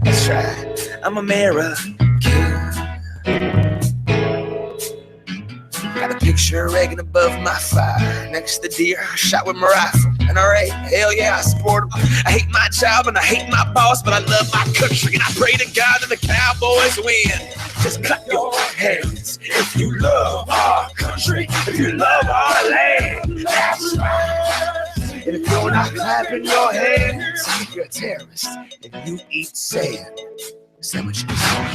That's right, I'm American. Got a picture hanging above my fire, next to deer, shot with my rifle. NRA, hell yeah, I support him. I hate my job and I hate my boss, but I love my country and I pray to God that the Cowboys win. Just clap your hands if you love our country, if you love our land. That's right. And if you're not clapping your hands, you're a terrorist and you eat sand.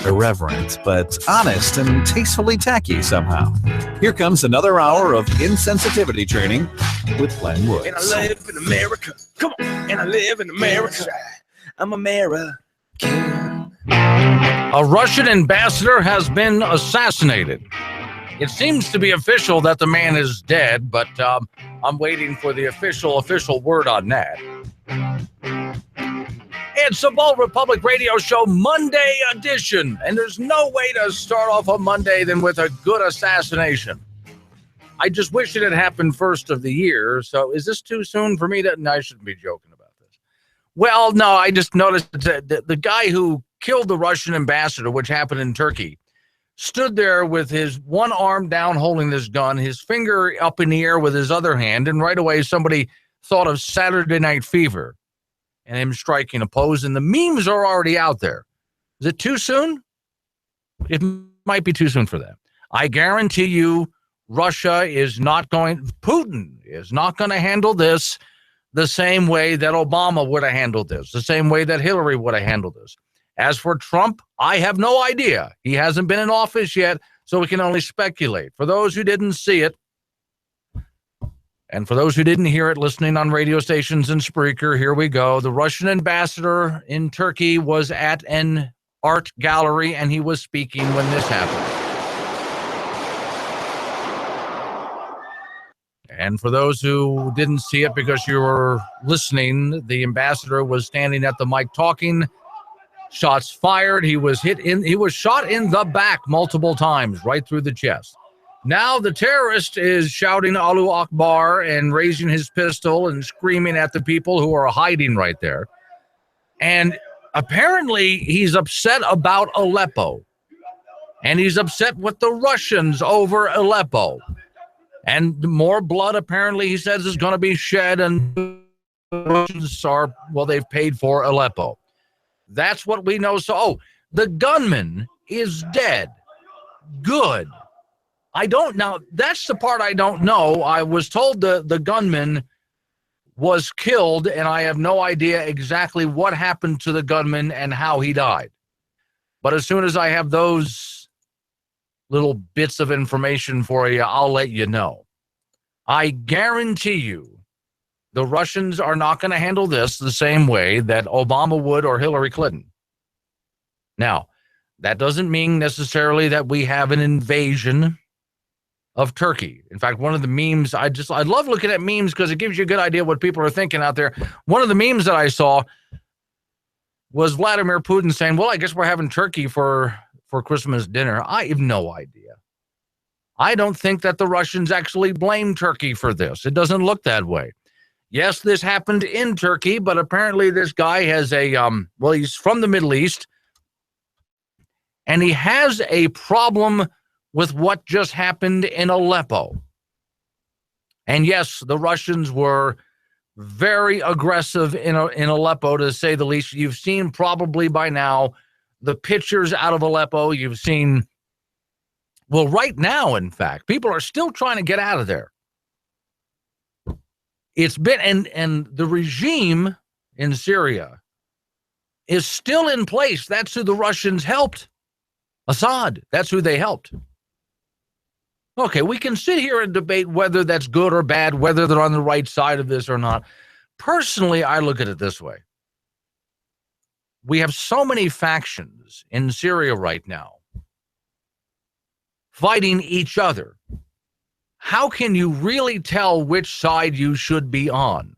Irreverent, but honest and tastefully tacky somehow. Here comes another hour of insensitivity training with Glenn Woods. And I live in America. Come on. And I live in America. I'm American. A Russian ambassador has been assassinated. It seems to be official that the man is dead, but I'm waiting for the official word on that. It's the Bold Republic Radio Show Monday edition, and there's no way to start off a Monday than with a good assassination. I just wish it had happened first of the year, so is this too soon for me to... No, I shouldn't be joking about this. Well, no, I just noticed that the guy who killed the Russian ambassador, which happened in Turkey, stood there with his one arm down holding this gun, his finger up in the air with his other hand, and right away somebody thought of Saturday Night Fever and him striking a pose, and the memes are already out there. Is it too soon? It might be too soon for that. I guarantee you Putin is not going to handle this the same way that Obama would have handled this, the same way that Hillary would have handled this. As for Trump, I have no idea. He hasn't been in office yet, so we can only speculate. For those who didn't see it, and for those who didn't hear it listening on radio stations and Spreaker, here we go. The Russian ambassador in Turkey was at an art gallery, and he was speaking when this happened. And for those who didn't see it because you were listening, the ambassador was standing at the mic talking. Shots fired. He was shot in the back multiple times, right through the chest. Now the terrorist is shouting Allahu Akbar and raising his pistol and screaming at the people who are hiding right there. And apparently he's upset about Aleppo. And he's upset with the Russians over Aleppo. And more blood, apparently, he says, is going to be shed. And the Russians are, well, they've paid for Aleppo. That's what we know. So, the gunman is dead. Good. Now, that's the part I don't know. I was told the gunman was killed, and I have no idea exactly what happened to the gunman and how he died. But as soon as I have those little bits of information for you, I'll let you know. I guarantee you the Russians are not going to handle this the same way that Obama would or Hillary Clinton. Now, that doesn't mean necessarily that we have an invasion of Turkey. In fact, one of the memes, I love looking at memes because it gives you a good idea what people are thinking out there. One of the memes that I saw was Vladimir Putin saying, well, I guess we're having turkey for Christmas dinner. I have no idea. I don't think that the Russians actually blame Turkey for this. It doesn't look that way. Yes, this happened in Turkey, but apparently this guy has he's from the Middle East, and he has a problem with what just happened in Aleppo. And yes, the Russians were very aggressive in Aleppo, to say the least. You've seen probably by now the pictures out of Aleppo. You've seen, well, right now, in fact, people are still trying to get out of there. It's been, and the regime in Syria is still in place. That's who the Russians helped. Assad, that's who they helped. Okay, we can sit here and debate whether that's good or bad, whether they're on the right side of this or not. Personally, I look at it this way. We have so many factions in Syria right now fighting each other. How can you really tell which side you should be on?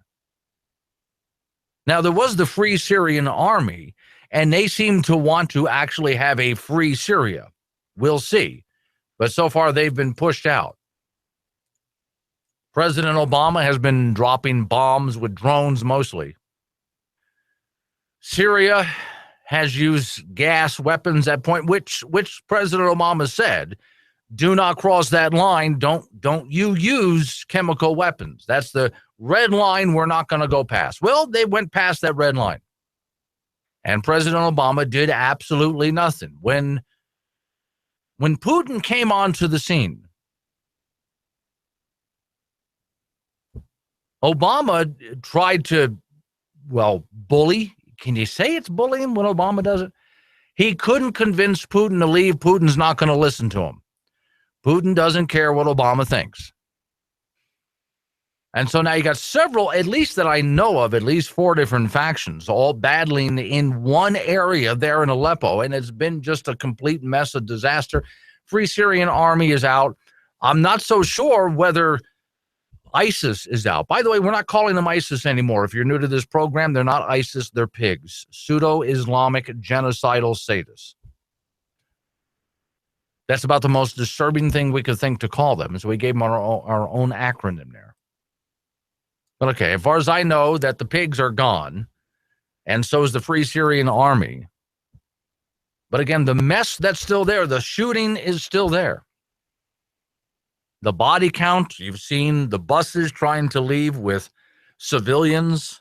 Now, there was the Free Syrian Army, and they seem to want to actually have a free Syria. We'll see. But so far, they've been pushed out. President Obama has been dropping bombs with drones mostly. Syria has used gas weapons at point, which President Obama said, do not cross that line. Don't you use chemical weapons. That's the red line we're not going to go past. Well, they went past that red line. And President Obama did absolutely nothing. When Putin came onto the scene, Obama tried to, bully. Can you say it's bullying when Obama does it? He couldn't convince Putin to leave. Putin's not going to listen to him. Putin doesn't care what Obama thinks. And so now you got several, at least that I know of, at least 4 different factions, all battling in one area there in Aleppo. And it's been just a complete mess, a disaster. Free Syrian Army is out. I'm not so sure whether ISIS is out. By the way, we're not calling them ISIS anymore. If you're new to this program, they're not ISIS, they're pigs. Pseudo-Islamic genocidal sadists. That's about the most disturbing thing we could think to call them. So we gave them our own acronym there. But okay, as far as I know, that the pigs are gone, and so is the Free Syrian Army. But again, the mess that's still there, the shooting is still there. The body count, you've seen the buses trying to leave with civilians.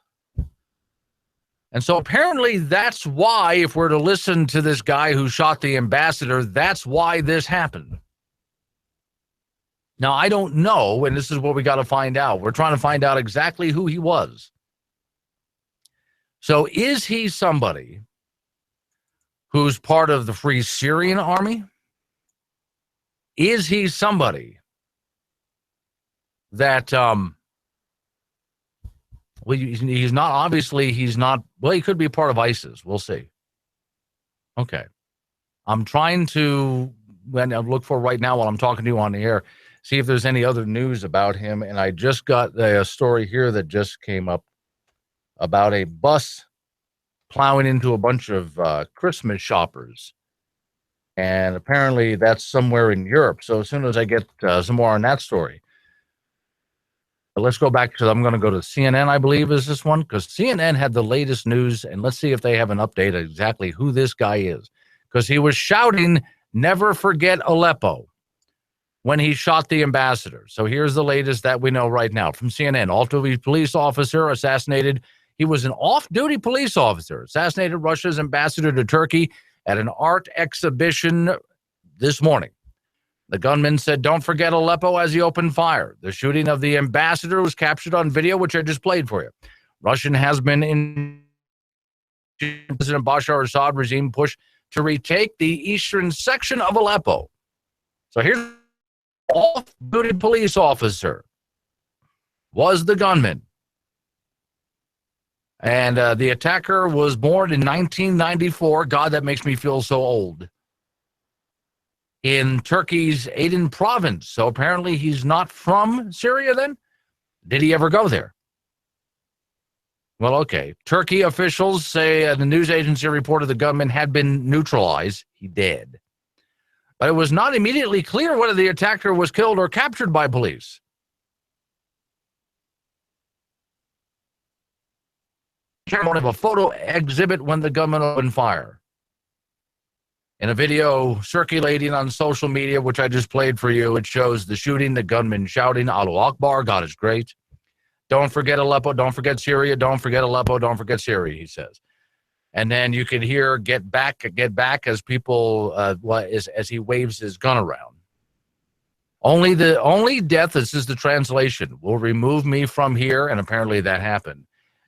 And so apparently that's why, if we're to listen to this guy who shot the ambassador, that's why this happened. Now, I don't know, and this is what we got to find out. We're trying to find out exactly who he was. So is he somebody who's part of the Free Syrian Army? Is he somebody that, he's not, obviously he's not, he could be part of ISIS. We'll see. Okay. I'm trying to, look for right now while I'm talking to you on the air, see if there's any other news about him. And I just got a story here that just came up about a bus plowing into a bunch of Christmas shoppers. And apparently that's somewhere in Europe. So as soon as I get some more on that story, but let's go back to, I'm going to go to CNN, I believe is this one, because CNN had the latest news, and let's see if they have an update of exactly who this guy is. Because he was shouting, "Never forget Aleppo," when he shot the ambassador. So here's the latest that we know right now from CNN. Off-duty police officer assassinated. He was an off-duty police officer, assassinated Russia's ambassador to Turkey at an art exhibition this morning. The gunman said, "Don't forget Aleppo," as he opened fire. The shooting of the ambassador was captured on video, which I just played for you. Russian has been in President Bashar al-Assad regime push to retake the eastern section of Aleppo. So here's off-duty police officer was the gunman. And the attacker was born in 1994. God, that makes me feel so old. In Turkey's Aydin province. So apparently he's not from Syria then? Did he ever go there? Well, okay. Turkey officials say the news agency reported the gunman had been neutralized. He did. But it was not immediately clear whether the attacker was killed or captured by police. One of a photo exhibit when the gunman opened fire. In a video circulating on social media, which I just played for you, it shows the shooting, the gunman shouting, "Allahu Akbar, God is great. Don't forget Aleppo, don't forget Syria, don't forget Aleppo, don't forget Syria," he says. And then you can hear get back as people, as he waves his gun around. Only death, this is the translation, will remove me from here, and apparently that happened.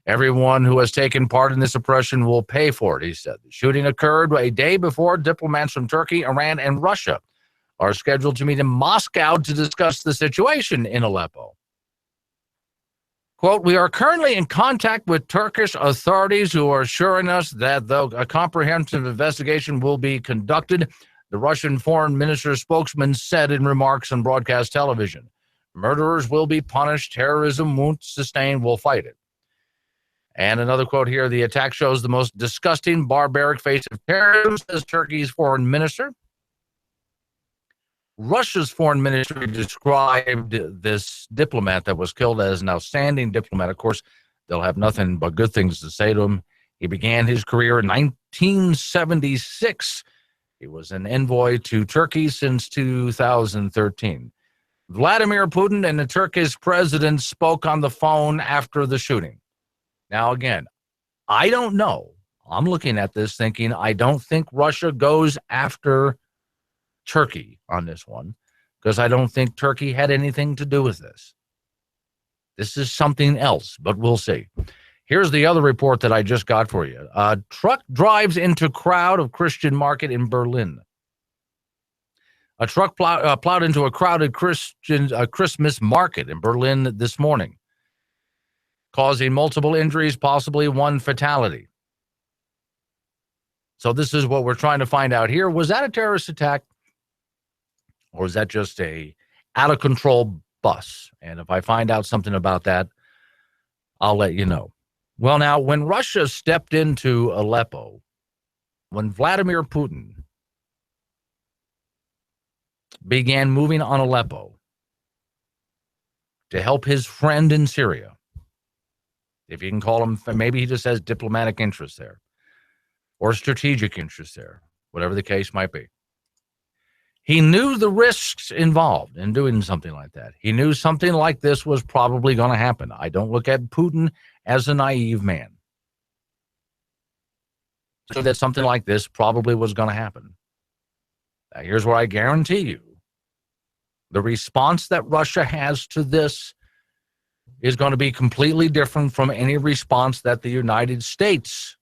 Everyone who has taken part in this oppression will pay for it, he said. The shooting occurred a day before diplomats from Turkey, Iran, and Russia are scheduled to meet in Moscow to discuss the situation in Aleppo. Quote, "We are currently in contact with Turkish authorities who are assuring us that though a comprehensive investigation will be conducted," the Russian foreign minister's spokesman said in remarks on broadcast television. "Murderers will be punished. Terrorism won't sustain. We'll fight it." And another quote here, "The attack shows the most disgusting, barbaric face of terrorism," says Turkey's foreign minister. Russia's foreign ministry described this diplomat that was killed as an outstanding diplomat. Of course, they'll have nothing but good things to say to him. He began his career in 1976. He was an envoy to Turkey since 2013. Vladimir Putin and the Turkish president spoke on the phone after the shooting. Now, again, I don't know. I'm looking at this thinking I don't think Russia goes after Turkey on this one because I don't think Turkey had anything to do with this. This is something else, but we'll see. Here's the other report that I just got for you. A truck drives into crowd of Christian market in Berlin. A truck plowed into a crowded Christmas market in Berlin this morning, causing multiple injuries, possibly one fatality. So this is what we're trying to find out here. Was that a terrorist attack? Or was that just a out-of-control bus? And if I find out something about that, I'll let you know. Well, now, when Russia stepped into Aleppo, when Vladimir Putin began moving on Aleppo to help his friend in Syria, if you can call him, maybe he just has diplomatic interests there or strategic interests there, whatever the case might be. He knew the risks involved in doing something like that. He knew something like this was probably going to happen. I don't look at Putin as a naive man. So that something like this probably was going to happen. Now, here's where I guarantee you the response that Russia has to this is going to be completely different from any response that the United States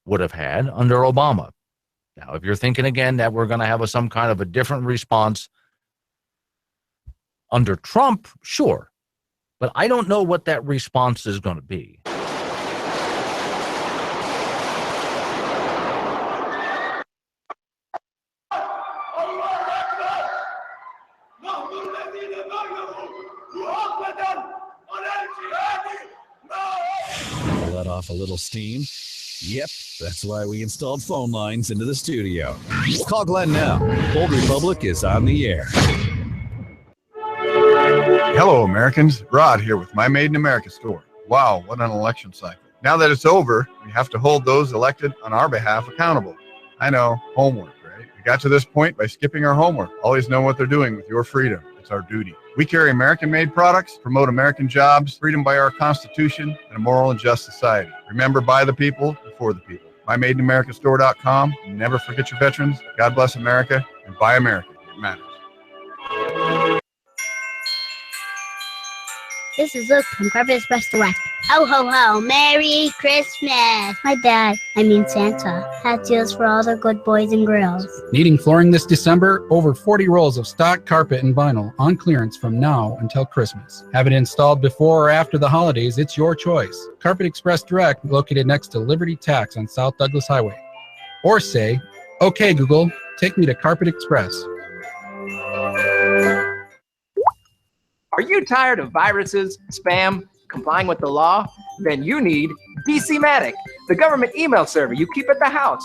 would have had under Obama. Now, if you're thinking again that we're going to have some kind of a different response under Trump, sure. But I don't know what that response is going to be. Let off a little steam. Yep, that's why we installed phone lines into the studio. Call Glenn now. Old Republic is on the air. Hello, Americans. Rod here with My Made in America store. Wow, what an election cycle. Now that it's over, we have to hold those elected on our behalf accountable. I know, homework, right? We got to this point by skipping our homework. Always know what they're doing with your freedom. It's our duty. We carry American-made products, promote American jobs, freedom by our Constitution, and a moral and just society. Remember, by the people, for the people. MyMadeInAmericaStore.com. Never forget your veterans. God bless America, and buy America. It matters. This is Luke from Carpet Express Direct. Ho, ho, ho. Merry Christmas. My dad, Santa, has deals for all the good boys and girls. Needing flooring this December? Over 40 rolls of stock carpet and vinyl on clearance from now until Christmas. Have it installed before or after the holidays, it's your choice. Carpet Express Direct, located next to Liberty Tax on South Douglas Highway. Or say, okay, Google, take me to Carpet Express. Are you tired of viruses, spam, complying with the law? Then you need DCmatic, the government email server you keep at the house.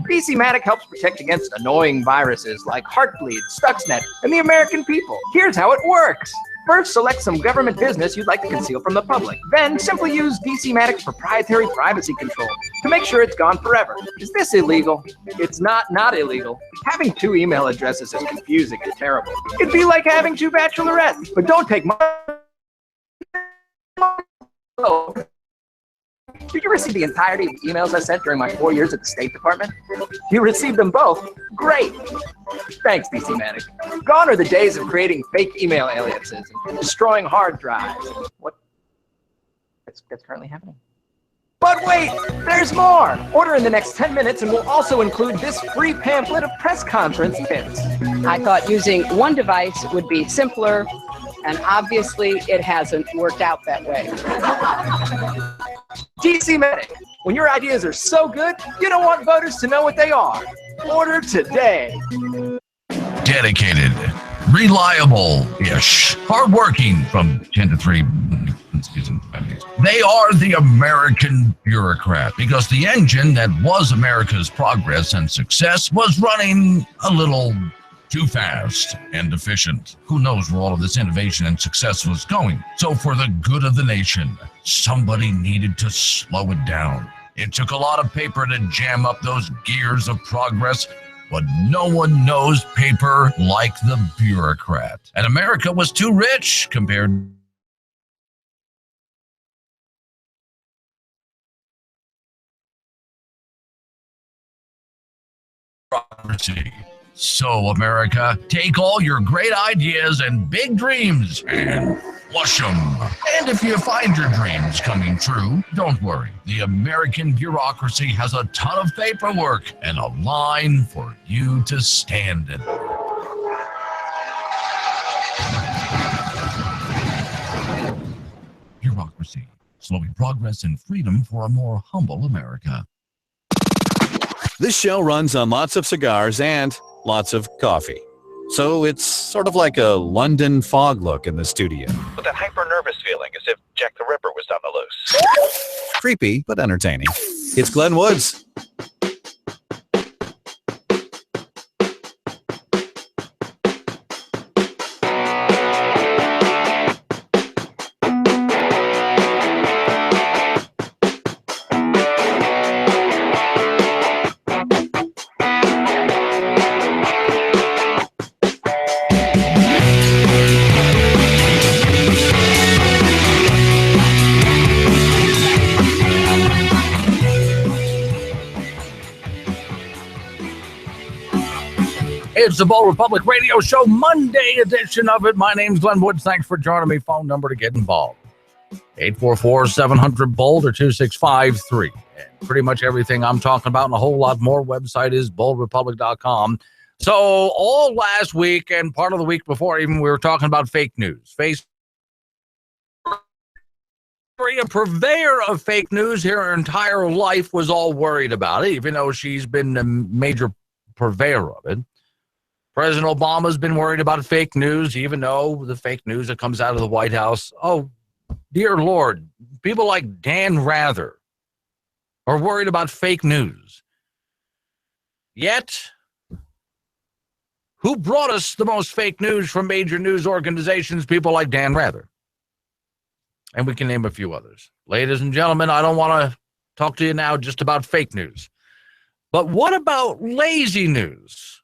DCmatic helps protect against annoying viruses like Heartbleed, Stuxnet, and the American people. Here's how it works. First, select some government business you'd like to conceal from the public. Then, simply use DCmatic's proprietary privacy control to make sure it's gone forever. Is this illegal? It's not illegal. Having two email addresses is confusing and terrible. It'd be like having two bachelorettes. But don't take my... Did you receive the entirety of the emails I sent during my 4 years at the State Department? You received them both? Great! Thanks, DCmatic. Gone are the days of creating fake email aliases and destroying hard drives. What? That's currently happening. But wait, there's more! Order in the next 10 minutes and we'll also include this free pamphlet of press conference tips. I thought using one device would be simpler, and obviously it hasn't worked out that way. DCmatic. When your ideas are so good, you don't want voters to know what they are. Order today. Dedicated, reliable-ish, hardworking from 10 to 3. They are the American bureaucrat because the engine that was America's progress and success was running a little too fast and efficient. Who knows where all of this innovation and success was going? So for the good of the nation, somebody needed to slow it down. It took a lot of paper to jam up those gears of progress, but no one knows paper like the bureaucrat. And America was too rich compared bureaucracy. So, America, take all your great ideas and big dreams and flush them. And if you find your dreams coming true, don't worry. The American bureaucracy has a ton of paperwork and a line for you to stand in. Bureaucracy, slowing progress and freedom for a more humble America. This show runs on lots of cigars and lots of coffee. So it's sort of like a London fog look in the studio. With that hyper-nervous feeling as if Jack the Ripper was on the loose. Creepy, but entertaining. It's Glenn Woods. It's the Bold Republic Radio Show, Monday edition of it. My name's Glenn Woods. Thanks for joining me. Phone number to get involved, 844-700-BOLD or 2653. And pretty much everything I'm talking about and a whole lot more. Website is boldrepublic.com. So all last week and part of the week before even, we were talking about fake news. A purveyor of fake news her entire life was all worried about it, even though she's been a major purveyor of it. President Obama's been worried about fake news, even though the fake news that comes out of the White House. Oh, dear Lord, people like Dan Rather are worried about fake news. Yet, who brought us the most fake news from major news organizations? People like Dan Rather. And we can name a few others. Ladies and gentlemen, I don't want to talk to you now just about fake news. But what about lazy news?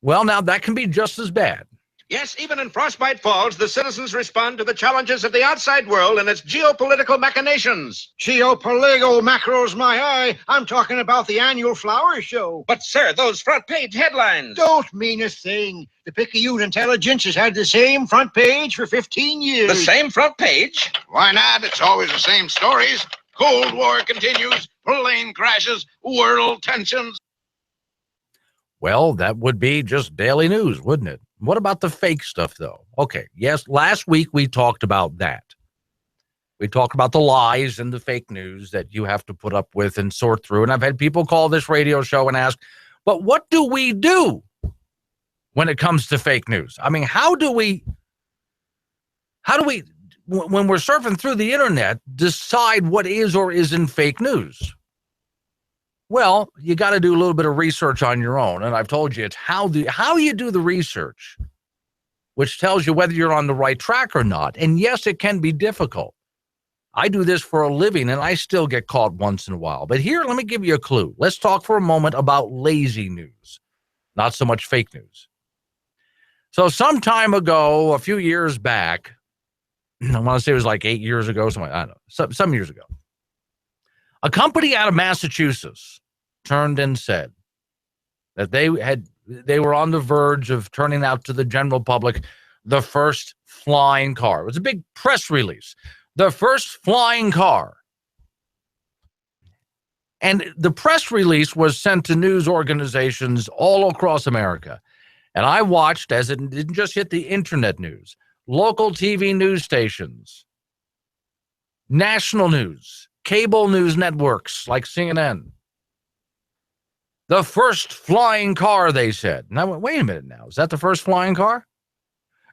Well, now that can be just as bad. Yes, even in Frostbite Falls, the citizens respond to the challenges of the outside world and its geopolitical machinations. Geopolitical macros, my eye. I'm talking about the annual flower show. But, sir, those front page headlines Don't mean a thing. The Picayune Intelligence has had the same front page for 15 years. The same front page? Why not? It's always the same stories. Cold War continues, plane crashes, world tensions. Well, that would be just daily news, wouldn't it? What about the fake stuff, though? Okay, yes, last week we talked about that. We talked about the lies and the fake news that you have to put up with and sort through. And I've had people call this radio show and ask, but what do we do when it comes to fake news? I mean, how do we, when we're surfing through the internet, decide what is or isn't fake news? Well, you got to do a little bit of research on your own. And I've told you it's how you do the research, which tells you whether you're on the right track or not. And yes, it can be difficult. I do this for a living and I still get caught once in a while. But here, let me give you a clue. Let's talk for a moment about lazy news, not so much fake news. So some time ago, a few years back, I want to say it was like 8 years ago, something, I don't know, some years ago. A company out of Massachusetts turned and said that they were on the verge of turning out to the general public the first flying car. It was a big press release. The first flying car. And the press release was sent to news organizations all across America. And I watched as it didn't just hit the internet news, local TV news stations, national news, cable news networks like CNN. The first flying car, they said. And I went, wait a minute now, is that the first flying car?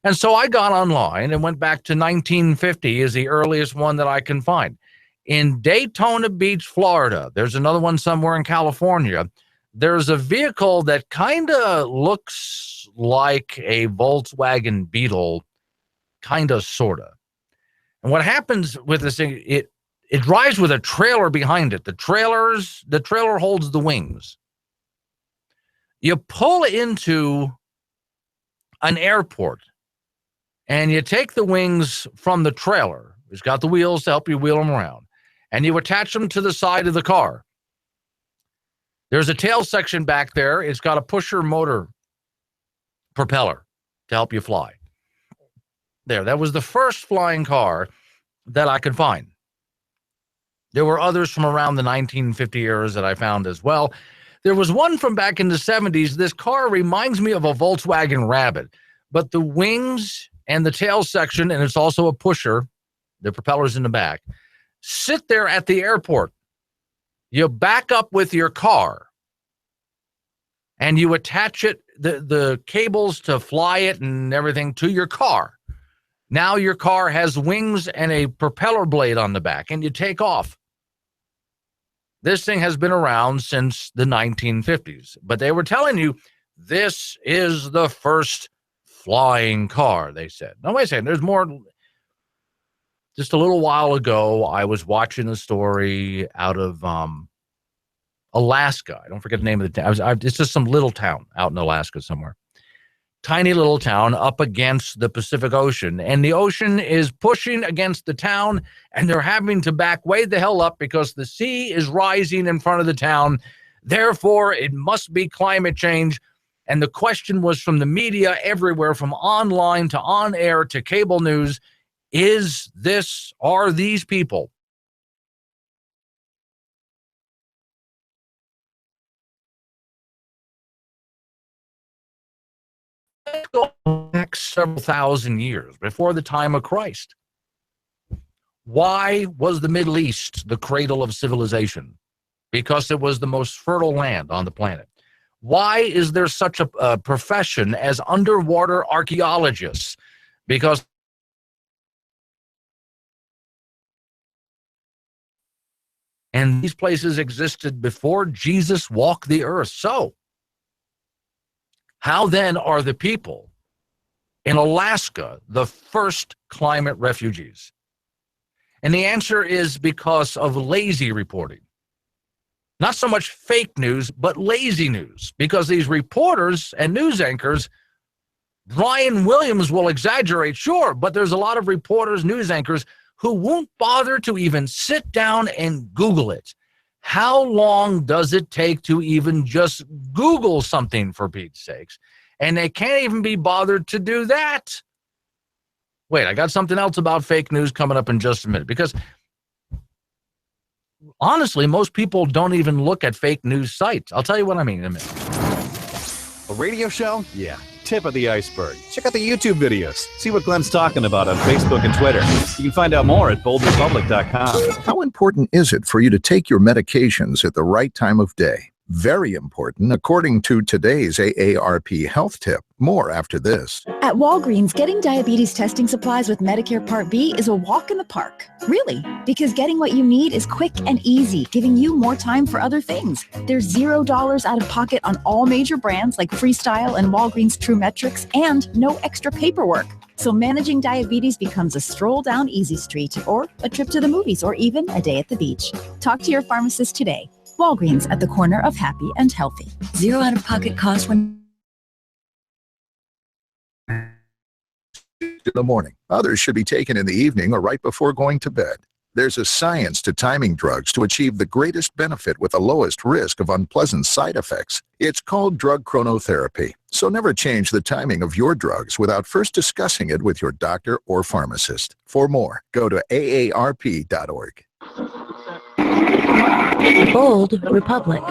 And so I got online and went back to 1950 as the earliest one that I can find. In Daytona Beach, Florida, there's another one somewhere in California. There's a vehicle that kind of looks like a Volkswagen Beetle, kind of, sort of. And what happens with this thing, It drives with a trailer behind it. The trailer holds the wings. You pull into an airport and you take the wings from the trailer. It's got the wheels to help you wheel them around. And you attach them to the side of the car. There's a tail section back there. It's got a pusher motor propeller to help you fly. There, that was the first flying car that I could find. There were others from around the 1950 years that I found as well. There was one from back in the 70s. This car reminds me of a Volkswagen Rabbit, but the wings and the tail section, and it's also a pusher, the propeller's in the back, sit there at the airport. You back up with your car and you attach it, the cables to fly it and everything to your car. Now your car has wings and a propeller blade on the back, and you take off. This thing has been around since the 1950s, but they were telling you this is the first flying car, they said. No, wait a second, there's more. Just a little while ago, I was watching a story out of Alaska. I don't forget the name of the town. It's just some little town out in Alaska somewhere. Tiny little town up against the Pacific Ocean. And the ocean is pushing against the town, and they're having to back way the hell up because the sea is rising in front of the town. Therefore, it must be climate change. And the question was from the media everywhere, from online to on air to cable news, are these people go back several thousand years before the time of Christ? Why was the Middle East the cradle of civilization? Because it was the most fertile land on the planet. Why is there such a profession as underwater archaeologists? Because and these places existed before Jesus walked the earth. So how then are the people in Alaska the first climate refugees? And the answer is because of lazy reporting. Not so much fake news, but lazy news. Because these reporters and news anchors, Brian Williams will exaggerate, sure, but there's a lot of reporters, news anchors, who won't bother to even sit down and Google it. How long does it take to even just Google something, for Pete's sakes? And they can't even be bothered to do that. Wait, I got something else about fake news coming up in just a minute, because honestly, most people don't even look at fake news sites. I'll tell you what I mean in a minute. A radio show? Yeah. Tip of the iceberg. Check out the YouTube videos. See what Glenn's talking about on Facebook and Twitter. You can find out more at boldrepublic.com. How important is it for you to take your medications at the right time of day? Very important, according to today's AARP health tip. More after this. At Walgreens, getting diabetes testing supplies with Medicare Part B is a walk in the park. Really, because getting what you need is quick and easy, giving you more time for other things. There's $0 out of pocket on all major brands like Freestyle and Walgreens True Metrics, and no extra paperwork. So managing diabetes becomes a stroll down Easy Street, or a trip to the movies, or even a day at the beach. Talk to your pharmacist today. Walgreens, at the corner of happy and healthy. Zero out-of-pocket cost when in the morning. Others should be taken in the evening or right before going to bed. There's a science to timing drugs to achieve the greatest benefit with the lowest risk of unpleasant side effects. It's called drug chronotherapy. So never change the timing of your drugs without first discussing it with your doctor or pharmacist. For more, go to aarp.org. Bold Republic.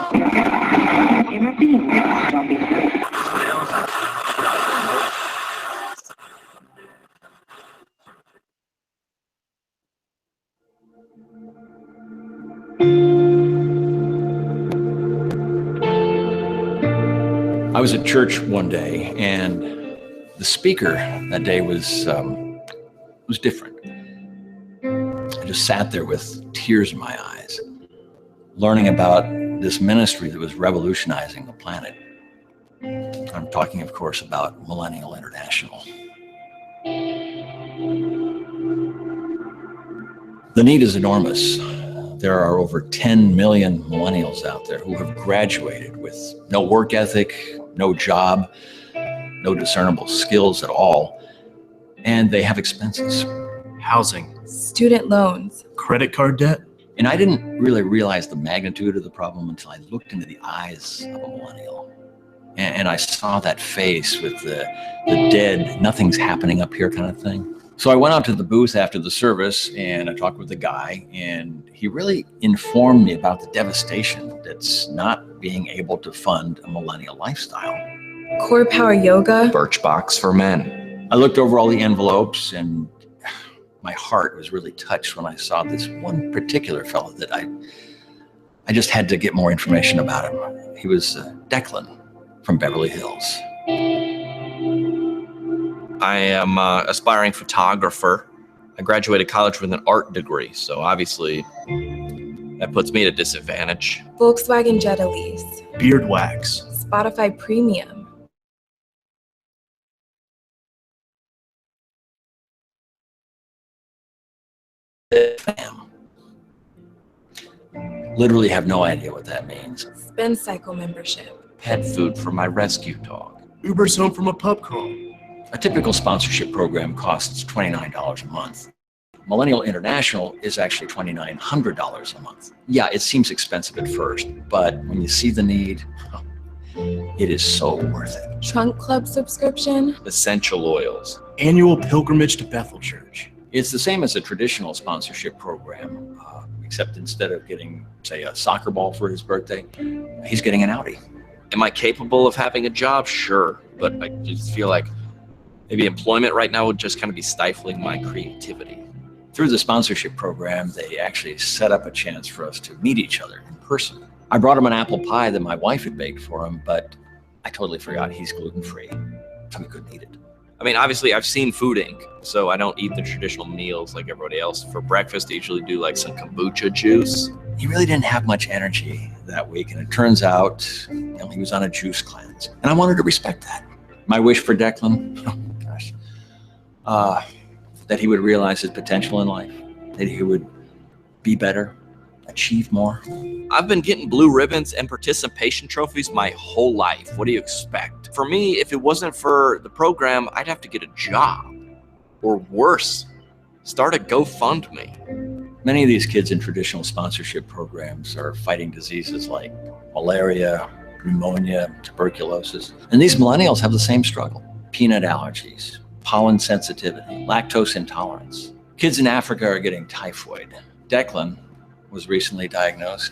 I was at church one day, and the speaker that day was different. I just sat there with tears in my eyes, learning about this ministry that was revolutionizing the planet. I'm talking, of course, about Millennial International. The need is enormous. There are over 10 million millennials out there who have graduated with no work ethic, no job, no discernible skills at all, and they have expenses. Housing, student loans, credit card debt. And I didn't really realize the magnitude of the problem until I looked into the eyes of a millennial. And I saw that face with the dead, nothing's happening up here kind of thing. So I went out to the booth after the service and I talked with the guy, and he really informed me about the devastation that's not being able to fund a millennial lifestyle. core power yoga, Birchbox for men. I looked over all the envelopes and my heart was really touched when I saw this one particular fellow that I just had to get more information about him. He was Declan from Beverly Hills. I am an aspiring photographer. I graduated college with an art degree, so obviously that puts me at a disadvantage. Volkswagen Jetta lease, Beard wax. Spotify Premium. Literally have no idea what that means. Spin Cycle membership. Pet food for my rescue dog. Uber's home from a pub crawl. A typical sponsorship program costs $29 a month. Millennial International is actually $2,900 a month. Yeah, it seems expensive at first, but when you see the need, it is so worth it. Trunk Club subscription. Essential oils. Annual pilgrimage to Bethel Church. It's the same as a traditional sponsorship program, except instead of getting, say, a soccer ball for his birthday, he's getting an Audi. Am I capable of having a job? Sure, but I just feel like maybe employment right now would just kind of be stifling my creativity. Through the sponsorship program, they actually set up a chance for us to meet each other in person. I brought him an apple pie that my wife had baked for him, but I totally forgot he's gluten-free, so we couldn't eat it. I mean, obviously, I've seen Food Inc., so I don't eat the traditional meals like everybody else. For breakfast, I usually do like some kombucha juice. He really didn't have much energy that week, and it turns out, he was on a juice cleanse, and I wanted to respect that. My wish for Declan, that he would realize his potential in life, that he would be better, achieve more. I've been getting blue ribbons and participation trophies my whole life. What do you expect? For me, if it wasn't for the program, I'd have to get a job. Or worse, start a GoFundMe. Many of these kids in traditional sponsorship programs are fighting diseases like malaria, pneumonia, tuberculosis. And these millennials have the same struggle. Peanut allergies, pollen sensitivity, lactose intolerance. Kids in Africa are getting typhoid. Declan was recently diagnosed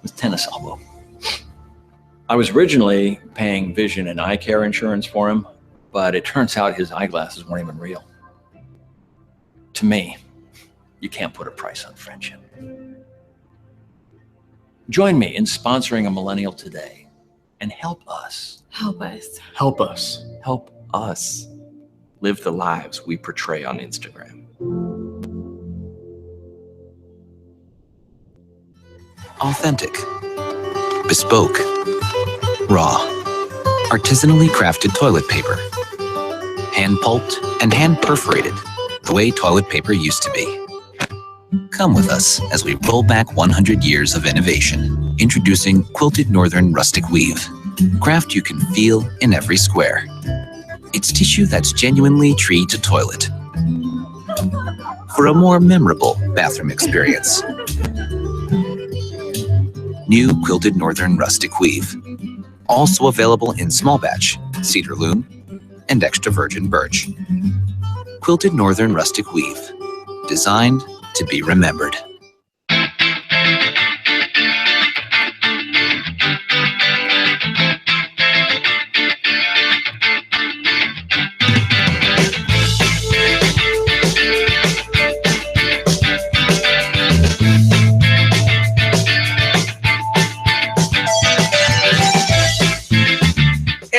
with tennis elbow. I was originally paying vision and eye care insurance for him, but it turns out his eyeglasses weren't even real. To me, you can't put a price on friendship. Join me in sponsoring a millennial today and help us. Help us. Help us. Help us live the lives we portray on Instagram. Authentic, bespoke, raw, artisanally crafted toilet paper, hand pulped and hand perforated the way toilet paper used to be. Come with us as we roll back 100 years of innovation, introducing Quilted Northern Rustic Weave, craft you can feel in every square. It's tissue that's genuinely tree to toilet for a more memorable bathroom experience. New Quilted Northern Rustic Weave, also available in small batch, cedar loom, and extra virgin birch. Quilted Northern Rustic Weave, designed to be remembered.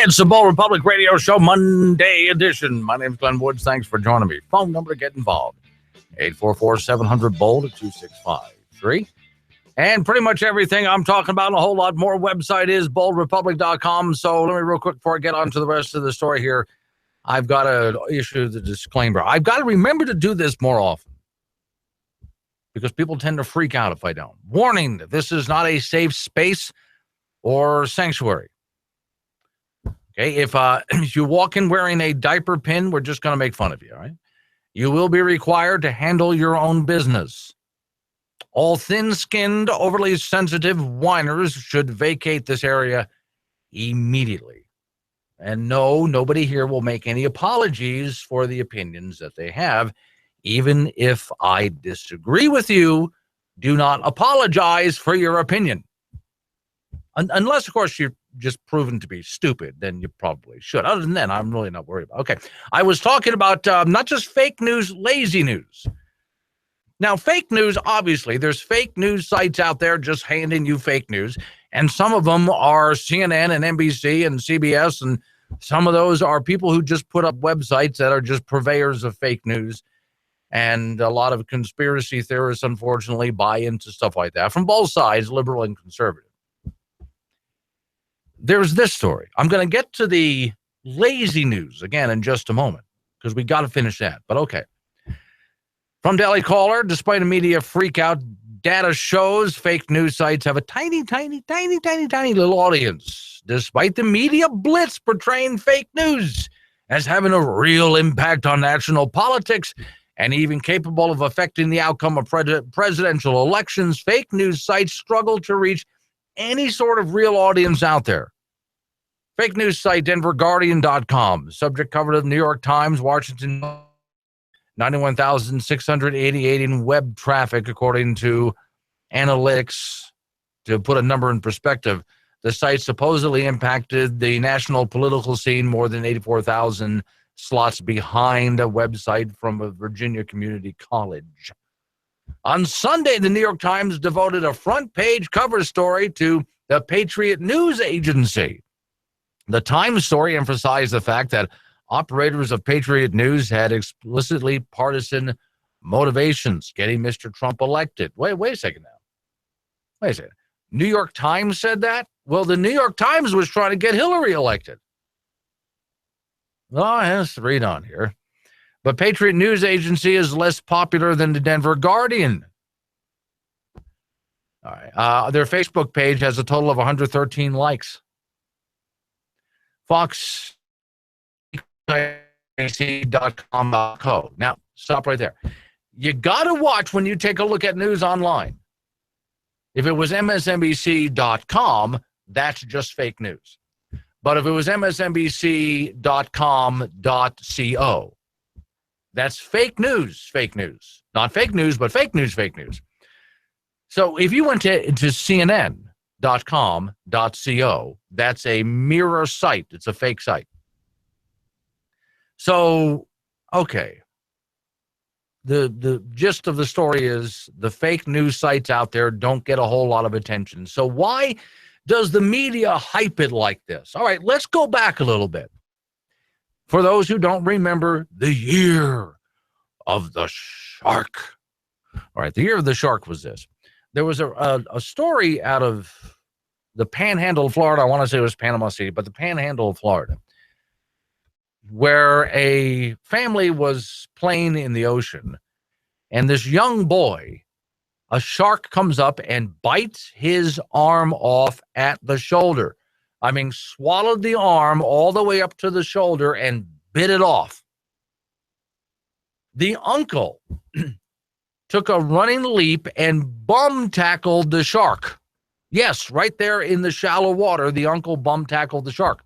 It's the Bold Republic Radio Show Monday edition. My name is Glenn Woods. Thanks for joining me. Phone number to get involved, 844-700-BOLD at 2653. And pretty much everything I'm talking about and a whole lot more. Website is boldrepublic.com. So let me real quick before I get on to the rest of the story here. I've got to issue the disclaimer. I've got to remember to do this more often. because people tend to freak out if I don't. Warning, this is not a safe space or sanctuary. Okay, if you walk in wearing a diaper pin, we're just going to make fun of you, all right? You will be required to handle your own business. All thin-skinned, overly sensitive whiners should vacate this area immediately. And no, nobody here will make any apologies for the opinions that they have. Even if I disagree with you, do not apologize for your opinion. Unless, of course, you're just proven to be stupid, then you probably should. Other than that, I'm really not worried about it. Okay, I was talking about not just fake news, lazy news. Now, fake news, obviously, there's fake news sites out there just handing you fake news, and some of them are CNN and NBC and CBS, and some of those are people who just put up websites that are just purveyors of fake news, and a lot of conspiracy theorists, unfortunately, buy into stuff like that from both sides, liberal and conservative. There's this story. I'm going to get to the lazy news again in just a moment, because we got to finish that, but okay. From Daily Caller, despite a media freakout, data shows fake news sites have a tiny little audience, despite the media blitz portraying fake news as having a real impact on national politics and even capable of affecting the outcome of presidential elections. Fake news sites struggle to reach any sort of real audience out there. Fake news site DenverGuardian.com, subject cover of the New York Times, Washington, 91,688 in web traffic, according to analytics. To put a number in perspective, the site supposedly impacted the national political scene more than 84,000 slots behind a website from a Virginia community college. On Sunday, the New York Times devoted a front-page cover story to the Patriot News Agency. The Times story emphasized the fact that operators of Patriot News had explicitly partisan motivations, getting Mr. Trump elected. Wait a second now. Wait a second. New York Times said that? Well, the New York Times was trying to get Hillary elected. Well, let's read on here. But Patriot News Agency is less popular than the Denver Guardian. All right. Their Facebook page has a total of 113 likes. Fox MSNBC.com.co. Now, stop right there. You got to watch when you take a look at news online. If it was MSNBC.com, that's just fake news. But if it was MSNBC.com.co, that's fake news. Not fake news, but fake news. So if you went to CNN.com.co, that's a mirror site. It's a fake site. So, okay. The gist of the story is the fake news sites out there don't get a whole lot of attention. So why does the media hype it like this? All right, let's go back a little bit. For those who don't remember, the year of the shark. All right, the year of the shark was this. There was a story out of the Panhandle of Florida. I want to say it was Panama City, but the Panhandle of Florida, where a family was playing in the ocean, and this young boy, a shark comes up and bites his arm off at the shoulder. I mean, swallowed the arm all the way up to the shoulder and bit it off. The uncle took a running leap and bum tackled the shark. Yes, right there in the shallow water, the uncle bum tackled the shark.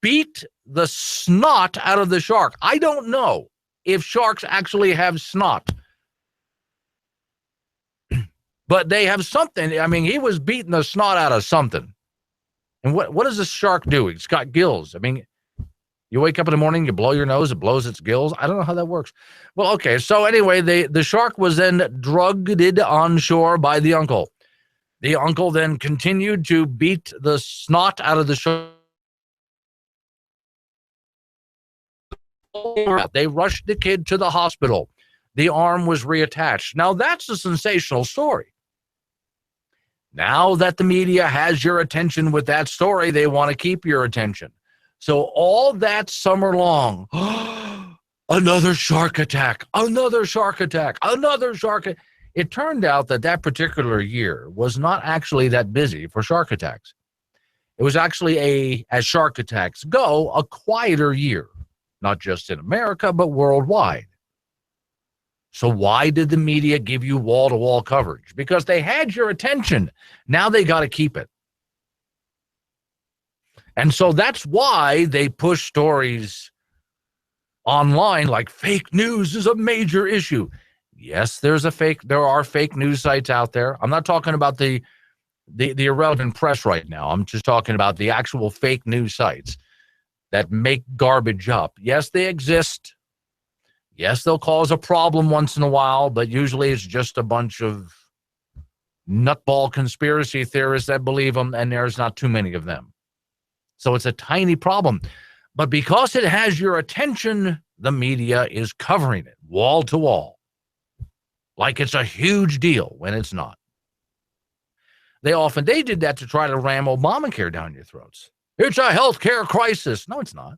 Beat the snot out of the shark. I don't know if sharks actually have snot, but they have something. I mean, he was beating the snot out of something. And what does a shark do? It's got gills. I mean, you wake up in the morning, you blow your nose, it blows its gills. I don't know how that works. Well, okay. So anyway, the shark was then drugged on shore by the uncle. The uncle then continued to beat the snot out of the shark. They rushed the kid to the hospital. The arm was reattached. Now, that's a sensational story. Now that the media has your attention with that story, they want to keep your attention. So all that summer long, another shark attack, another shark attack, another shark. It turned out that that particular year was not actually that busy for shark attacks. It was actually, as shark attacks go, a quieter year, not just in America, but worldwide. So why did the media give you wall-to-wall coverage? Because they had your attention. Now they got to keep it. And so that's why they push stories online like fake news is a major issue. Yes, there are fake news sites out there. I'm not talking about the irrelevant press right now. I'm just talking about the actual fake news sites that make garbage up. Yes, they exist. Yes, they'll cause a problem once in a while, but usually it's just a bunch of nutball conspiracy theorists that believe them, and there's not too many of them. So it's a tiny problem. But because it has your attention, the media is covering it wall to wall, like it's a huge deal when it's not. They did that to try to ram Obamacare down your throats. It's a healthcare crisis. No, it's not.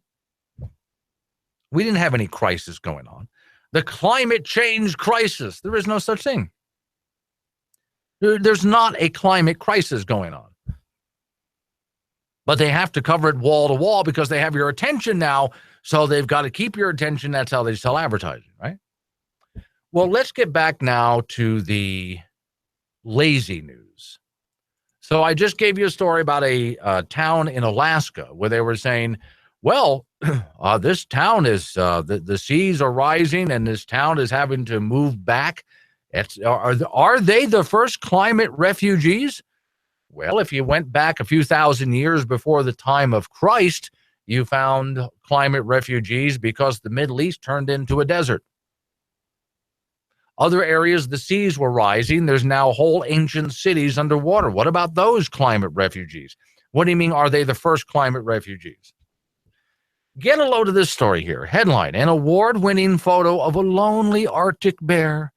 We didn't have any crisis going on. The climate change crisis, there is no such thing. There's not a climate crisis going on. But they have to cover it wall to wall because they have your attention now, so they've got to keep your attention. That's how they sell advertising, right? Well, let's get back now to the lazy news. So I just gave you a story about a town in Alaska where they were saying, well, this town is, the seas are rising and this town is having to move back. Are they the first climate refugees? Well, if you went back a few thousand years before the time of Christ, you found climate refugees because the Middle East turned into a desert. Other areas, the seas were rising. There's now whole ancient cities underwater. What about those climate refugees? What do you mean, are they the first climate refugees? Get a load of this story here. Headline: an award-winning photo of a lonely Arctic bear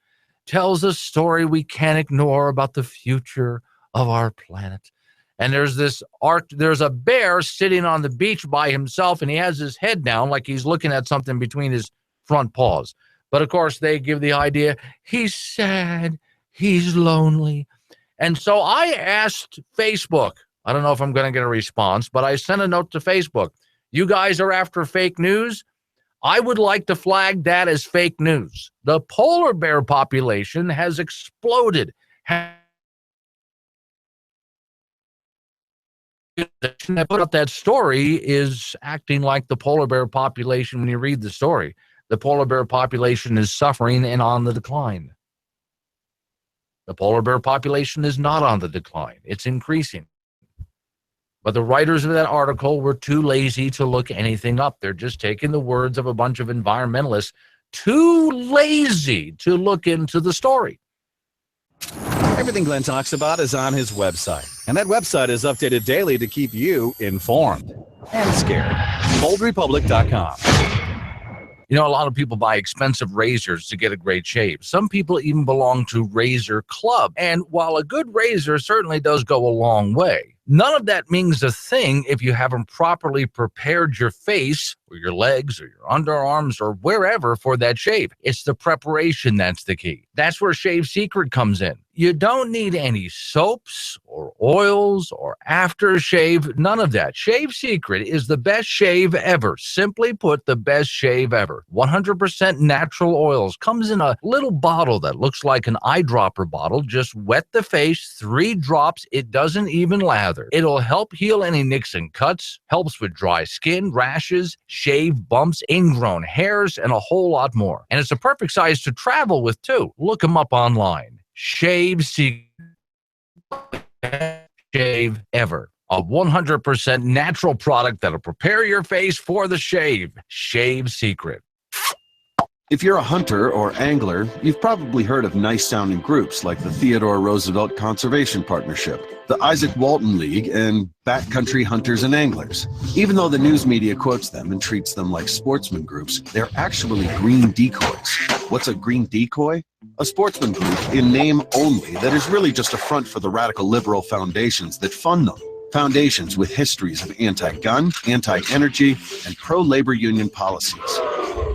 tells a story we can't ignore about the future of our planet. And there's a bear sitting on the beach by himself, and he has his head down like he's looking at something between his front paws. But of course, they give the idea he's sad, he's lonely. And so I asked Facebook, I don't know if I'm going to get a response, but I sent a note to Facebook. You guys are after fake news? I would like to flag that as fake news. The polar bear population has exploded. That put up that story is acting like the polar bear population. When you read the story, the polar bear population is suffering and on the decline. The polar bear population is not on the decline. It's increasing. But the writers of that article were too lazy to look anything up. They're just taking the words of a bunch of environmentalists, too lazy to look into the story. Everything Glenn talks about is on his website, and that website is updated daily to keep you informed and scared. BoldRepublic.com. You know, a lot of people buy expensive razors to get a great shave. Some people even belong to Razor Club. And while a good razor certainly does go a long way, none of that means a thing if you haven't properly prepared your face or your legs or your underarms or wherever for that shave. It's the preparation that's the key. That's where Shave Secret comes in. You don't need any soaps or oils or aftershave, none of that. Shave Secret is the best shave ever. Simply put, the best shave ever. 100% natural oils. Comes in a little bottle that looks like an eyedropper bottle. Just wet the face, 3 drops. It doesn't even lather. It'll help heal any nicks and cuts, helps with dry skin, rashes, shave bumps, ingrown hairs, and a whole lot more. And it's a perfect size to travel with, too. Look them up online. Shave Secret. Shave ever. A 100% natural product that'll prepare your face for the shave. Shave Secret. If you're a hunter or angler, you've probably heard of nice-sounding groups like the Theodore Roosevelt Conservation Partnership, the Isaac Walton League, and Backcountry Hunters and Anglers. Even though the news media quotes them and treats them like sportsman groups, they're actually green decoys. What's a green decoy? A sportsman group in name only that is really just a front for the radical liberal foundations that fund them. Foundations with histories of anti-gun, anti-energy, and pro-labor union policies.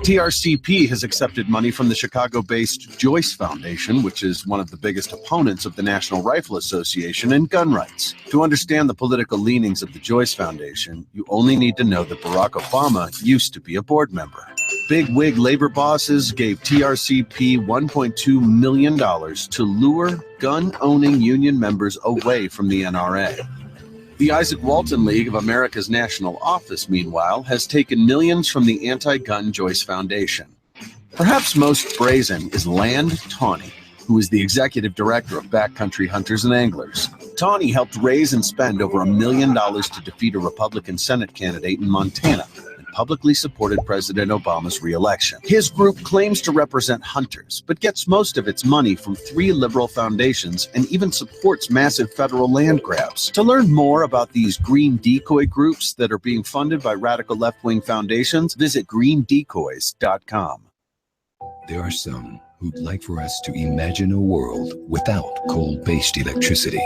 TRCP has accepted money from the Chicago-based Joyce Foundation, which is one of the biggest opponents of the National Rifle Association and gun rights. To understand the political leanings of the Joyce Foundation, you only need to know that Barack Obama used to be a board member. Big wig labor bosses gave TRCP $1.2 million to lure gun-owning union members away from the NRA. The Isaac Walton League of America's National Office, meanwhile, has taken millions from the anti-gun Joyce Foundation. Perhaps most brazen is Land Tawney, who is the executive director of Backcountry Hunters and Anglers. Tawney helped raise and spend over $1 million to defeat a Republican Senate candidate in Montana and publicly supported President Obama's re-election. His group claims to represent hunters, but gets most of its money from 3 liberal foundations and even supports massive federal land grabs. To learn more about these green decoy groups that are being funded by radical left-wing foundations, visit greendecoys.com. There are some who'd like for us to imagine a world without coal-based electricity.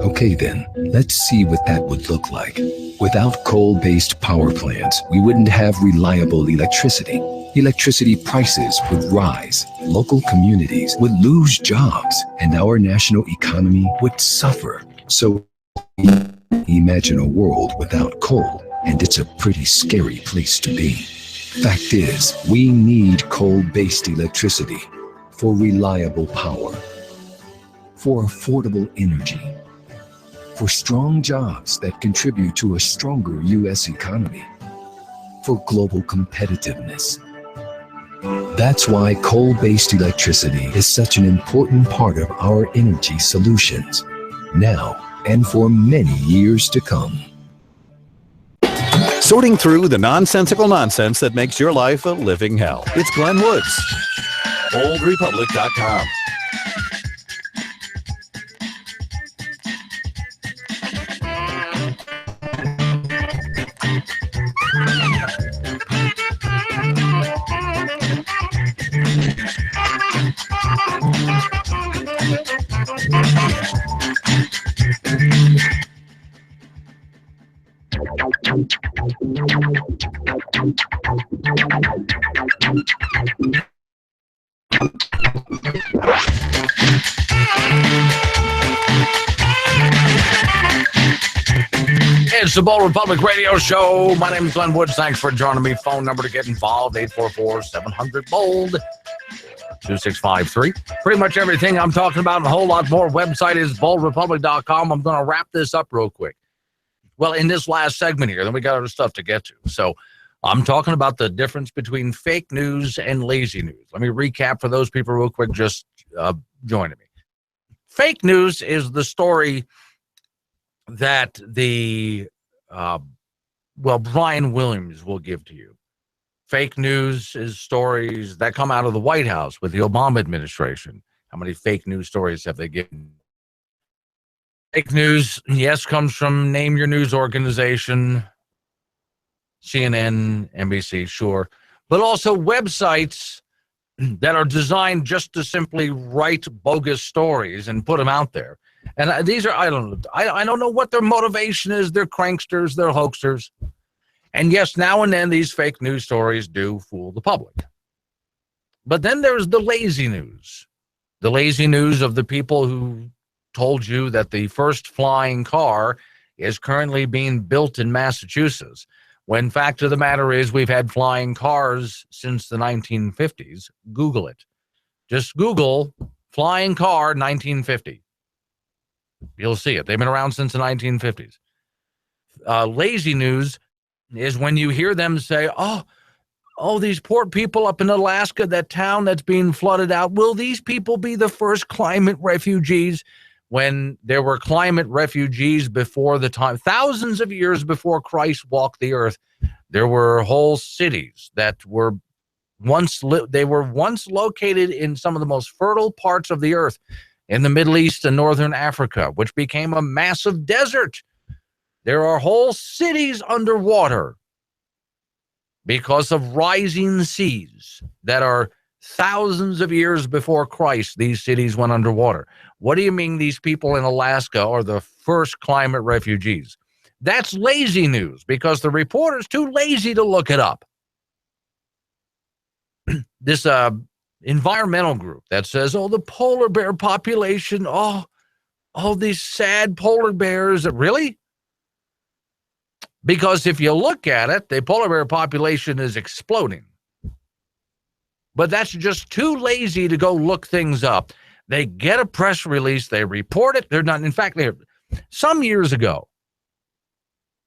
Okay then, let's see what that would look like. Without coal-based power plants, we wouldn't have reliable electricity. Electricity prices would rise, local communities would lose jobs, and our national economy would suffer. So imagine a world without coal, and it's a pretty scary place to be. Fact is, we need coal-based electricity for reliable power, for affordable energy, for strong jobs that contribute to a stronger U.S. economy, for global competitiveness. That's why coal-based electricity is such an important part of our energy solutions, now and for many years to come. Sorting through the nonsensical nonsense that makes your life a living hell. It's Glenn Woods. OldRepublic.com. It's the Bold Republic Radio Show. My name is Glenn Woods. Thanks for joining me. Phone number to get involved, 844-700-BOLD, 2653. Pretty much everything I'm talking about and a whole lot more. Website is boldrepublic.com. I'm going to wrap this up real quick. Well, in this last segment here, then we got other stuff to get to. So I'm talking about the difference between fake news and lazy news. Let me recap for those people real quick just joining me. Fake news is the story that Brian Williams will give to you. Fake news is stories that come out of the White House with the Obama administration. How many fake news stories have they given? Fake news, yes, comes from name your news organization, CNN, NBC, sure, but also websites that are designed just to simply write bogus stories and put them out there. And these are, I don't know what their motivation is. They're cranksters, they're hoaxers. And yes, now and then these fake news stories do fool the public. But then there's the lazy news. The lazy news of the people who told you that the first flying car is currently being built in Massachusetts, when fact of the matter is we've had flying cars since the 1950s. Google it. Just Google flying car 1950. You'll see it. They've been around since the 1950s. Lazy news is when you hear them say, oh, these poor people up in Alaska, that town that's being flooded out, will these people be the first climate refugees? When there were climate refugees before the time, thousands of years before Christ walked the earth, there were whole cities that were once located in some of the most fertile parts of the earth in the Middle East and Northern Africa, which became a massive desert. There are whole cities underwater because of rising seas that are thousands of years before Christ. These cities went underwater. What do you mean these people in Alaska are the first climate refugees? That's lazy news because the reporter's too lazy to look it up. this environmental group that says, oh, the polar bear population, oh, these sad polar bears. Really? Because if you look at it, the polar bear population is exploding. But that's just too lazy to go look things up. They get a press release, they report it, they're not. In fact, some years ago,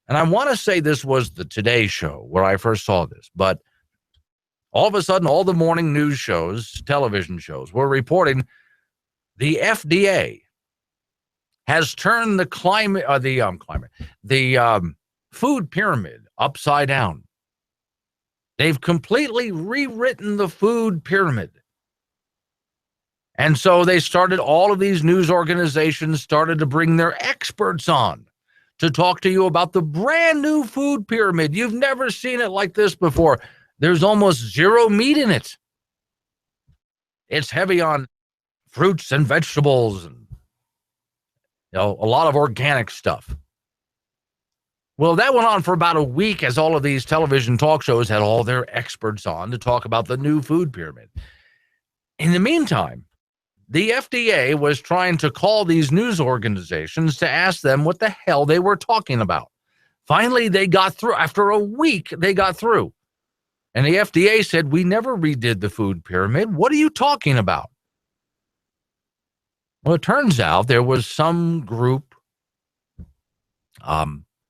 and I want to say this was the Today Show where I first saw this, but all of a sudden, all the morning news shows, television shows, were reporting the FDA has turned the food pyramid upside down. They've completely rewritten the food pyramid. And so they started, all of these news organizations started to bring their experts on to talk to you about the brand new food pyramid. You've never seen it like this before. There's almost zero meat in it. It's heavy on fruits and vegetables and a lot of organic stuff. Well, that went on for about a week as all of these television talk shows had all their experts on to talk about the new food pyramid. In the meantime, the FDA was trying to call these news organizations to ask them what the hell they were talking about. Finally, they got through. After a week, they got through. And the FDA said, we never redid the food pyramid. What are you talking about? Well, it turns out there was some group,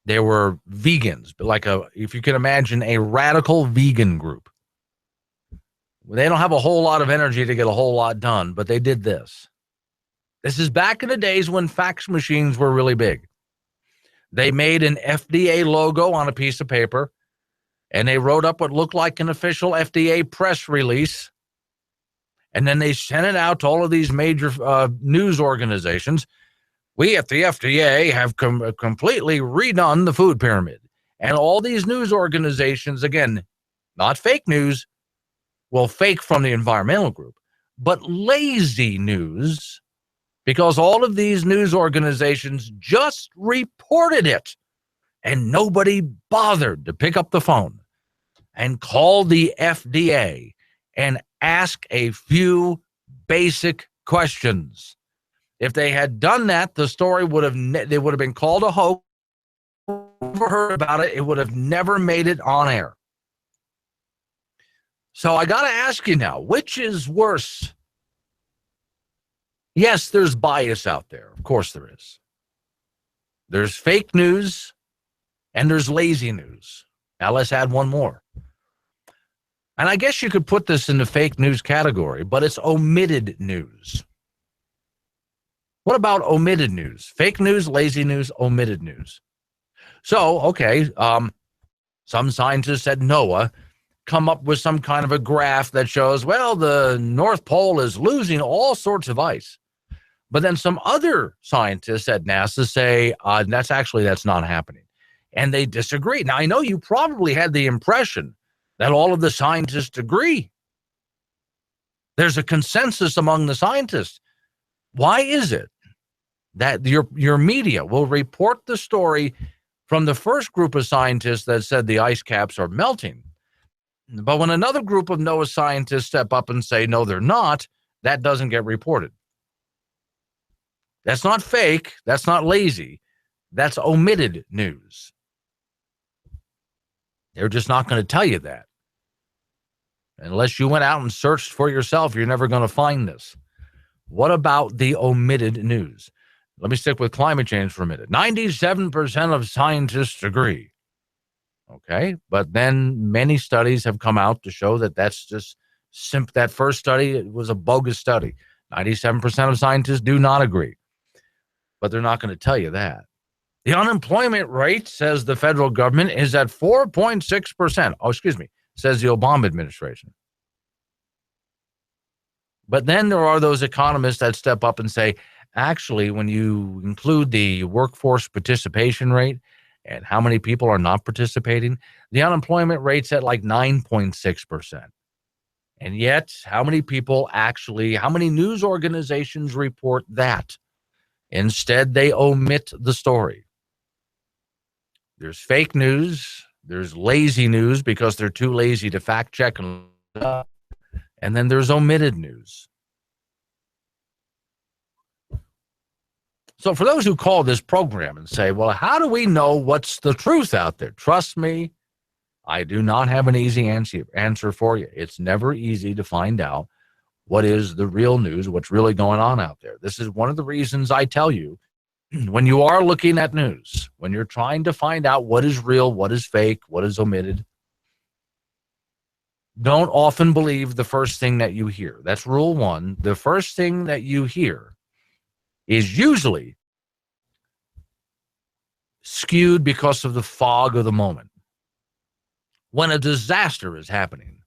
there were vegans, but if you can imagine, a radical vegan group. They don't have a whole lot of energy to get a whole lot done, but they did this. This is back in the days when fax machines were really big. They made an FDA logo on a piece of paper, and they wrote up what looked like an official FDA press release. And then they sent it out to all of these major news organizations. We at the FDA have completely redone the food pyramid. And all these news organizations, again, not fake news, well, fake from the environmental group, but lazy news, because all of these news organizations just reported it. And nobody bothered to pick up the phone and call the FDA and ask a few basic questions. If they had done that, the story would have been called a hoax. Never heard about it. It would have never made it on air. So I got to ask you now, which is worse? Yes, there's bias out there. Of course there is. There's fake news and there's lazy news. Now let's add one more. And I guess you could put this in the fake news category, but it's omitted news. What about omitted news? Fake news, lazy news, omitted news. So, okay, some scientists at NOAA come up with some kind of a graph that shows, well, the North Pole is losing all sorts of ice. But then some other scientists at NASA say, that's not happening. And they disagree. Now, I know you probably had the impression that all of the scientists agree. There's a consensus among the scientists. Why is it that your media will report the story from the first group of scientists that said the ice caps are melting, but when another group of NOAA scientists step up and say, no, they're not, that doesn't get reported? That's not fake. That's not lazy. That's omitted news. They're just not going to tell you that. Unless you went out and searched for yourself, you're never going to find this. What about the omitted news? Let me stick with climate change for a minute. 97% of scientists agree. Okay, but then many studies have come out to show that that's just that first study was a bogus study. 97% of scientists do not agree. But they're not going to tell you that. The unemployment rate, says the federal government, is at 4.6%. Oh, excuse me, says the Obama administration. But then there are those economists that step up and say, actually, when you include the workforce participation rate and how many people are not participating, the unemployment rate's at like 9.6%. And yet, how many news organizations report that? Instead, they omit the story. There's fake news. There's lazy news because they're too lazy to fact check. And then there's omitted news. So for those who call this program and say, well, how do we know what's the truth out there? Trust me, I do not have an easy answer for you. It's never easy to find out what is the real news, what's really going on out there. This is one of the reasons I tell you, when you are looking at news, when you're trying to find out what is real, what is fake, what is omitted, don't often believe the first thing that you hear. That's rule one. The first thing that you hear is usually skewed because of the fog of the moment. When a disaster is happening,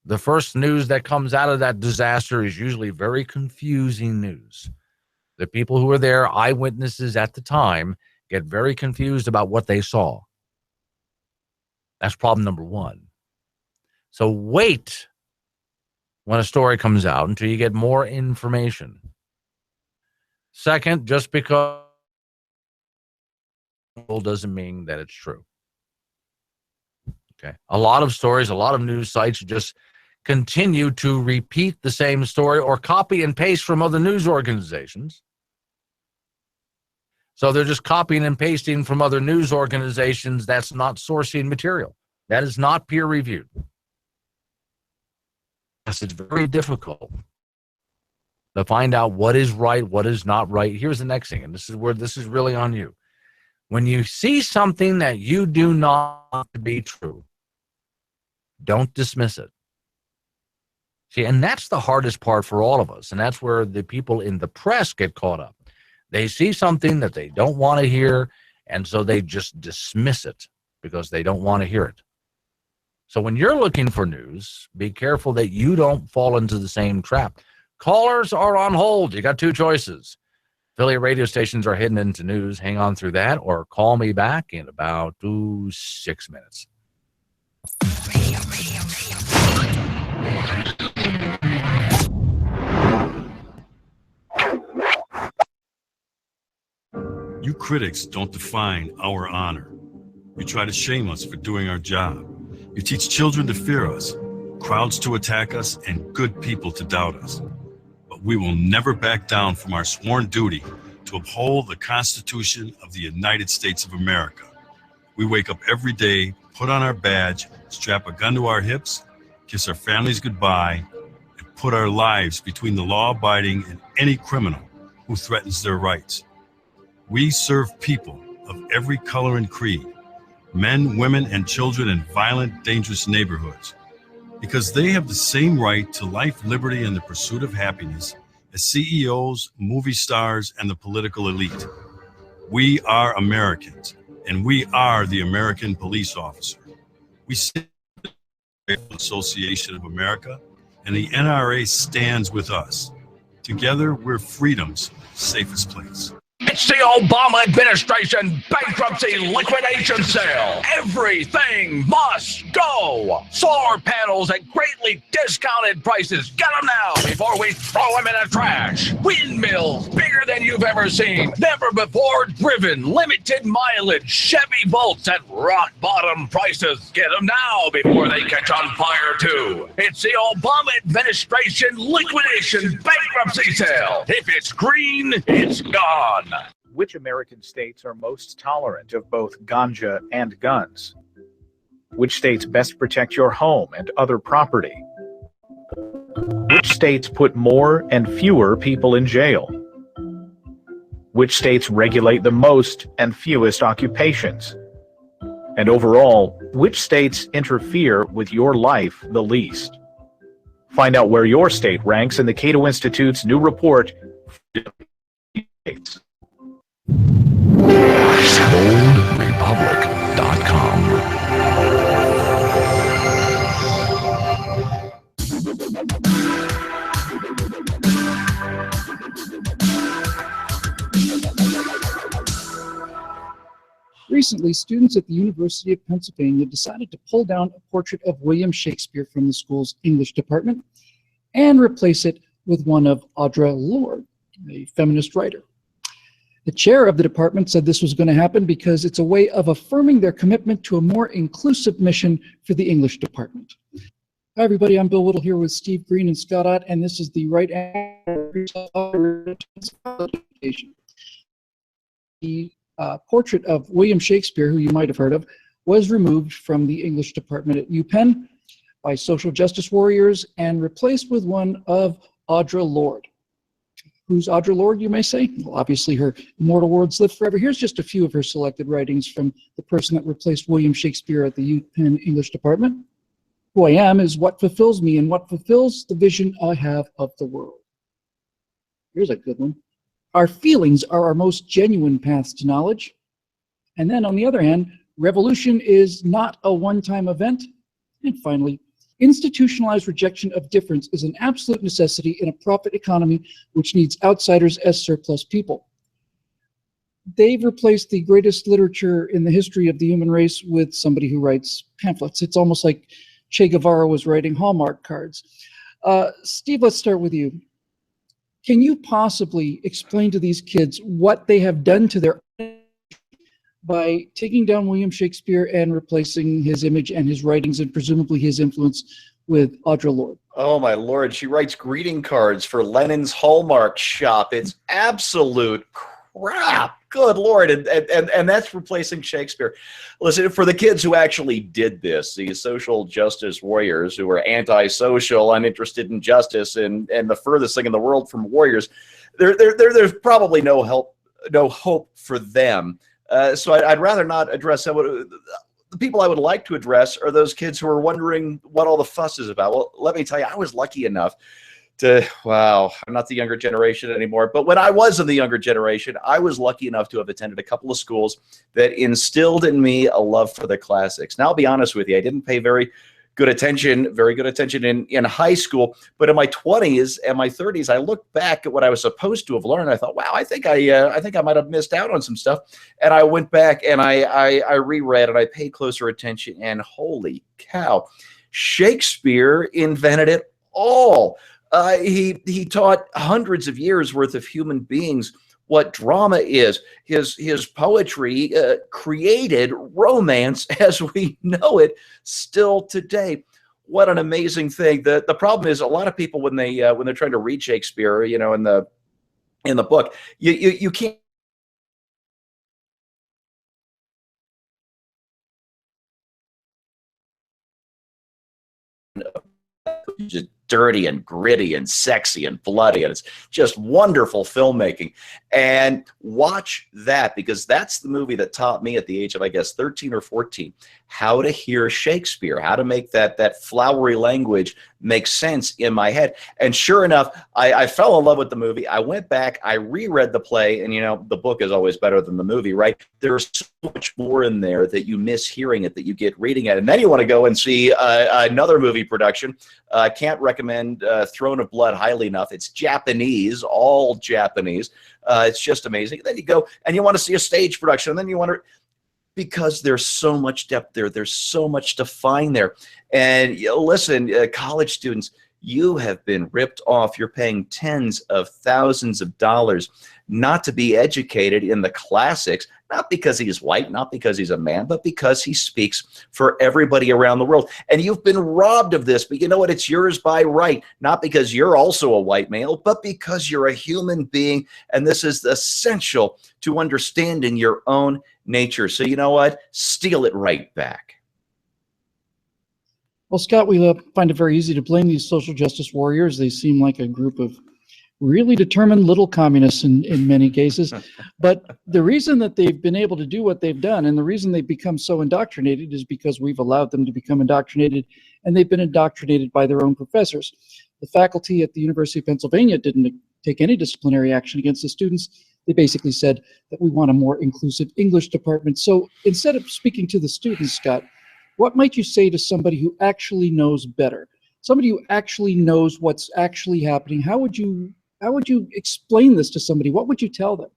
the first news that comes out of that disaster is usually very confusing news. The people who are there, eyewitnesses at the time, get very confused about what they saw. That's problem number one. So wait when a story comes out until you get more information. Second, just because doesn't mean that it's true. Okay. A lot of stories, a lot of news sites just continue to repeat the same story or copy and paste from other news organizations. So they're just copying and pasting from other news organizations. That's not sourcing material. That is not peer reviewed. Yes, it's very difficult to find out what is right, what is not right. Here's the next thing, and this is where this is really on you. When you see something that you do not want to be true, don't dismiss it. See, and that's the hardest part for all of us, and that's where the people in the press get caught up. They see something that they don't want to hear, and so they just dismiss it because they don't want to hear it. So when you're looking for news, be careful that you don't fall into the same trap. Callers are on hold. You got two choices. Affiliate radio stations are hidden into news. Hang on through that, or call me back in about 6 minutes. You critics don't define our honor. You try to shame us for doing our job. You teach children to fear us, crowds to attack us, and good people to doubt us. But we will never back down from our sworn duty to uphold the Constitution of the United States of America. We wake up every day, put on our badge, strap a gun to our hips, kiss our families goodbye, and put our lives between the law-abiding and any criminal who threatens their rights. We serve people of every color and creed, men, women, and children in violent, dangerous neighborhoods, because they have the same right to life, liberty, and the pursuit of happiness as CEOs, movie stars, and the political elite. We are Americans, and we are the American police officer. We stand with the Association of America, and the NRA stands with us. Together, we're freedom's safest place. It's the Obama administration bankruptcy liquidation sale. Everything must go. Solar panels at greatly discounted prices. Get them now before we throw them in the trash. Windmills bigger than you've ever seen. Never before driven. Limited mileage. Chevy Bolts at rock bottom prices. Get them now before they catch on fire too. It's the Obama administration liquidation bankruptcy sale. If it's green, it's gone. Which American states are most tolerant of both ganja and guns? Which states best protect your home and other property? Which states put more and fewer people in jail? Which states regulate the most and fewest occupations? And overall, which states interfere with your life the least? Find out where your state ranks in the Cato Institute's new report, OldRepublic.com. Recently, students at the University of Pennsylvania decided to pull down a portrait of William Shakespeare from the school's English department and replace it with one of Audre Lorde, a feminist writer. The chair of the department said this was going to happen because it's a way of affirming their commitment to a more inclusive mission for the English department. Hi, everybody. I'm Bill Whittle here with Steve Green and Scott Ott, and this is the right answer. The portrait of William Shakespeare, who you might have heard of, was removed from the English department at UPenn by social justice warriors and replaced with one of Audre Lorde. Who's Audre Lorde, you may say? Well, obviously her immortal words live forever. Here's just a few of her selected writings from the person that replaced William Shakespeare at the UPenn English department. Who I am is what fulfills me and what fulfills the vision I have of the world. Here's a good one. Our feelings are our most genuine paths to knowledge. And then on the other hand, revolution is not a one-time event. And finally, institutionalized rejection of difference is an absolute necessity in a profit economy which needs outsiders as surplus people. They've replaced the greatest literature in the history of the human race with somebody who writes pamphlets. It's almost like Che Guevara was writing Hallmark cards. Steve, let's start with you. Can you possibly explain to these kids what they have done to their by taking down William Shakespeare and replacing his image and his writings and presumably his influence with Audre Lorde? Oh my Lord, she writes greeting cards for Lennon's Hallmark shop. It's absolute crap. Good Lord. And that's replacing Shakespeare. Listen, for the kids who actually did this, these social justice warriors who are antisocial, uninterested in justice, and the furthest thing in the world from warriors, there's probably no hope for them. So I'd rather not address that. The people I would like to address are those kids who are wondering what all the fuss is about. Well, let me tell you, I was lucky enough to, wow, I'm not the younger generation anymore, but when I was in the younger generation, I was lucky enough to have attended a couple of schools that instilled in me a love for the classics. Now, I'll be honest with you, I didn't pay very good attention in high school, but in my 20s and my 30s, I looked back at what I was supposed to have learned. I thought, wow, I think I might have missed out on some stuff. And I went back and I reread and I paid closer attention, and holy cow, Shakespeare invented it all. He taught hundreds of years worth of human beings what drama is. His poetry created romance as we know it still today. What an amazing thing. The problem is a lot of people when they're trying to read Shakespeare, you know, in the book, you can't just dirty and gritty and sexy and bloody, and it's just wonderful filmmaking. And watch that, because that's the movie that taught me at the age of, I guess, 13 or 14, how to hear Shakespeare, how to make that flowery language make sense in my head. And sure enough, I fell in love with the movie. I went back, I reread the play, and you know, the book is always better than the movie, right? There's so much more in there that you miss hearing it, that you get reading it. And then you want to go and see another movie production. I can't recommend Throne of Blood highly enough. It's Japanese, all Japanese. It's just amazing. Then you go and you want to see a stage production, and then you want to, because there's so much depth there. There's so much to find there. And you know, listen, college students, you have been ripped off. You're paying tens of thousands of dollars not to be educated in the classics, not because he's white, not because he's a man, but because he speaks for everybody around the world. And you've been robbed of this, but you know what? It's yours by right, not because you're also a white male, but because you're a human being. And this is essential to understanding your own nature. So you know what? Steal it right back. Well, Scott, we find it very easy to blame these social justice warriors. They seem like a group of really determined little communists in many cases. But the reason that they've been able to do what they've done, and the reason they've become so indoctrinated, is because we've allowed them to become indoctrinated, and they've been indoctrinated by their own professors. The faculty at the University of Pennsylvania didn't take any disciplinary action against the students. They basically said that we want a more inclusive English department. So instead of speaking to the students, Scott, what might you say to somebody who actually knows better? Somebody who actually knows what's actually happening. How would you explain this to somebody? What would you tell them?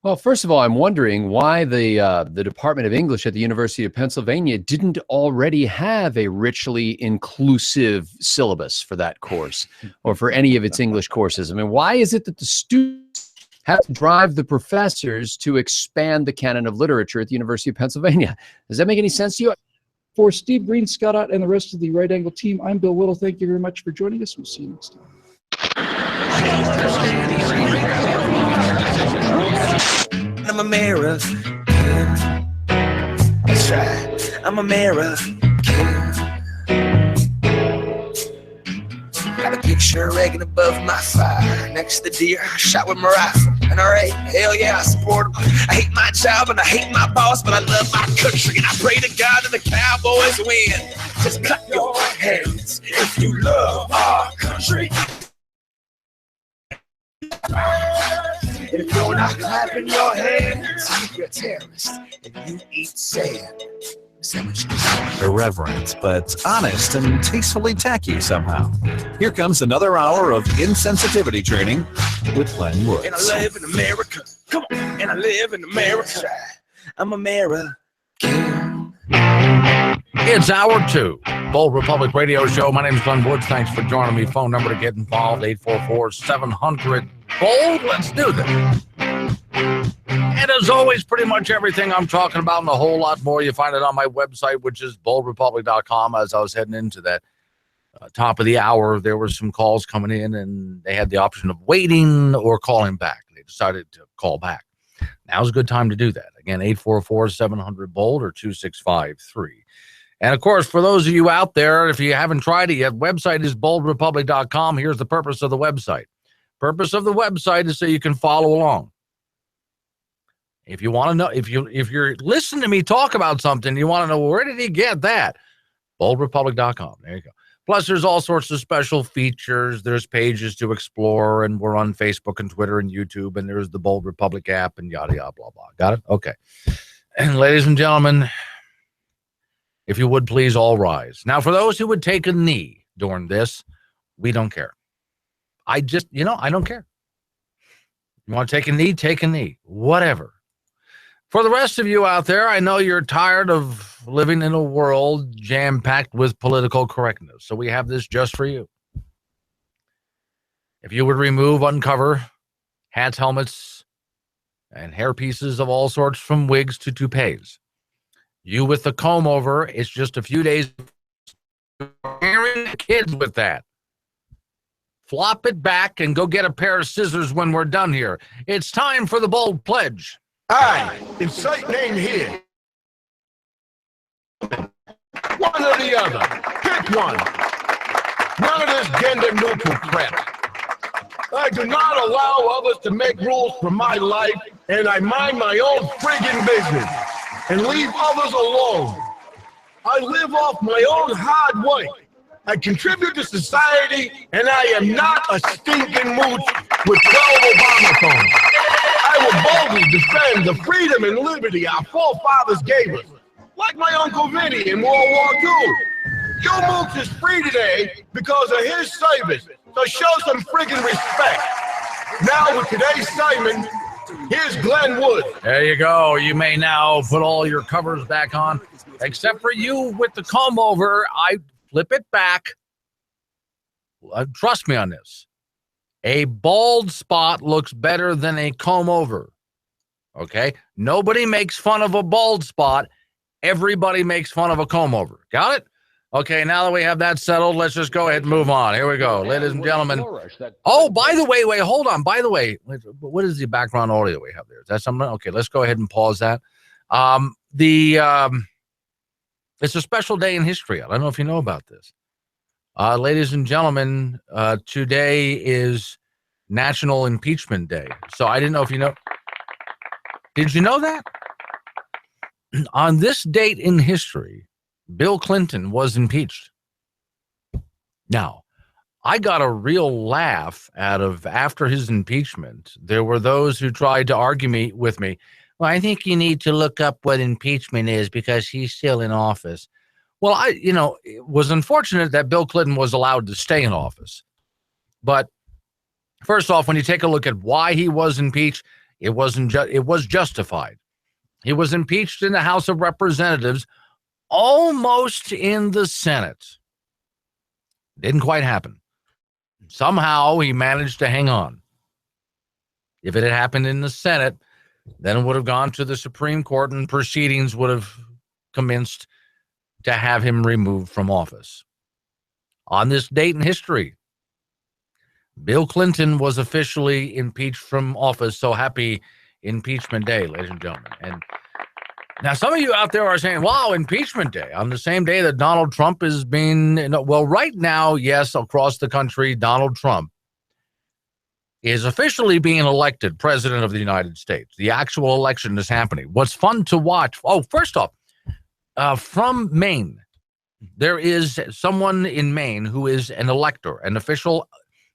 Well, first of all, I'm wondering why the Department of English at the University of Pennsylvania didn't already have a richly inclusive syllabus for that course or for any of its English courses. I mean, why is it that the students have to drive the professors to expand the canon of literature at the University of Pennsylvania? Does that make any sense to you? For Steve Green, Scott Ott, and the rest of the Right Angle team, I'm Bill Whittle. Thank you very much for joining us. We'll see you next time. I'm American. That's right. I'm American. Got a picture hanging above my fire. Next to the deer I shot with my rifle. NRA, hell yeah, I support them. I hate my job and I hate my boss, but I love my country and I pray to God that the Cowboys win. Just clap your hands if you love our country. If you're not clapping your hands, you're a terrorist and you eat sand. Irreverent, but honest and tastefully tacky somehow. Here comes another hour of insensitivity training with Glenn Woods. And I live in America. Come on. And I live in America. I'm America. It's hour 2, Bold Republic Radio Show. My name is Glenn Woods. Thanks for joining me. Phone number to get involved, 844-700-BOLD. Let's do this. And as always, pretty much everything I'm talking about and a whole lot more, you find it on my website, which is boldrepublic.com. As I was heading into that top of the hour, there were some calls coming in, and they had the option of waiting or calling back. They decided to call back. Now's a good time to do that. Again, 844-700-BOLD or 2653. And, of course, for those of you out there, if you haven't tried it yet, website is boldrepublic.com. Here's the purpose of the website. Purpose of the website is so you can follow along. If you want to know, if you're listening to me talk about something, you want to know, where did he get that? boldrepublic.com. There you go. Plus, there's all sorts of special features. There's pages to explore, and we're on Facebook and Twitter and YouTube, and there's the Bold Republic app and yada, yada, blah, blah. Got it? Okay. And ladies and gentlemen, if you would please all rise. Now, for those who would take a knee during this, we don't care. I don't care. You want to take a knee? Take a knee. Whatever. For the rest of you out there, I know you're tired of living in a world jam-packed with political correctness, so we have this just for you. If you would remove, uncover hats, helmets, and hair pieces of all sorts from wigs to toupees, you with the comb over, it's just a few days scaring the kids with that. Flop it back and go get a pair of scissors when we're done here. It's time for the bold pledge. I incite name here. One or the other. Pick one. None of this gender neutral crap. I do not allow others to make rules for my life, and I mind my own friggin' business and leave others alone. I live off my own hard work. I contribute to society, and I am not a stinking mooch with 12 Obama phones. I will boldly defend the freedom and liberty our forefathers gave us, like my Uncle Vinny in World War II. Your mooch is free today because of his service, so show some friggin' respect. Now with today's segment, here's Glenn Wood. There you go. You may now put all your covers back on, except for you with the comb over. I flip it back. Trust me on this. A bald spot looks better than a comb over. Okay? Nobody makes fun of a bald spot. Everybody makes fun of a comb over. Got it? Okay, now that we have that settled, let's just go ahead and move on. Here we go, ladies and gentlemen. Oh, by the way, hold on. By the way, what is the background audio we have there? Is that something? Okay, let's go ahead and pause that. It's a special day in history. I don't know if you know about this. Ladies and gentlemen, today is National Impeachment Day. So I didn't know if you know. Did you know that? On this date in history, Bill Clinton was impeached. Now, I got a real laugh out of after his impeachment. There were those who tried to argue with me. Well, I think you need to look up what impeachment is because he's still in office. Well, it was unfortunate that Bill Clinton was allowed to stay in office. But first off, when you take a look at why he was impeached, it was justified. He was impeached in the House of Representatives, almost in the Senate. Didn't quite happen. Somehow he managed to hang on. If it had happened in the Senate, then it would have gone to the Supreme Court and proceedings would have commenced to have him removed from office. On this date in history, Bill Clinton was officially impeached from office. So happy Impeachment Day, ladies and gentlemen. And now some of you out there are saying, wow, Impeachment Day, on the same day that Donald Trump is being, well, right now, yes, across the country, Donald Trump is officially being elected president of the United States. The actual election is happening. What's fun to watch? Oh, first off, from Maine, there is someone in Maine who is an elector, an official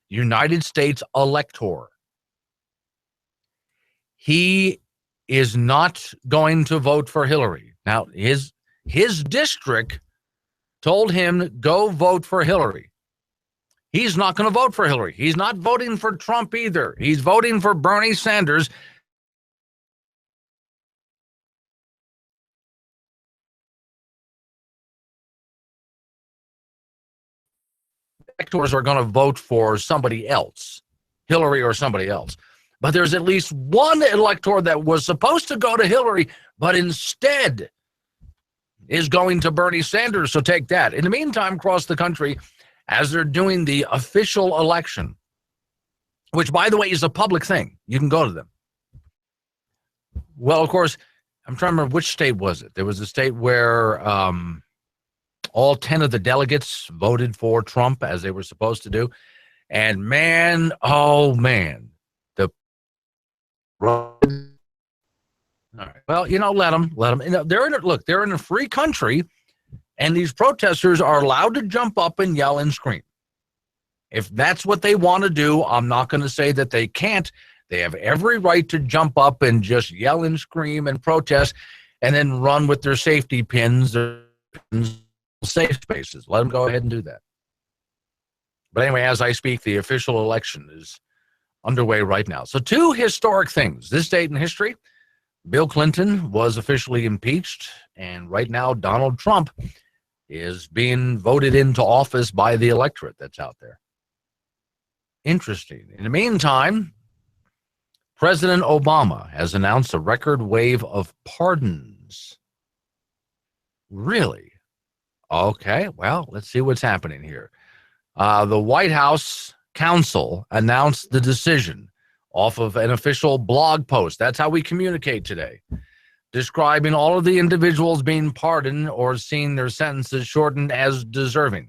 United States elector. He is not going to vote for Hillary. Now, his district told him, go vote for Hillary. He's not going to vote for Hillary. He's not voting for Trump either. He's voting for Bernie Sanders. Electors are going to vote for somebody else, Hillary or somebody else. But there's at least one elector that was supposed to go to Hillary, but instead is going to Bernie Sanders. So take that. In the meantime, across the country, as they're doing the official election, which, by the way, is a public thing. You can go to them. Well, of course, I'm trying to remember which state was it. There was a state where all 10 of the delegates voted for Trump, as they were supposed to do. And man, oh man, all right. Well, let them. They're in a free country, and these protesters are allowed to jump up and yell and scream. If that's what they want to do, I'm not going to say that they can't. They have every right to jump up and just yell and scream and protest, and then run with their safety pins or safe spaces. Let them go ahead and do that. But anyway, as I speak, the official election is underway right now. So two historic things. This date in history, Bill Clinton was officially impeached, and right now Donald Trump is being voted into office by the electorate that's out there. Interesting. In the meantime, President Obama has announced a record wave of pardons. Really? Okay, well, let's see what's happening here. The White House Counsel announced the decision off of an official blog post. That's how we communicate today, describing all of the individuals being pardoned or seeing their sentences shortened as deserving.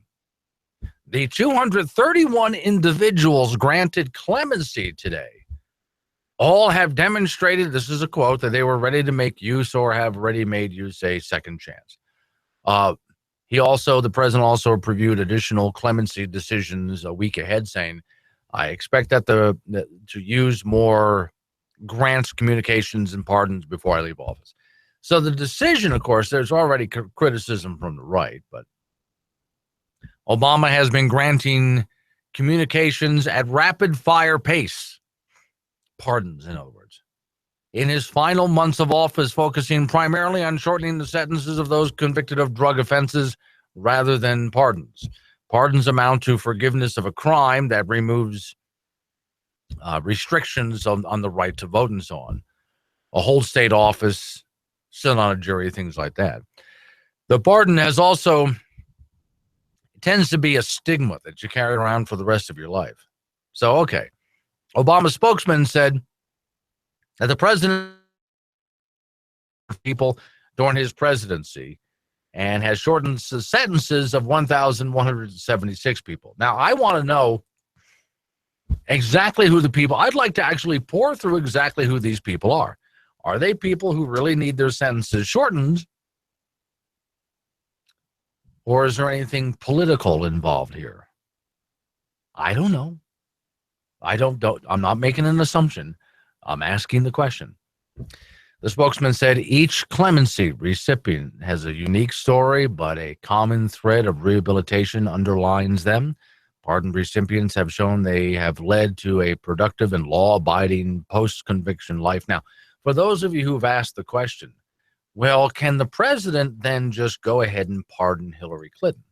The 231 individuals granted clemency today all have demonstrated, this is a quote, that they were ready to make use or have already made use a second chance. The president also previewed additional clemency decisions a week ahead, saying, I expect that to use more grants, communications, and pardons before I leave office. So the decision, of course, there's already criticism from the right, but Obama has been granting communications at rapid fire pace. Pardons, in other words. In his final months of office, focusing primarily on shortening the sentences of those convicted of drug offenses rather than pardons. Pardons amount to forgiveness of a crime that removes restrictions on the right to vote and so on. A whole state office, sit on a jury, things like that. The pardon tends to be a stigma that you carry around for the rest of your life. So, okay. Obama's spokesman said that the president people during his presidency and has shortened the sentences of 1,176 people. Now, I want to know exactly who the people, I'd like to actually pour through exactly who these people are. Are they people who really need their sentences shortened? Or is there anything political involved here? I don't know. I'm not making an assumption. I'm asking the question. The spokesman said each clemency recipient has a unique story, but a common thread of rehabilitation underlines them. Pardon recipients have shown they have led to a productive and law-abiding post-conviction life. Now, for those of you who've asked the question, well, can the president then just go ahead and pardon Hillary Clinton?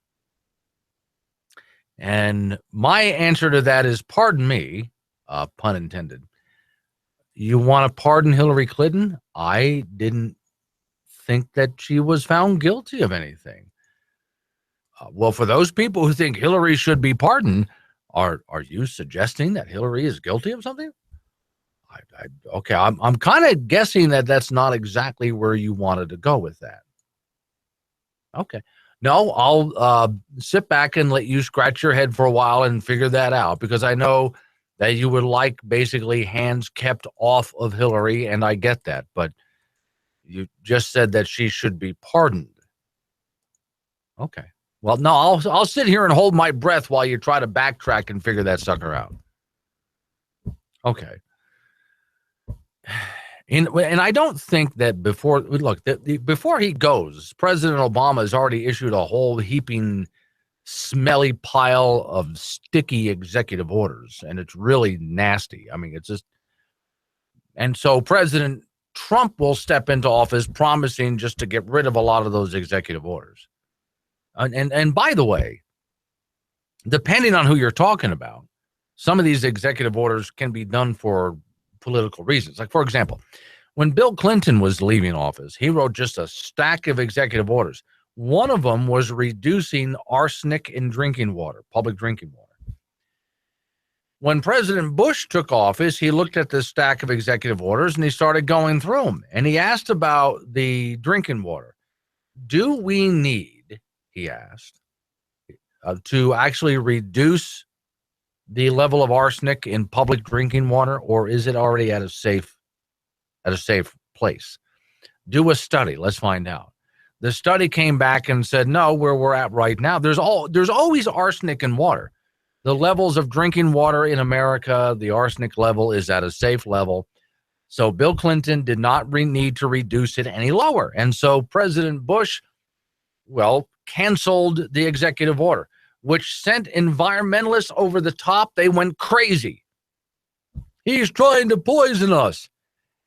And my answer to that is, pardon me, pun intended. You want to pardon Hillary Clinton? I didn't think that she was found guilty of anything. Well, for those people who think Hillary should be pardoned, are you suggesting that Hillary is guilty of something? Okay, I'm kind of guessing that that's not exactly where you wanted to go with that. Okay. No, I'll sit back and let you scratch your head for a while and figure that out, because I know that you would like basically hands kept off of Hillary, and I get that, but you just said that she should be pardoned. Okay. Well, no, I'll sit here and hold my breath while you try to backtrack and figure that sucker out. Okay. And I don't think that before he goes, President Obama has already issued a whole heaping, smelly pile of sticky executive orders, and it's really nasty. I mean, it's just, and so President Trump will step into office promising just to get rid of a lot of those executive orders. And by the way, depending on who you're talking about, some of these executive orders can be done for political reasons. Like, for example, when Bill Clinton was leaving office, he wrote just a stack of executive orders. One of them was reducing arsenic in drinking water, public drinking water. When President Bush took office, he looked at this stack of executive orders and he started going through them. And he asked about the drinking water. Do we need, he asked, to actually reduce the level of arsenic in public drinking water, or is it already at a safe place? Do a study. Let's find out. The study came back and said, no, where we're at right now, there's always arsenic in water. The levels of drinking water in America, the arsenic level is at a safe level. So Bill Clinton did not need to reduce it any lower. And so President Bush, well, canceled the executive order, which sent environmentalists over the top. They went crazy. He's trying to poison us.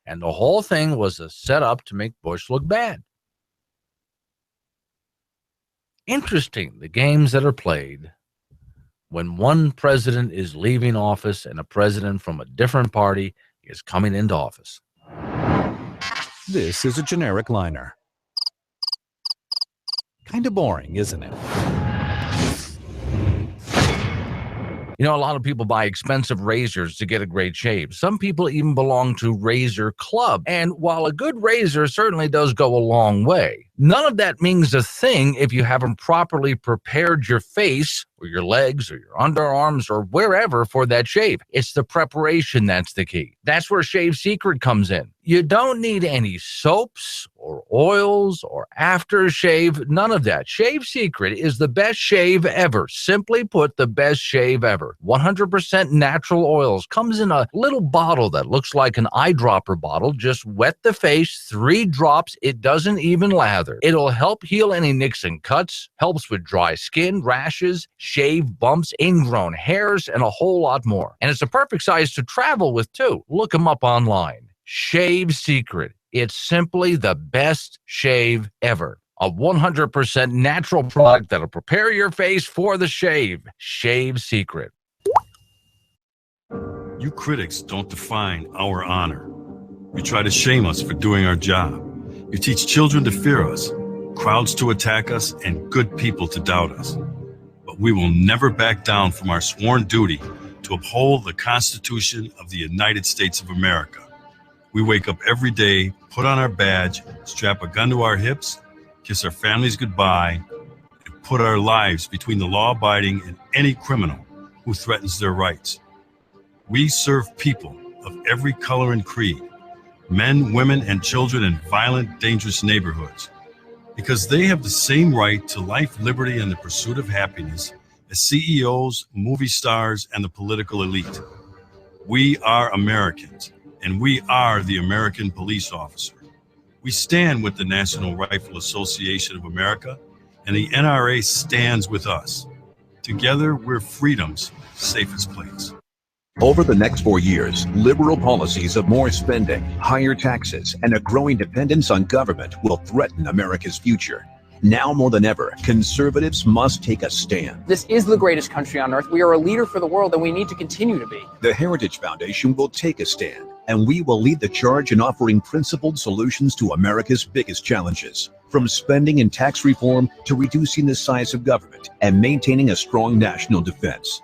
And the whole thing was a setup to make Bush look bad. Interesting, the games that are played when one president is leaving office and a president from a different party is coming into office. This is a generic liner. Kind of boring, isn't it? You know, a lot of people buy expensive razors to get a great shave. Some people even belong to Razor Club. And while a good razor certainly does go a long way, none of that means a thing if you haven't properly prepared your face or your legs or your underarms or wherever for that shave. It's the preparation that's the key. That's where Shave Secret comes in. You don't need any soaps or oils or aftershave, none of that. Shave Secret is the best shave ever. Simply put, the best shave ever. 100% natural oils. Comes in a little bottle that looks like an eyedropper bottle. Just wet the face, 3 drops. It doesn't even lather. It'll help heal any nicks and cuts, helps with dry skin, rashes, shave bumps, ingrown hairs, and a whole lot more. And it's a perfect size to travel with, too. Look them up online. Shave Secret. It's simply the best shave ever. A 100% natural product that'll prepare your face for the shave. Shave Secret. You critics don't define our honor. You try to shame us for doing our job. You teach children to fear us, crowds to attack us, and good people to doubt us. But we will never back down from our sworn duty to uphold the Constitution of the United States of America. We wake up every day, put on our badge, strap a gun to our hips, kiss our families goodbye, and put our lives between the law-abiding and any criminal who threatens their rights. We serve people of every color and creed, men, women, and children in violent, dangerous neighborhoods, because they have the same right to life, liberty, and the pursuit of happiness as CEOs, movie stars, and the political elite. We are Americans, and we are the American police officer. We stand with the National Rifle Association of America, and the NRA stands with us. Together, we're freedom's safest place. Over the next 4 years, liberal policies of more spending, higher taxes, and a growing dependence on government will threaten America's future. Now more than ever, conservatives must take a stand. This is the greatest country on earth. We are a leader for the world, and we need to continue to be. The Heritage Foundation will take a stand and we will lead the charge in offering principled solutions to America's biggest challenges, from spending and tax reform to reducing the size of government and maintaining a strong national defense.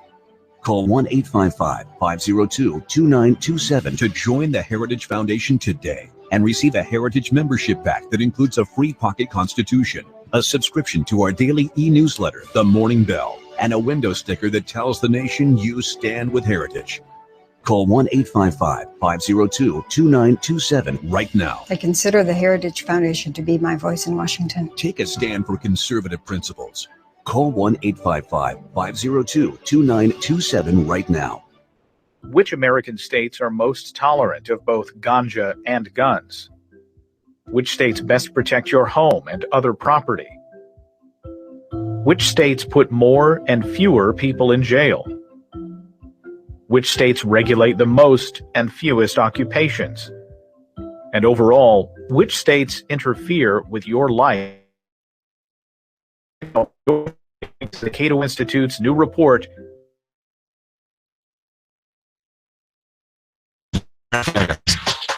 Call 1-855-502-2927 to join the Heritage Foundation today and receive a Heritage membership pack that includes a free pocket constitution, a subscription to our daily e-newsletter, The Morning Bell, and a window sticker that tells the nation you stand with Heritage. Call 1-855-502-2927 right now. I consider the Heritage Foundation to be my voice in Washington. Take a stand for conservative principles. Call 1-855-502-2927 right now. Which American states are most tolerant of both ganja and guns? Which states best protect your home and other property? Which states put more and fewer people in jail? Which states regulate the most and fewest occupations? And overall, which states interfere with your life? The Cato Institute's new report.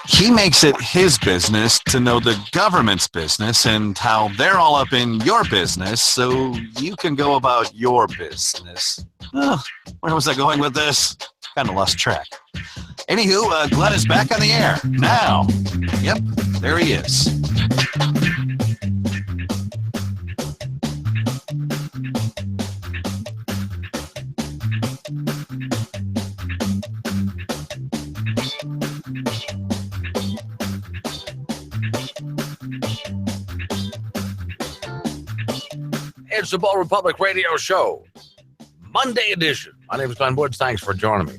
He makes it his business to know the government's business and how they're all up in your business so you can go about your business. Oh, where was I going with this? Kind of lost track. Anywho, Glenn is back on the air now. Yep, there he is. It's the Bold Republic Radio Show, Monday edition. My name is Glenn Woods. Thanks for joining me.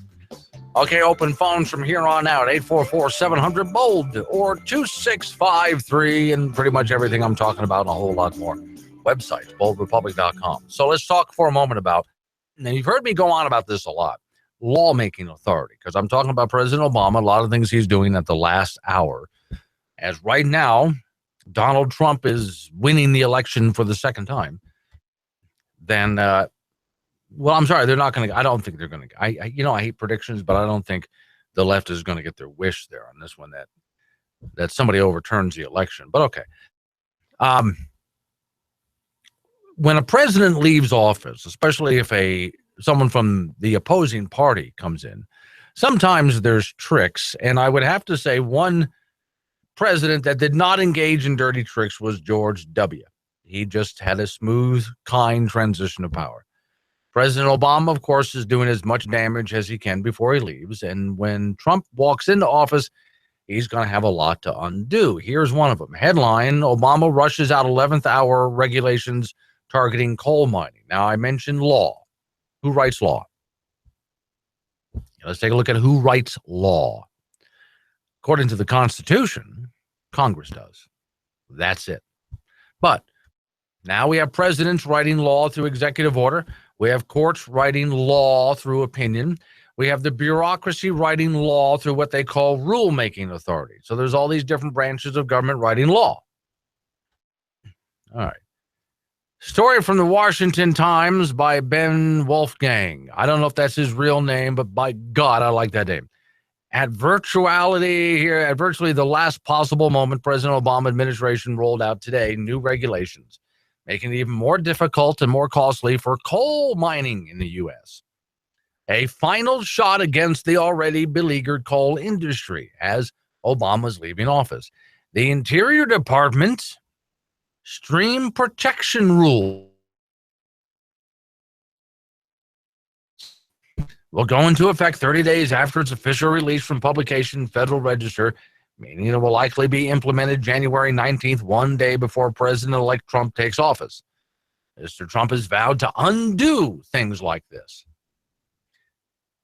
Okay, open phones from here on out, 844-700-BOLD or 2653, and pretty much everything I'm talking about and a whole lot more. Website, boldrepublic.com. So let's talk for a moment about, now you've heard me go on about this a lot, lawmaking authority, because I'm talking about President Obama, a lot of things he's doing at the last hour. As right now, Donald Trump is winning the election for the second time. Then, well, I'm sorry, they're not going to, I don't think they're going to, I hate predictions, but I don't think the left is going to get their wish there on this one, that somebody overturns the election. But okay. When a president leaves office, especially if someone from the opposing party comes in, sometimes there's tricks. And I would have to say one president that did not engage in dirty tricks was George W. He just had a smooth, kind transition of power. President Obama, of course, is doing as much damage as he can before he leaves. And when Trump walks into office, he's going to have a lot to undo. Here's one of them. Headline, Obama rushes out 11th hour regulations targeting coal mining. Now, I mentioned law. Who writes law? Let's take a look at who writes law. According to the Constitution, Congress does. That's it. But now we have presidents writing law through executive order. We have courts writing law through opinion. We have the bureaucracy writing law through what they call rulemaking authority. So there's all these different branches of government writing law. All right. Story from the Washington Times by Ben Wolfgang. I don't know if that's his real name, but by God, I like that name. At virtually the last possible moment, President Obama administration rolled out today new regulations, making it even more difficult and more costly for coal mining in the U.S. A final shot against the already beleaguered coal industry as Obama's leaving office. The Interior Department stream protection rule will go into effect 30 days after its official release from publication in Federal Register, meaning it will likely be implemented January 19th, one day before President-elect Trump takes office. Mr. Trump has vowed to undo things like this.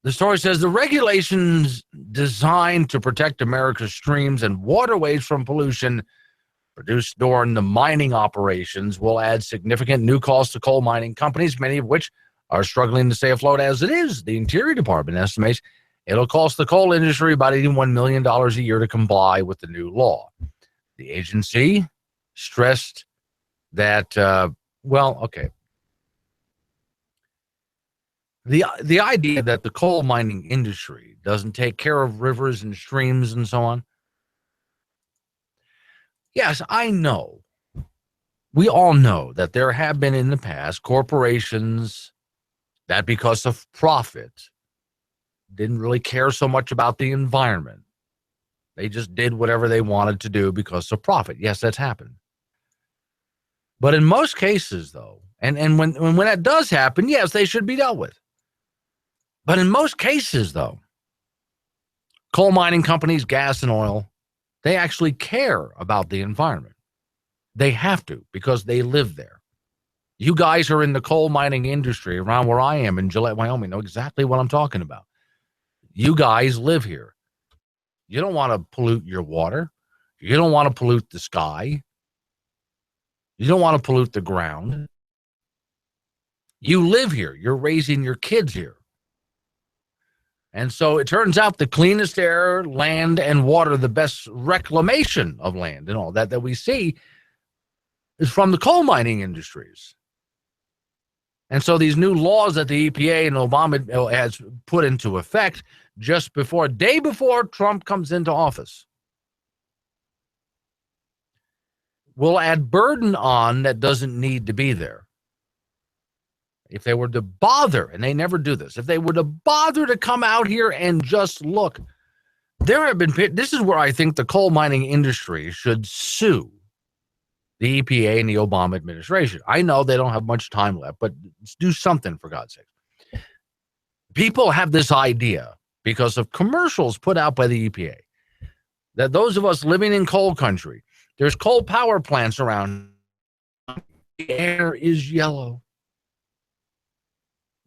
The story says the regulations designed to protect America's streams and waterways from pollution produced during the mining operations will add significant new costs to coal mining companies, many of which are struggling to stay afloat as it is. The Interior Department estimates it'll cost the coal industry about $81 million a year to comply with the new law. The agency stressed that, The idea that the coal mining industry doesn't take care of rivers and streams and so on. Yes, I know. We all know that there have been in the past corporations that, because of profit, didn't really care so much about the environment. They just did whatever they wanted to do because of profit. Yes, that's happened. But in most cases, though, and when that does happen, yes, they should be dealt with. But in most cases, though, coal mining companies, gas and oil, they actually care about the environment. They have to, because they live there. You guys are in the coal mining industry around where I am in Gillette, Wyoming, know exactly what I'm talking about. You guys live here. You don't want to pollute your water. You don't want to pollute the sky. You don't want to pollute the ground. You live here. You're raising your kids here. And so it turns out the cleanest air, land, and water, the best reclamation of land and all that we see is from the coal mining industries. And so these new laws that the EPA and Obama has put into effect just before, a day before Trump comes into office, will add burden on that doesn't need to be there. If they were to bother, and they never do this, if they were to bother to come out here and just look, there have been, this is where I think the coal mining industry should sue the EPA and the Obama administration. I know they don't have much time left, but do something, for God's sake. People have this idea because of commercials put out by the EPA that those of us living in coal country, there's coal power plants around, the air is yellow.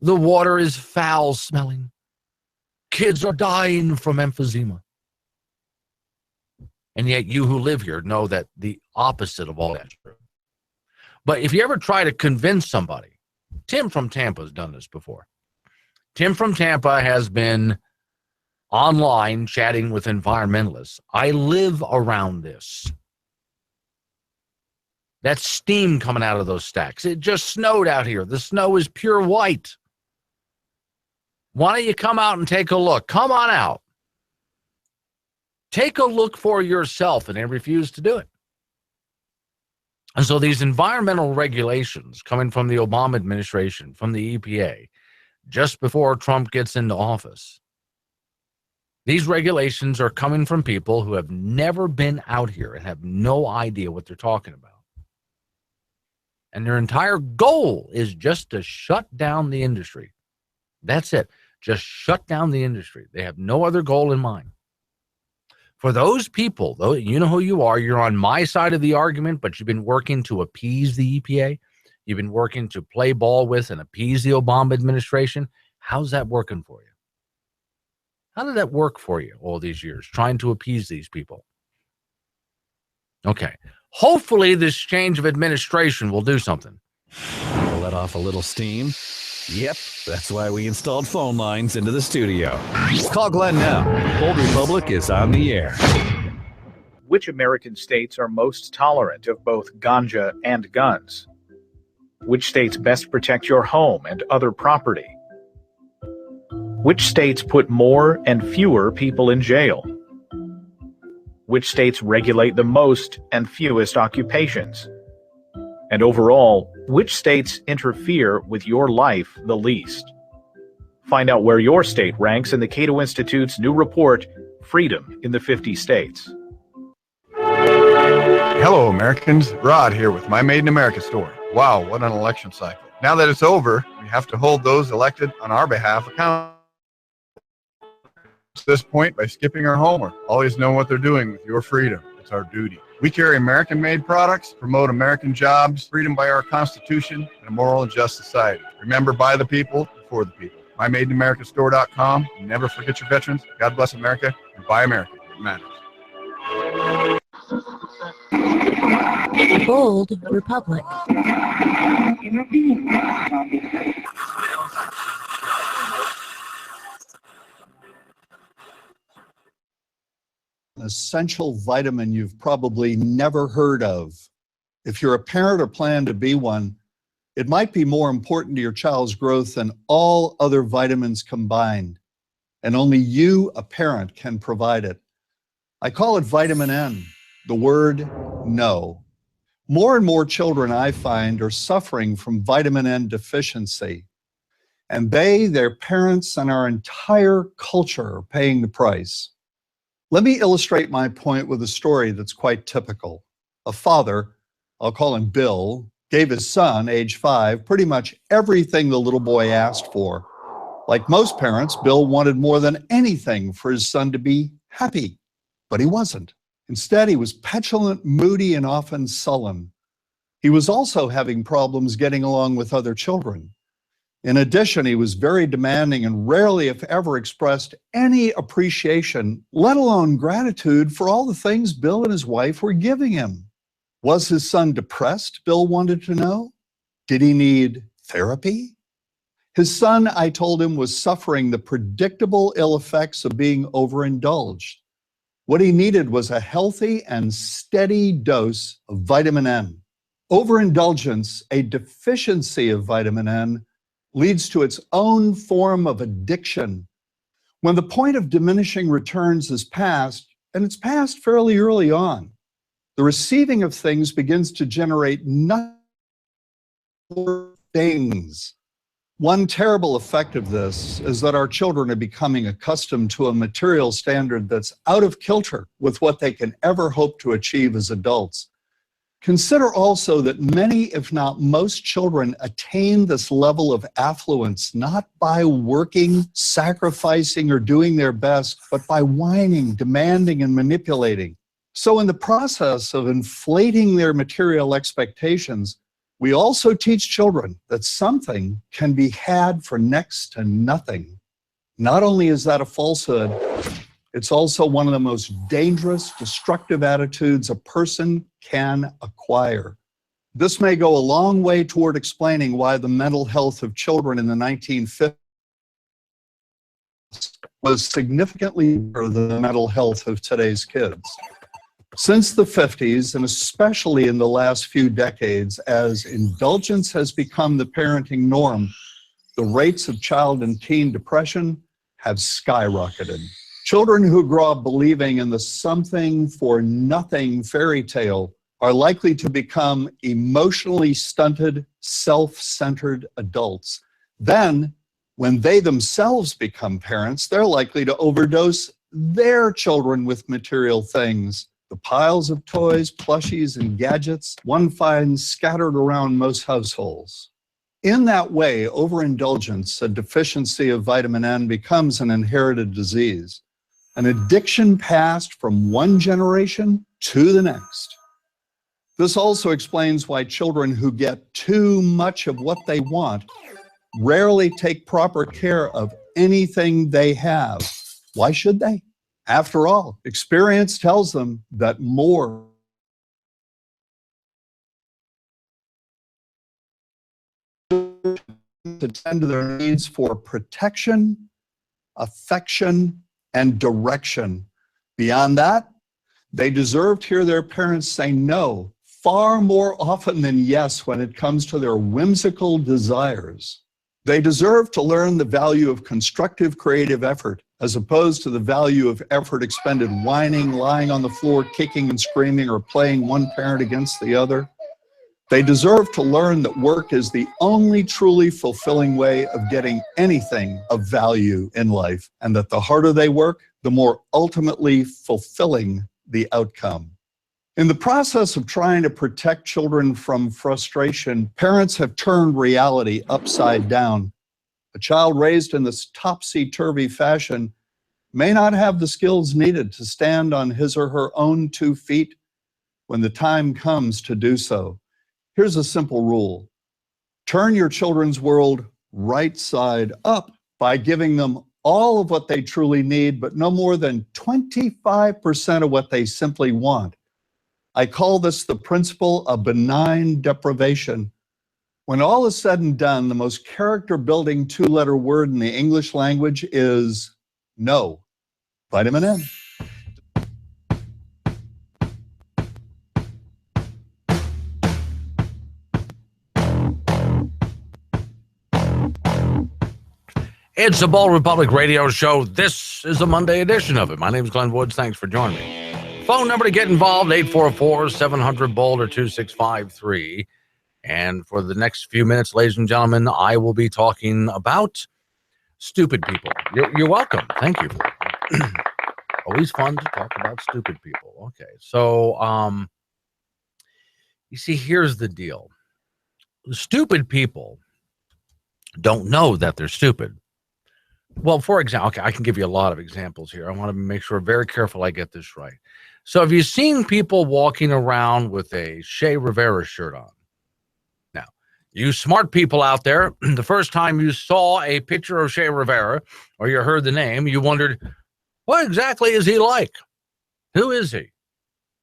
The water is foul smelling. Kids are dying from emphysema. And yet you who live here know that the opposite of all that's true. But if you ever try to convince somebody, Tim from Tampa has done this before. Tim from Tampa has been online chatting with environmentalists. I live around this. That's steam coming out of those stacks. It just snowed out here. The snow is pure white. Why don't you come out and take a look? Come on out. Take a look for yourself, and they refuse to do it. And so these environmental regulations coming from the Obama administration, from the EPA, just before Trump gets into office, these regulations are coming from people who have never been out here and have no idea what they're talking about. And their entire goal is just to shut down the industry. That's it. Just shut down the industry. They have no other goal in mind. For those people, though, you know who you are. You're on my side of the argument, but you've been working to appease the EPA. You've been working to play ball with and appease the Obama administration. How's that working for you? How did that work for you all these years, trying to appease these people? Okay. Hopefully this change of administration will do something. To let off a little steam. Yep, that's why we installed phone lines into the studio. Call Glenn now. Old Republic is on the air. Which American states are most tolerant of both ganja and guns? Which states best protect your home and other property? Which states put more and fewer people in jail? Which states regulate the most and fewest occupations? And overall, which states interfere with your life the least? Find out where your state ranks in the Cato Institute's new report, Freedom in the 50 States. Hello, Americans. Rod here with my Made in America story. Wow, what an election cycle. Now that it's over, we have to hold those elected on our behalf accountable. At this point, by skipping our homework, always know what they're doing with your freedom. It's our duty. We carry American-made products, promote American jobs, freedom by our Constitution, and a moral and just society. Remember, by the people, for the people. MyMadeInAmericaStore.com. Never forget your veterans. God bless America, and buy America. It matters. Bold Republic. An essential vitamin you've probably never heard of. If you're a parent or plan to be one, It might be more important to your child's growth than all other vitamins combined, and only you, a parent, can provide it. I call it vitamin N, the word no. More and more children, I find, are suffering from vitamin N deficiency, and they, their parents, and our entire culture are paying the price. Let me illustrate my point with a story that's quite typical. A father, I'll call him Bill, gave his son, age 5, pretty much everything the little boy asked for. Like most parents, Bill wanted more than anything for his son to be happy, but he wasn't. Instead, he was petulant, moody, and often sullen. He was also having problems getting along with other children. In addition, he was very demanding and rarely, if ever, expressed any appreciation, let alone gratitude, for all the things Bill and his wife were giving him. Was his son depressed, Bill wanted to know? Did he need therapy? His son, I told him, was suffering the predictable ill effects of being overindulged. What he needed was a healthy and steady dose of vitamin N. Overindulgence, a deficiency of vitamin N, leads to its own form of addiction. When the point of diminishing returns is passed, and it's passed fairly early on, the receiving of things begins to generate nothing but things. One terrible effect of this is that our children are becoming accustomed to a material standard that's out of kilter with what they can ever hope to achieve as adults. Consider also that many, if not most, children attain this level of affluence not by working, sacrificing, or doing their best, but by whining, demanding, and manipulating. So in the process of inflating their material expectations, we also teach children that something can be had for next to nothing. Not only is that a falsehood, it's also one of the most dangerous, destructive attitudes a person can acquire. This may go a long way toward explaining why the mental health of children in the 1950s was significantly better than the mental health of today's kids. Since the 50s, and especially in the last few decades, as indulgence has become the parenting norm, the rates of child and teen depression have skyrocketed. Children who grow up believing in the something for nothing fairy tale are likely to become emotionally stunted, self-centered adults. Then, when they themselves become parents, they're likely to overdose their children with material things. The piles of toys, plushies, and gadgets one finds scattered around most households. In that way, overindulgence, a deficiency of vitamin N, becomes an inherited disease, an addiction passed from one generation to the next. This also explains why children who get too much of what they want rarely take proper care of anything they have. Why should they? After all, experience tells them that more to tend to their needs for protection, affection, and direction. Beyond that, they deserve to hear their parents say no far more often than yes when it comes to their whimsical desires. They deserve to learn the value of constructive creative effort as opposed to the value of effort expended whining, lying on the floor, kicking and screaming, or playing one parent against the other. They deserve to learn that work is the only truly fulfilling way of getting anything of value in life, and that the harder they work, the more ultimately fulfilling the outcome. In the process of trying to protect children from frustration, parents have turned reality upside down. A child raised in this topsy-turvy fashion may not have the skills needed to stand on his or her own 2 feet when the time comes to do so. Here's a simple rule. Turn your children's world right side up by giving them all of what they truly need, but no more than 25% of what they simply want. I call this the principle of benign deprivation. When all is said and done, the most character-building 2-letter word in the English language is no. Vitamin N. It's a Bold Republic radio show. This is a Monday edition of it. My name is Glenn Woods. Thanks for joining me. Phone number to get involved, 844-700-BOLD or 2653. And for the next few minutes, ladies and gentlemen, I will be talking about stupid people. You're welcome. Thank you. Always fun to talk about stupid people. Okay, so you see, here's the deal. Stupid people don't know that they're stupid. Well, for example, okay, I can give you a lot of examples here. I want to make sure very careful I get this right. So have you seen people walking around with a Che Rivera shirt on? Now, you smart people out there, the first time you saw a picture of Che Rivera or you heard the name, you wondered, what exactly is he like? Who is he?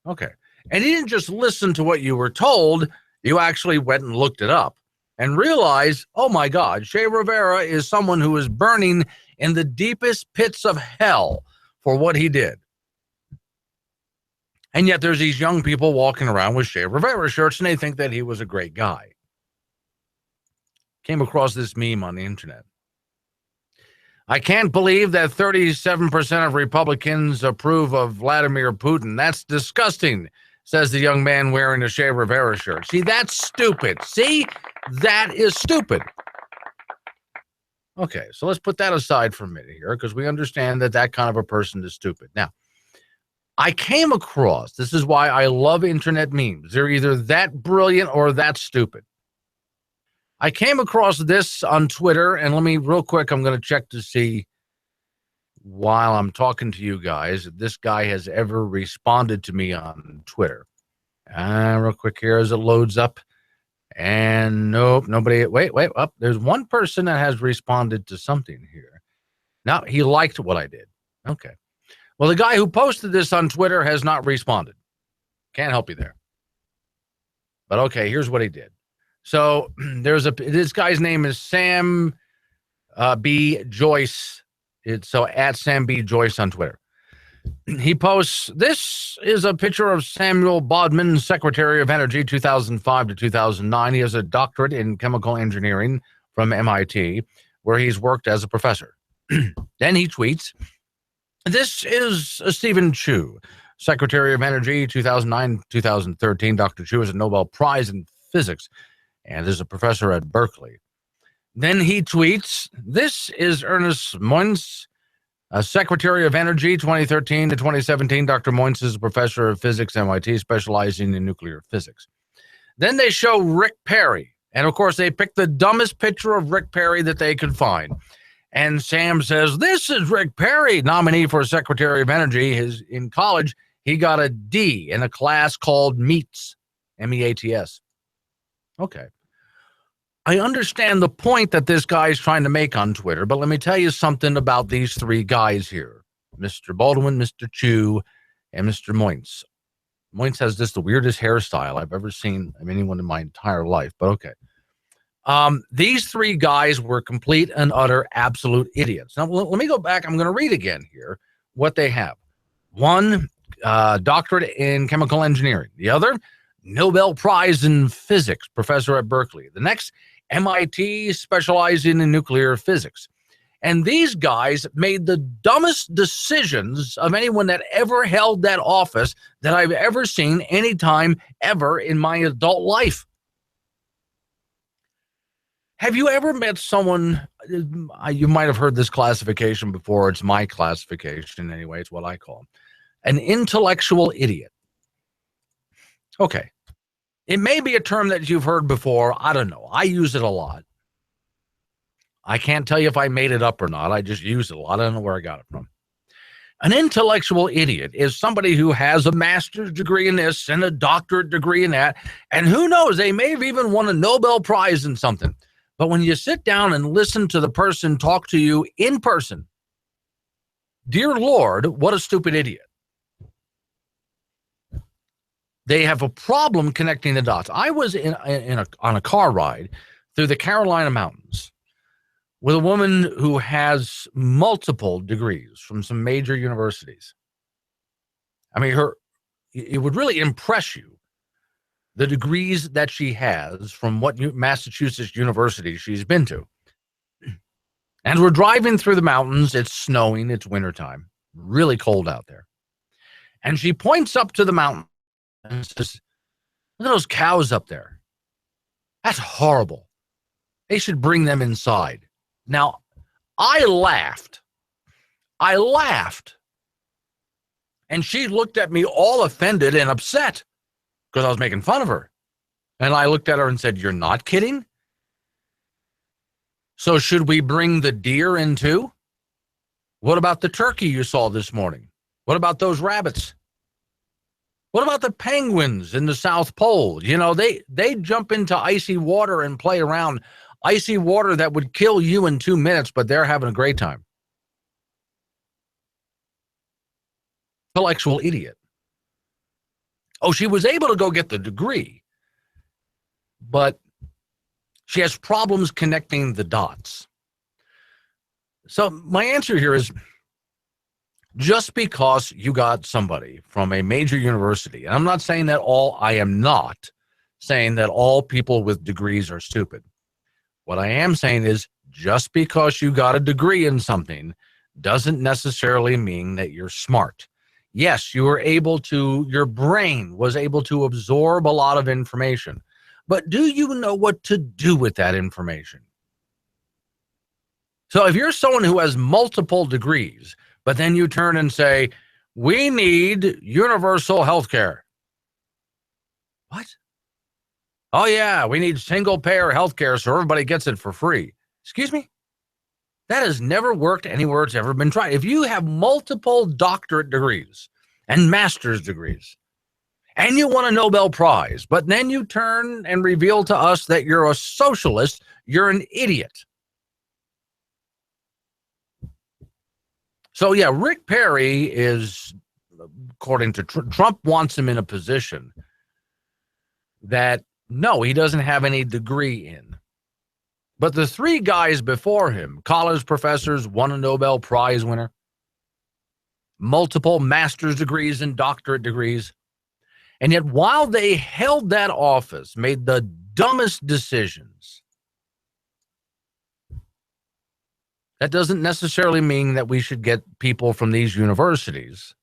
Okay. And you didn't just listen to what you were told. You actually went and looked it up and realized, oh my God, Che Rivera is someone who is burning in the deepest pits of hell for what he did. And yet there's these young people walking around with Che Rivera shirts and they think that he was a great guy. Came across this meme on the internet. I can't believe that 37% of Republicans approve of Vladimir Putin. That's disgusting, says the young man wearing a Che Rivera shirt. See, that's stupid. See, that is stupid. Okay, so let's put that aside for a minute here because we understand that that kind of a person is stupid. Now, I came across, this is why I love internet memes. They're either that brilliant or that stupid. I came across this on Twitter, and let me real quick, I'm going to check to see while I'm talking to you guys if this guy has ever responded to me on Twitter. Real quick here as it loads up. And nope, nobody. Wait, up. There's one person that has responded to something here. Now, he liked what I did. Okay. Well, the guy who posted this on Twitter has not responded. Can't help you there. But okay, here's what he did. So this guy's name is Sam B. Joyce. So at Sam B. Joyce on Twitter. He posts, this is a picture of Samuel Bodman, Secretary of Energy, 2005 to 2009. He has a doctorate in chemical engineering from MIT, where he's worked as a professor. Then he tweets, this is Stephen Chu, Secretary of Energy, 2009-2013. Dr. Chu is a Nobel Prize in Physics and is a professor at Berkeley. Then he tweets, this is Ernest Moniz, Secretary of Energy, 2013 to 2017. Dr. Moniz is a professor of physics at MIT, specializing in nuclear physics. Then they show Rick Perry. And, of course, they picked the dumbest picture of Rick Perry that they could find. And Sam says, this is Rick Perry, nominee for Secretary of Energy. In college, he got a D in a class called MEATS, M-E-A-T-S. Okay. I understand the point that this guy is trying to make on Twitter, but let me tell you something about these three guys here. Mr. Baldwin, Mr. Chu, and Mr. Moynes. Moynes has just the weirdest hairstyle I've ever seen of anyone in my entire life, but okay. These three guys were complete and utter absolute idiots. Now, let me go back. I'm going to read again here what they have. One, doctorate in chemical engineering. The other, Nobel Prize in Physics, professor at Berkeley. The next, MIT, specializing in nuclear physics. And these guys made the dumbest decisions of anyone that ever held that office that I've ever seen anytime ever in my adult life. Have you ever met someone, you might have heard this classification before, it's my classification anyway, it's what I call them, an intellectual idiot. Okay. It may be a term that you've heard before. I don't know. I use it a lot. I can't tell you if I made it up or not. I just use it a lot. I don't know where I got it from. An intellectual idiot is somebody who has a master's degree in this and a doctorate degree in that. And who knows, they may have even won a Nobel Prize in something. But when you sit down and listen to the person talk to you in person, dear Lord, what a stupid idiot. They have a problem connecting the dots. I was on a car ride through the Carolina mountains with a woman who has multiple degrees from some major universities. I mean, it would really impress you, the degrees that she has from what Massachusetts university she's been to. And we're driving through the mountains. It's snowing. It's wintertime. Really cold out there. And she points up to the mountain and says, look at those cows up there. That's horrible. They should bring them inside. Now, I laughed. And she looked at me all offended and upset because I was making fun of her. And I looked at her and said, you're not kidding? So should we bring the deer in too? What about the turkey you saw this morning? What about those rabbits? What about the penguins in the South Pole? You know, they jump into icy water and play around. Icy water that would kill you in 2 minutes, but they're having a great time. Intellectual idiot. Oh, she was able to go get the degree, but she has problems connecting the dots. So my answer here is, just because you got somebody from a major university, and I'm not saying that I am not saying that all people with degrees are stupid. What I am saying is, just because you got a degree in something doesn't necessarily mean that you're smart. Yes, you were able to, your brain was able to absorb a lot of information, but do you know what to do with that information? So if you're someone who has multiple degrees, but then you turn and say, we need universal health care. What? Oh yeah, we need single payer health care so everybody gets it for free. Excuse me? That has never worked anywhere it's ever been tried. If you have multiple doctorate degrees and master's degrees, and you won a Nobel Prize, but then you turn and reveal to us that you're a socialist, you're an idiot. So yeah, Rick Perry is, according to Trump, wants him in a position that, no, he doesn't have any degree in. But the three guys before him, college professors, won a Nobel Prize winner, multiple master's degrees and doctorate degrees, and yet while they held that office, made the dumbest decisions, that doesn't necessarily mean that we should get people from these universities,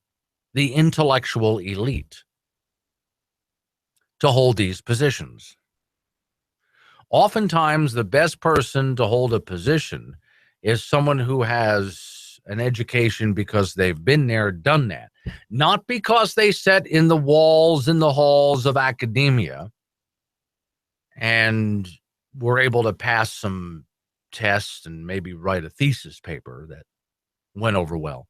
the intellectual elite, to hold these positions. Oftentimes, the best person to hold a position is someone who has an education because they've been there, done that. Not because they sat in the walls, in the halls of academia and were able to pass some tests and maybe write a thesis paper that went over well.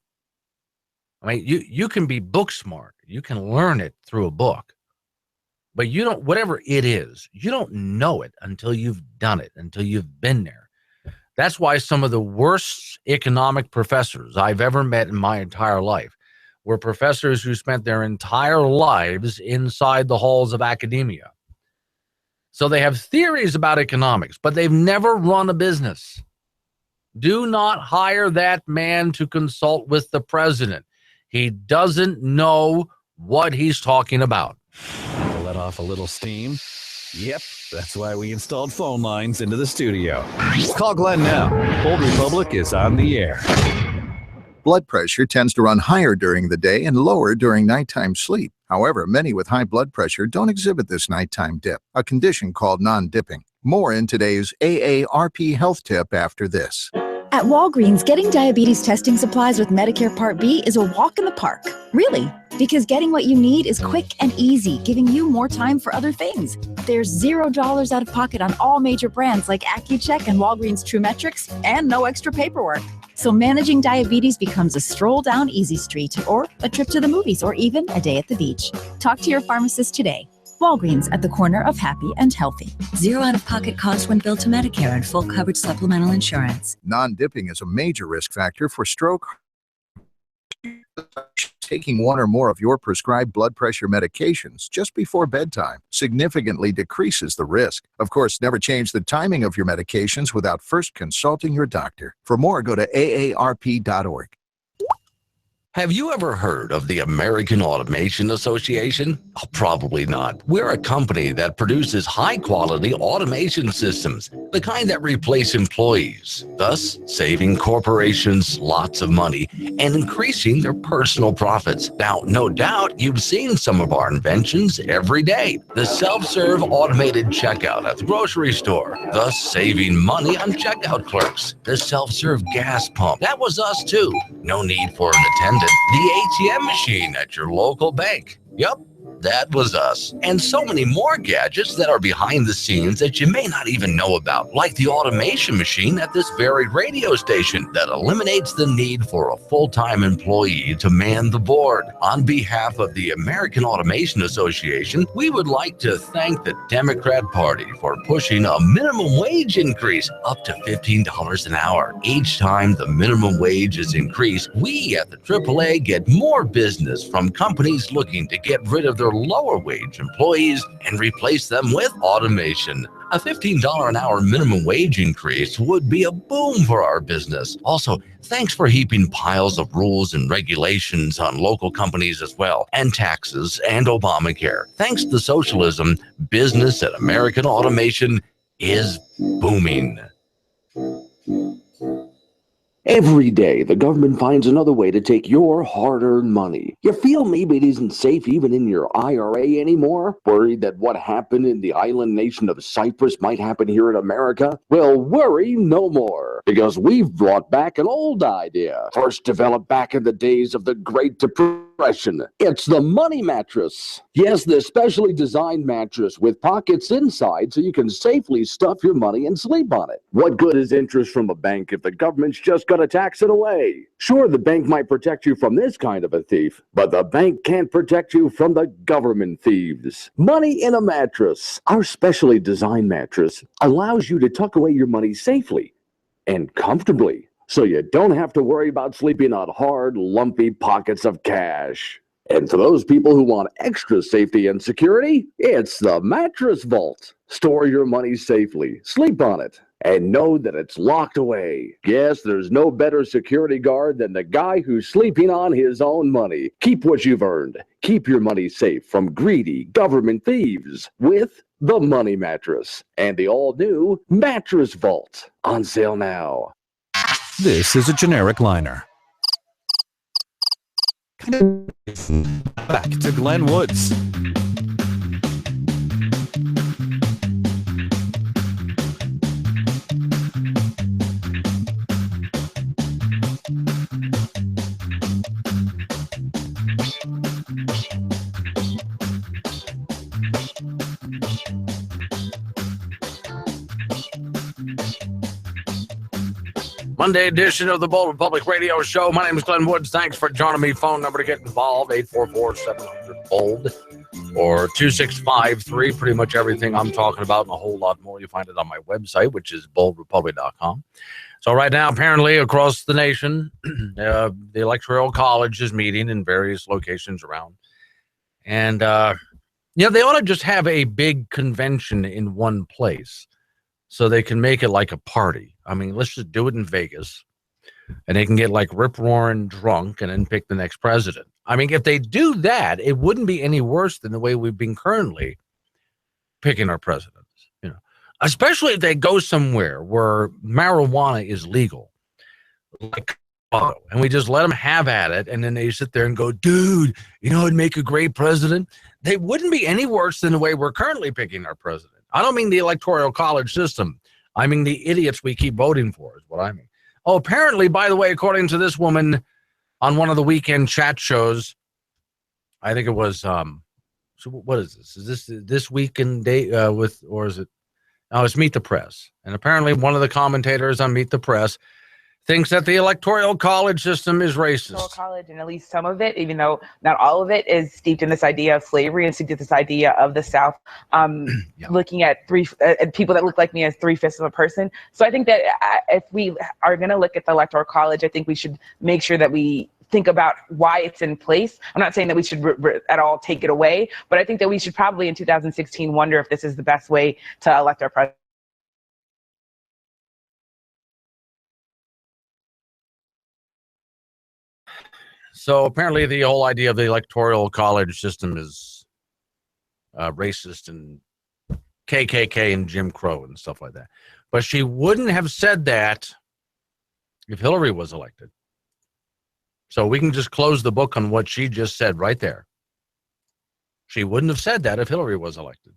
I mean, you can be book smart. You can learn it through a book. But you don't, whatever it is, you don't know it until you've done it, until you've been there. That's why some of the worst economic professors I've ever met in my entire life were professors who spent their entire lives inside the halls of academia. So they have theories about economics, but they've never run a business. Do not hire that man to consult with the president. He doesn't know what he's talking about. Let off a little steam. Yep, that's why we installed phone lines into the studio. Call Glenn now. Old Republic is on the air. Blood pressure tends to run higher during the day and lower during nighttime sleep. However, many with high blood pressure don't exhibit this nighttime dip, a condition called non-dipping. More in today's AARP health tip after this. At Walgreens, getting diabetes testing supplies with Medicare Part B is a walk in the park. Really, because getting what you need is quick and easy, giving you more time for other things. There's $0 out of pocket on all major brands like AccuCheck and Walgreens TrueMetrics, and no extra paperwork. So managing diabetes becomes a stroll down Easy Street, or a trip to the movies, or even a day at the beach. Talk to your pharmacist today. Walgreens, at the corner of happy and healthy. Zero out-of-pocket cost when billed to Medicare and full coverage supplemental insurance. Non-dipping is a major risk factor for stroke. Taking one or more of your prescribed blood pressure medications just before bedtime significantly decreases the risk. Of course, never change the timing of your medications without first consulting your doctor. For more, go to aarp.org. Have you ever heard of the American Automation Association? Oh, probably not. We're a company that produces high-quality automation systems, the kind that replace employees, thus saving corporations lots of money and increasing their personal profits. Now, no doubt you've seen some of our inventions every day. The self-serve automated checkout at the grocery store, thus saving money on checkout clerks. The self-serve gas pump, that was us too. No need for an attendant. The ATM machine at your local bank. Yep, that was us. And so many more gadgets that are behind the scenes that you may not even know about, like the automation machine at this very radio station that eliminates the need for a full-time employee to man the board. On behalf of the American Automation Association, we would like to thank the Democrat Party for pushing a minimum wage increase up to $15 an hour. Each time the minimum wage is increased, we at the AAA get more business from companies looking to get rid of their lower wage employees and replace them with automation. A $15 an hour minimum wage increase would be a boom for our business. Also, thanks for heaping piles of rules and regulations on local companies as well, and taxes and Obamacare. Thanks to socialism, business at American Automation is booming. Every day, the government finds another way to take your hard-earned money. You feel maybe it isn't safe even in your IRA anymore? Worried that what happened in the island nation of Cyprus might happen here in America? Well, worry no more, because we've brought back an old idea, first developed back in the days of the Great Depression. It's the money mattress. Yes, the specially designed mattress with pockets inside so you can safely stuff your money and sleep on it. What good is interest from a bank if the government's just going to tax it away? Sure, the bank might protect you from this kind of a thief, but the bank can't protect you from the government thieves. Money in a mattress. Our specially designed mattress allows you to tuck away your money safely and comfortably, so you don't have to worry about sleeping on hard, lumpy pockets of cash. And for those people who want extra safety and security, it's the Mattress Vault. Store your money safely, sleep on it, and know that it's locked away. Yes, there's no better security guard than the guy who's sleeping on his own money. Keep what you've earned. Keep your money safe from greedy government thieves with the Money Mattress and the all-new Mattress Vault. On sale now. This is a generic liner. Back to Glenn Woods. Monday edition of the Bold Republic Radio Show. My name is Glenn Woods. Thanks for joining me. Phone number to get involved, 844-700-BOLD or 2653. Pretty much everything I'm talking about and a whole lot more. You find it on my website, which is boldrepublic.com. So right now, apparently across the nation, the Electoral College is meeting in various locations around. And, they ought to just have a big convention in one place so they can make it like a party. I mean, let's just do it in Vegas, and they can get like rip-roaring drunk and then pick the next president. I mean, if they do that, it wouldn't be any worse than the way we've been currently picking our presidents. Especially if they go somewhere where marijuana is legal, like Colorado, and we just let them have at it, and then they sit there and go, dude, it'd make a great president. They wouldn't be any worse than the way we're currently picking our president. I don't mean the Electoral College system. I mean the idiots we keep voting for is what I mean. Oh, apparently, by the way, according to this woman on one of the weekend chat shows, I think it was, so what is this? Is this weekend day or is it? Oh, it's Meet the Press. And apparently one of the commentators on Meet the Press thinks that the Electoral College system is racist. Electoral College, and at least some of it, even though not all of it, is steeped in this idea of slavery and steeped in this idea of the South looking at people that look like me as 3/5 of a person. So I think that if we are going to look at the Electoral College, I think we should make sure that we think about why it's in place. I'm not saying that we should at all take it away, but I think that we should probably in 2016 wonder if this is the best way to elect our president. So apparently the whole idea of the electoral college system is racist and KKK and Jim Crow and stuff like that. But she wouldn't have said that if Hillary was elected. So we can just close the book on what she just said right there. She wouldn't have said that if Hillary was elected.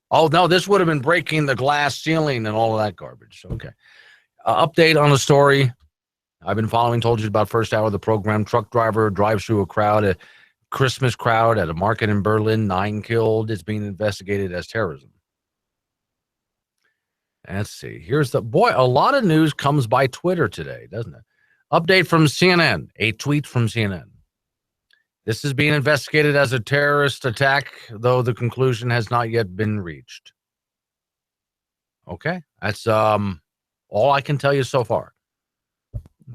Oh, no, this would have been breaking the glass ceiling and all of that garbage. Okay. Update on the story I've been following, told you about first hour of the program. Truck driver drives through a Christmas crowd at a market in Berlin. 9 killed. It's being investigated as terrorism. Let's see. Here's a lot of news comes by Twitter today, doesn't it? Update from CNN, a tweet from CNN. This is being investigated as a terrorist attack, though the conclusion has not yet been reached. Okay, that's all I can tell you so far.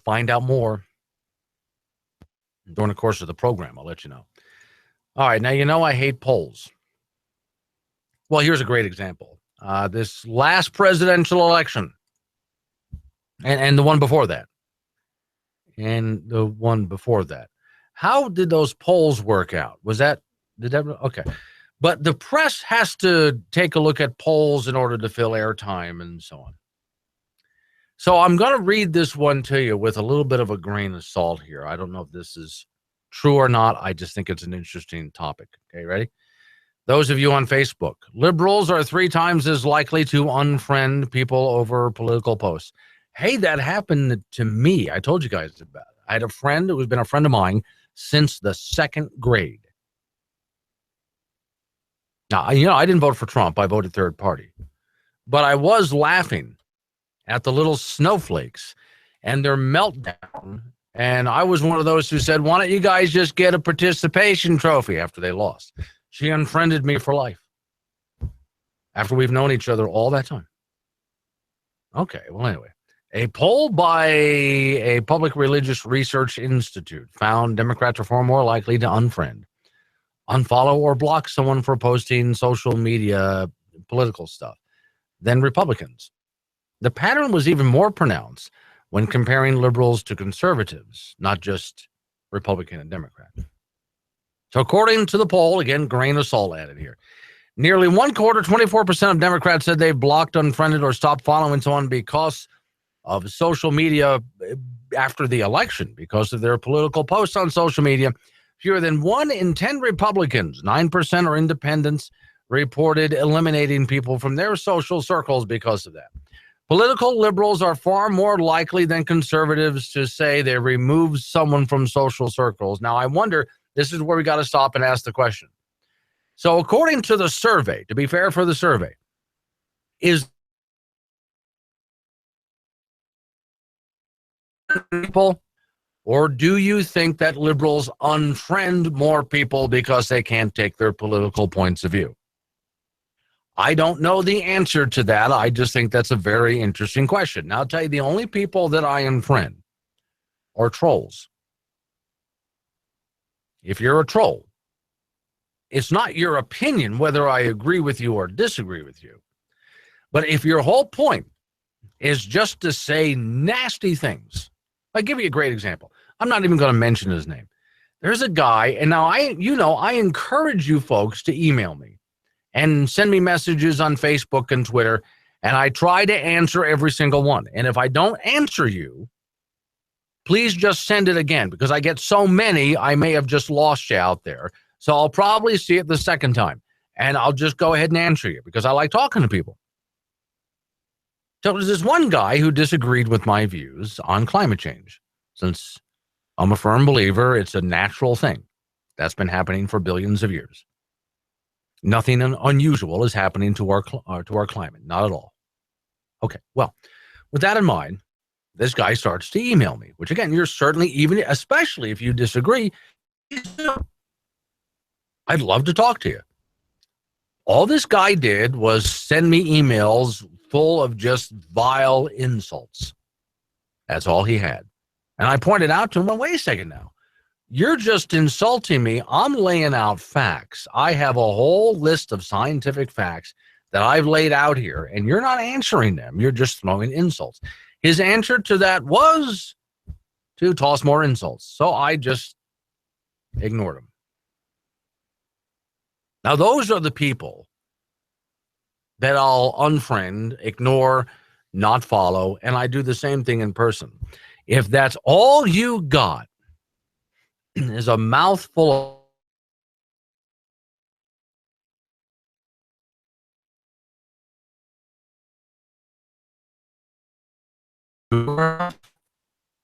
Find out more during the course of the program. I'll let you know. All right, now I hate polls. Well, here's a great example. This last presidential election, and the one before that, and the one before that. How did those polls work out? Okay. But the press has to take a look at polls in order to fill airtime and so on. So I'm going to read this one to you with a little bit of a grain of salt here. I don't know if this is true or not. I just think it's an interesting topic. Okay, ready? Those of you on Facebook, liberals are 3 times as likely to unfriend people over political posts. Hey, that happened to me. I told you guys about it. I had a friend who's been a friend of mine since the 2nd grade. Now, I didn't vote for Trump. I voted third party. But I was laughing at the little snowflakes and their meltdown. And I was one of those who said, why don't you guys just get a participation trophy after they lost? She unfriended me for life after we've known each other all that time. Okay, well, anyway. A poll by a public religious research institute found Democrats are far more likely to unfriend, unfollow, or block someone for posting social media political stuff than Republicans. The pattern was even more pronounced when comparing liberals to conservatives, not just Republican and Democrat. So according to the poll, again, grain of salt added here, nearly 1/4, 24% of Democrats said they've blocked, unfriended, or stopped following someone because of social media after the election, because of their political posts on social media. Fewer than 1 in 10 Republicans, 9% or independents, reported eliminating people from their social circles because of that. Political liberals are far more likely than conservatives to say they removed someone from social circles. Now, I wonder, this is where we got to stop and ask the question. So according to the survey, to be fair for the survey, is people, or do you think that liberals unfriend more people because they can't take their political points of view? I don't know the answer to that. I just think that's a very interesting question. Now, I'll tell you, the only people that I unfriend are trolls. If you're a troll, it's not your opinion whether I agree with you or disagree with you. But if your whole point is just to say nasty things, I'll give you a great example. I'm not even going to mention his name. There's a guy, and now I encourage you folks to email me and send me messages on Facebook and Twitter, and I try to answer every single one. And if I don't answer you, please just send it again, because I get so many, I may have just lost you out there. So I'll probably see it the second time, and I'll just go ahead and answer you because I like talking to people. So there's this one guy who disagreed with my views on climate change, since I'm a firm believer it's a natural thing that's been happening for billions of years. Nothing unusual is happening to our climate, not at all. Okay, well, with that in mind, this guy starts to email me, which again, you're certainly, even especially if you disagree, I'd love to talk to you. All this guy did was send me emails full of just vile insults. That's all he had. And I pointed out to him, well, wait a second now. You're just insulting me. I'm laying out facts. I have a whole list of scientific facts that I've laid out here, and you're not answering them. You're just throwing insults. His answer to that was, to toss more insults. So I just ignored them. Now, those are the people that I'll unfriend, ignore, not follow, and I do the same thing in person. If that's all you got is a mouthful of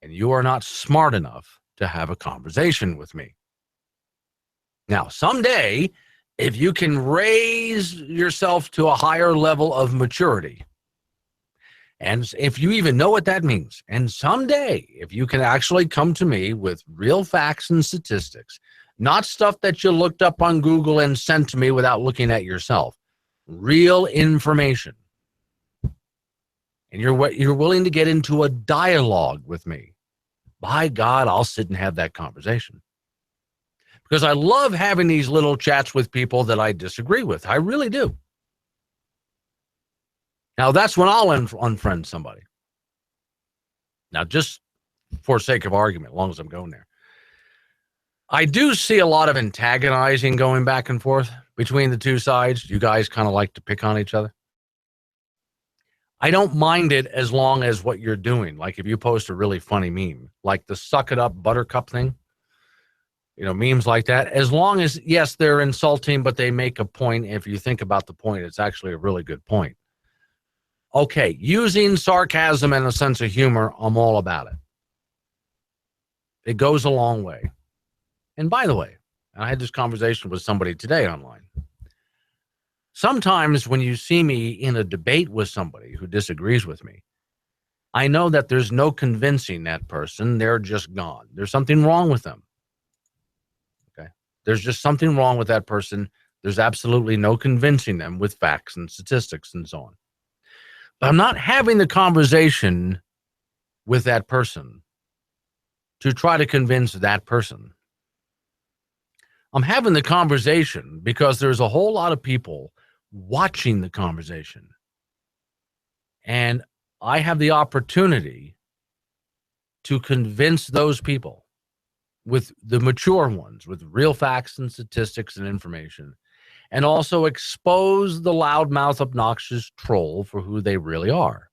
and you are not smart enough to have a conversation with me. Now, someday, if you can raise yourself to a higher level of maturity, and if you even know what that means, and someday, if you can actually come to me with real facts and statistics, not stuff that you looked up on Google and sent to me without looking at yourself, real information, and you're willing to get into a dialogue with me, by God, I'll sit and have that conversation. Because I love having these little chats with people that I disagree with. I really do. Now, that's when I'll unfriend somebody. Now, just for sake of argument, as long as I'm going there. I do see a lot of antagonizing going back and forth between the two sides. You guys kind of like to pick on each other. I don't mind it as long as what you're doing. Like if you post a really funny meme, like the suck it up buttercup thing, memes like that, as long as, yes, they're insulting, but they make a point. If you think about the point, it's actually a really good point. Okay, using sarcasm and a sense of humor, I'm all about it. It goes a long way. And by the way, I had this conversation with somebody today online. Sometimes when you see me in a debate with somebody who disagrees with me, I know that there's no convincing that person. They're just gone. There's something wrong with them. Okay? There's just something wrong with that person. There's absolutely no convincing them with facts and statistics and so on. But I'm not having the conversation with that person to try to convince that person. I'm having the conversation because there's a whole lot of people watching the conversation. And I have the opportunity to convince those people, with the mature ones, with real facts and statistics and information, and also expose the loudmouth, obnoxious troll for who they really are.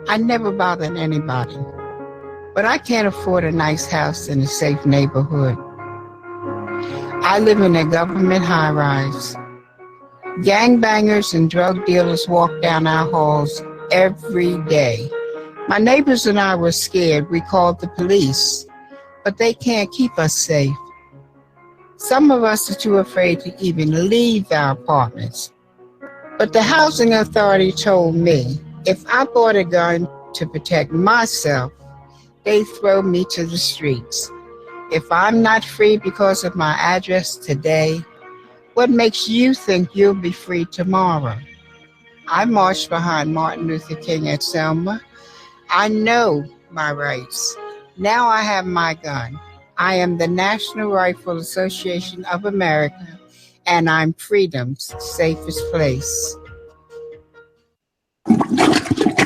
I never bothered anybody, but I can't afford a nice house in a safe neighborhood. I live in a government high-rise. Gangbangers and drug dealers walk down our halls every day. My neighbors and I were scared. We called the police, but they can't keep us safe. Some of us are too afraid to even leave our apartments. But the housing authority told me if I bought a gun to protect myself, they throw me to the streets. If I'm not free because of my address today, what makes you think you'll be free tomorrow? I marched behind Martin Luther King at Selma. I know my rights. Now I have my gun. I am the National Rifle Association of America, and I'm freedom's safest place.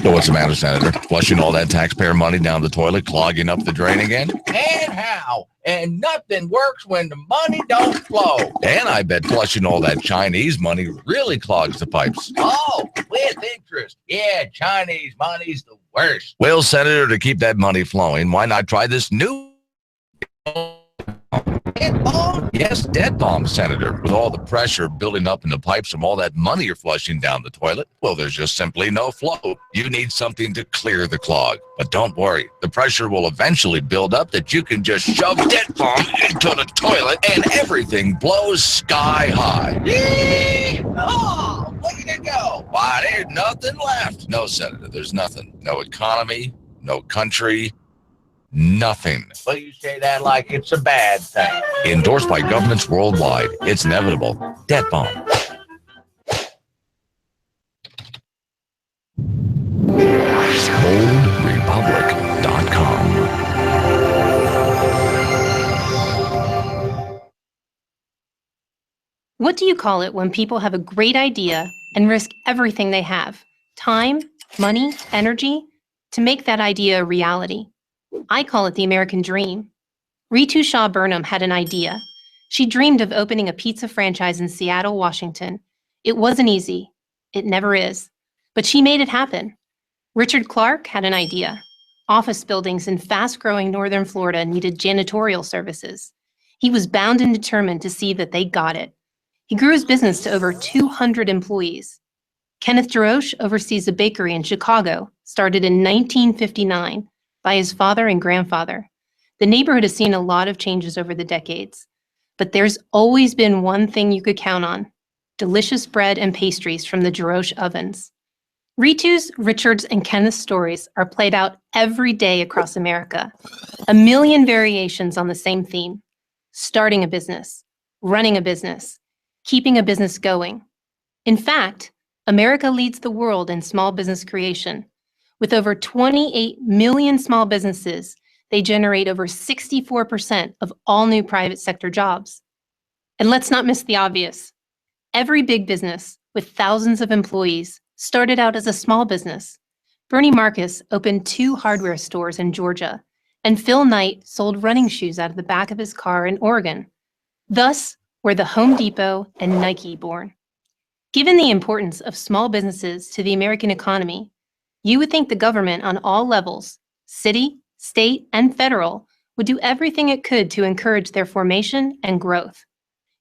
So what's the matter, Senator? Flushing all that taxpayer money down the toilet, clogging up the drain again? And how? And nothing works when the money don't flow. And I bet flushing all that Chinese money really clogs the pipes. Oh, with interest. Yeah, Chinese money's the worst. Well, Senator, to keep that money flowing, why not try this new Debtbomb? Yes, Debtbomb, Senator. With all the pressure building up in the pipes from all that money you're flushing down the toilet, well, there's just simply no flow. You need something to clear the clog. But don't worry, the pressure will eventually build up that you can just shove Debtbomb into the toilet and everything blows sky high. Oh, look at it go. Why, there's nothing left. No, Senator, there's nothing. No economy, no country, nothing. Well, you say that like it's a bad thing. Endorsed by governments worldwide. It's inevitable. Debtbomb. OldRepublic.com. What do you call it when people have a great idea and risk everything they have, time, money, energy, to make that idea a reality? I call it the American dream. Ritu Shah Burnham had an idea. She dreamed of opening a pizza franchise in Seattle, Washington. It wasn't easy. It never is. But she made it happen. Richard Clark had an idea. Office buildings in fast-growing northern Florida needed janitorial services. He was bound and determined to see that they got it. He grew his business to over 200 employees. Kenneth DeRoche oversees a bakery in Chicago, started in 1959 by his father and grandfather. The neighborhood has seen a lot of changes over the decades, but there's always been one thing you could count on: delicious bread and pastries from the DeRoche ovens. Ritu's, Richard's, and Kenneth's stories are played out every day across America. 1 million variations on the same theme: starting a business, running a business, keeping a business going. In fact, America leads the world in small business creation. With over 28 million small businesses, they generate over 64% of all new private sector jobs. And let's not miss the obvious. Every big business with thousands of employees started out as a small business. Bernie Marcus opened 2 hardware stores in Georgia, and Phil Knight sold running shoes out of the back of his car in Oregon. Thus were the Home Depot and Nike born. Given the importance of small businesses to the American economy, you would think the government on all levels, city, state, and federal, would do everything it could to encourage their formation and growth.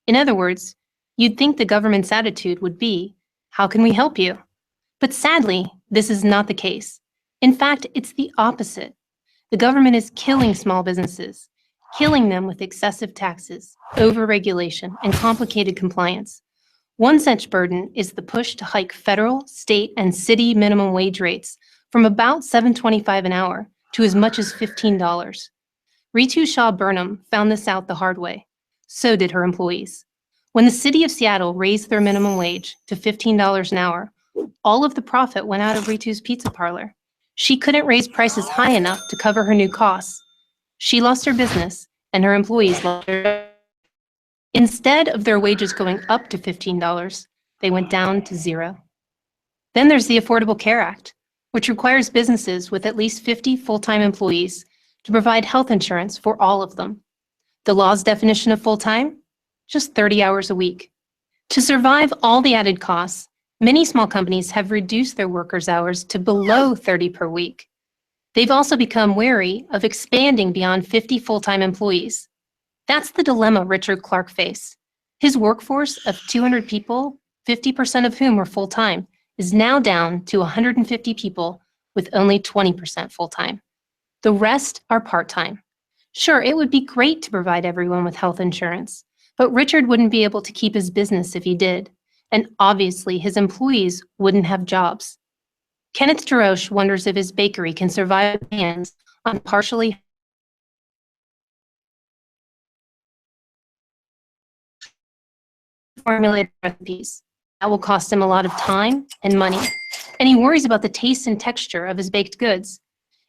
In other words, you'd think the government's attitude would be, how can we help you? But sadly, this is not the case. In fact, it's the opposite. The government is killing small businesses, killing them with excessive taxes, overregulation, and complicated compliance. One such burden is the push to hike federal, state, and city minimum wage rates from about $7.25 an hour to as much as $15. Ritu Shah Burnham found this out the hard way. So did her employees. When the city of Seattle raised their minimum wage to $15 an hour, all of the profit went out of Ritu's pizza parlor. She couldn't raise prices high enough to cover her new costs. She lost her business, and her employees lost their jobs. Instead of their wages going up to $15, they went down to $0. Then there's the Affordable Care Act, which requires businesses with at least 50 full-time employees to provide health insurance for all of them. The law's definition of full-time? Just 30 hours a week. To survive all the added costs, many small companies have reduced their workers' hours to below 30 per week. They've also become wary of expanding beyond 50 full-time employees. That's the dilemma Richard Clark faced. His workforce of 200 people, 50% of whom were full-time, is now down to 150 people with only 20% full-time. The rest are part-time. Sure, it would be great to provide everyone with health insurance, but Richard wouldn't be able to keep his business if he did, and obviously his employees wouldn't have jobs. Kenneth DeRoche wonders if his bakery can survive bans on partially formulated recipes. That will cost him a lot of time and money, and he worries about the taste and texture of his baked goods.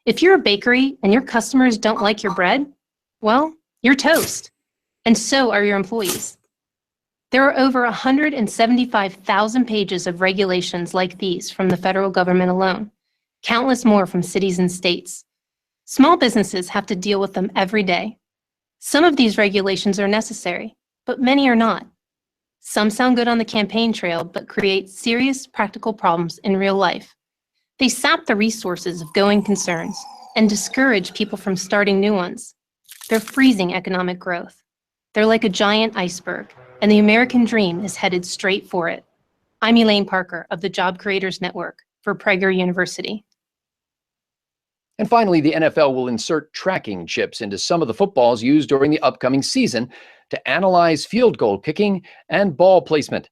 If you're a bakery and your customers don't like your bread, well, you're toast, and so are your employees. There are over 175,000 pages of regulations like these from the federal government alone, countless more from cities and states. Small businesses have to deal with them every day. Some of these regulations are necessary, but many are not. Some sound good on the campaign trail, but create serious practical problems in real life. They sap the resources of going concerns and discourage people from starting new ones. They're freezing economic growth. They're like a giant iceberg, and the American dream is headed straight for it. I'm Elaine Parker of the Job Creators Network for Prager University. And finally, the NFL will insert tracking chips into some of the footballs used during the upcoming season to analyze field goal kicking and ball placement.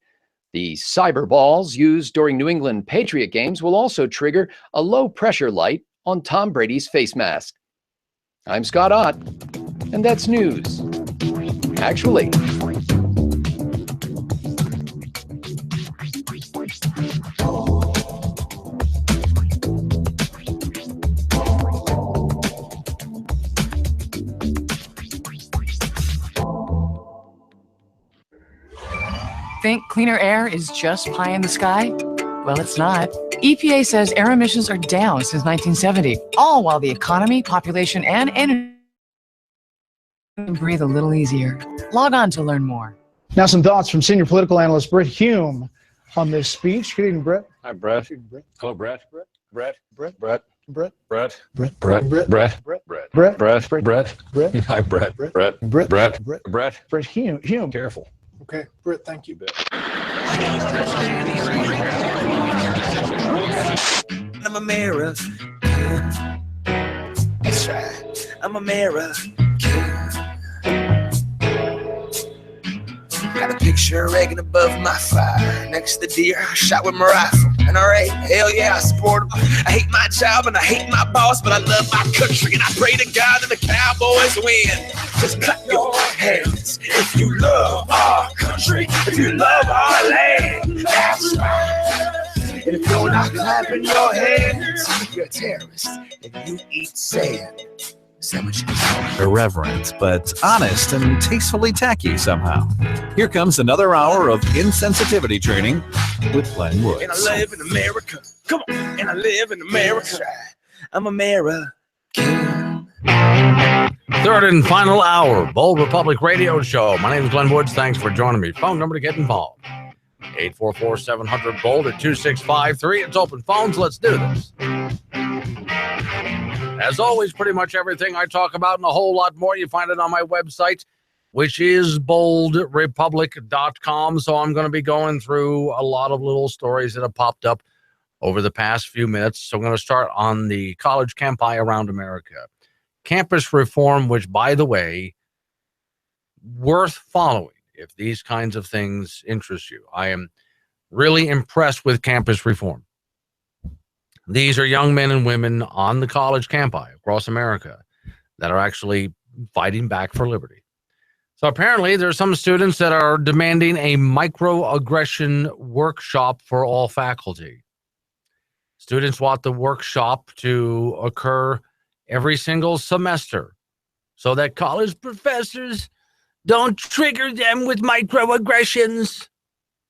The cyber balls used during New England Patriot games will also trigger a low-pressure light on Tom Brady's face mask. I'm Scott Ott, and that's news. Actually. Think cleaner air is just pie in the sky? Well, it's not. EPA says air emissions are down since 1970, all while the economy, population, and energy breathe a little easier. Log on to learn more. Now some thoughts from senior political analyst Britt Hume on this speech. Good evening, Britt. Hi, Brett. Hello, Brett. Brett. Brett. Brett. Brett. Brett. Brett. Brett. Brett. Brett. Brett. Brett. Brett. Brett. Brett. Hi, Brett. Brett. Brett. Brett. Brett. Brett. Brett. Brett Hume. Careful. Okay, Britt, thank you. I'm American. That's right. I'm American. Got a picture of Reagan above my fire. Next to the deer I shot with my rifle. NRA, hell yeah, I support him. I hate my job and I hate my boss, but I love my country and I pray to God that the Cowboys win. Just clap your hands if you love our country, if you love our land. That's right. And if you're not clapping your hands, you're a terrorist and you eat sand. Irreverent, but honest and tastefully tacky somehow. Here comes another hour of insensitivity training with Glenn Woods. And I live in America. Come on. And I live in America. I'm American. Third and final hour, Bold Republic Radio Show. My name is Glenn Woods. Thanks for joining me. Phone number to get involved. 844-700-BOLD at 2653. It's open phones. Let's do this. As always, pretty much everything I talk about and a whole lot more, you find it on my website, which is boldrepublic.com. So I'm going to be going through a lot of little stories that have popped up over the past few minutes. So I'm going to start on the college campi around America. Campus reform, which, by the way, worth following if these kinds of things interest you. I am really impressed with campus reform. These are young men and women on the college campi across America that are actually fighting back for liberty. So apparently there's some students that are demanding a microaggression workshop for all faculty. Students want the workshop to occur every single semester so that college professors don't trigger them with microaggressions.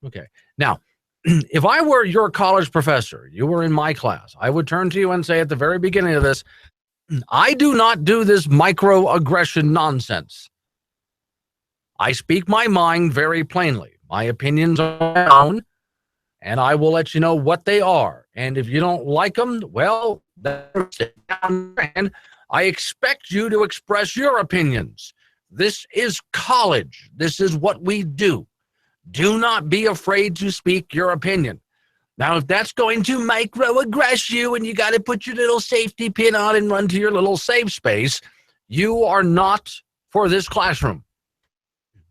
Okay. Now, if I were your college professor, you were in my class, I would turn to you and say at the very beginning of this, I do not do this microaggression nonsense. I speak my mind very plainly. My opinions are my own, and I will let you know what they are. And if you don't like them, well, sit down and I expect you to express your opinions. This is college. This is what we do. Do not be afraid to speak your opinion. Now, if that's going to microaggress you and you got to put your little safety pin on and run to your little safe space, you are not for this classroom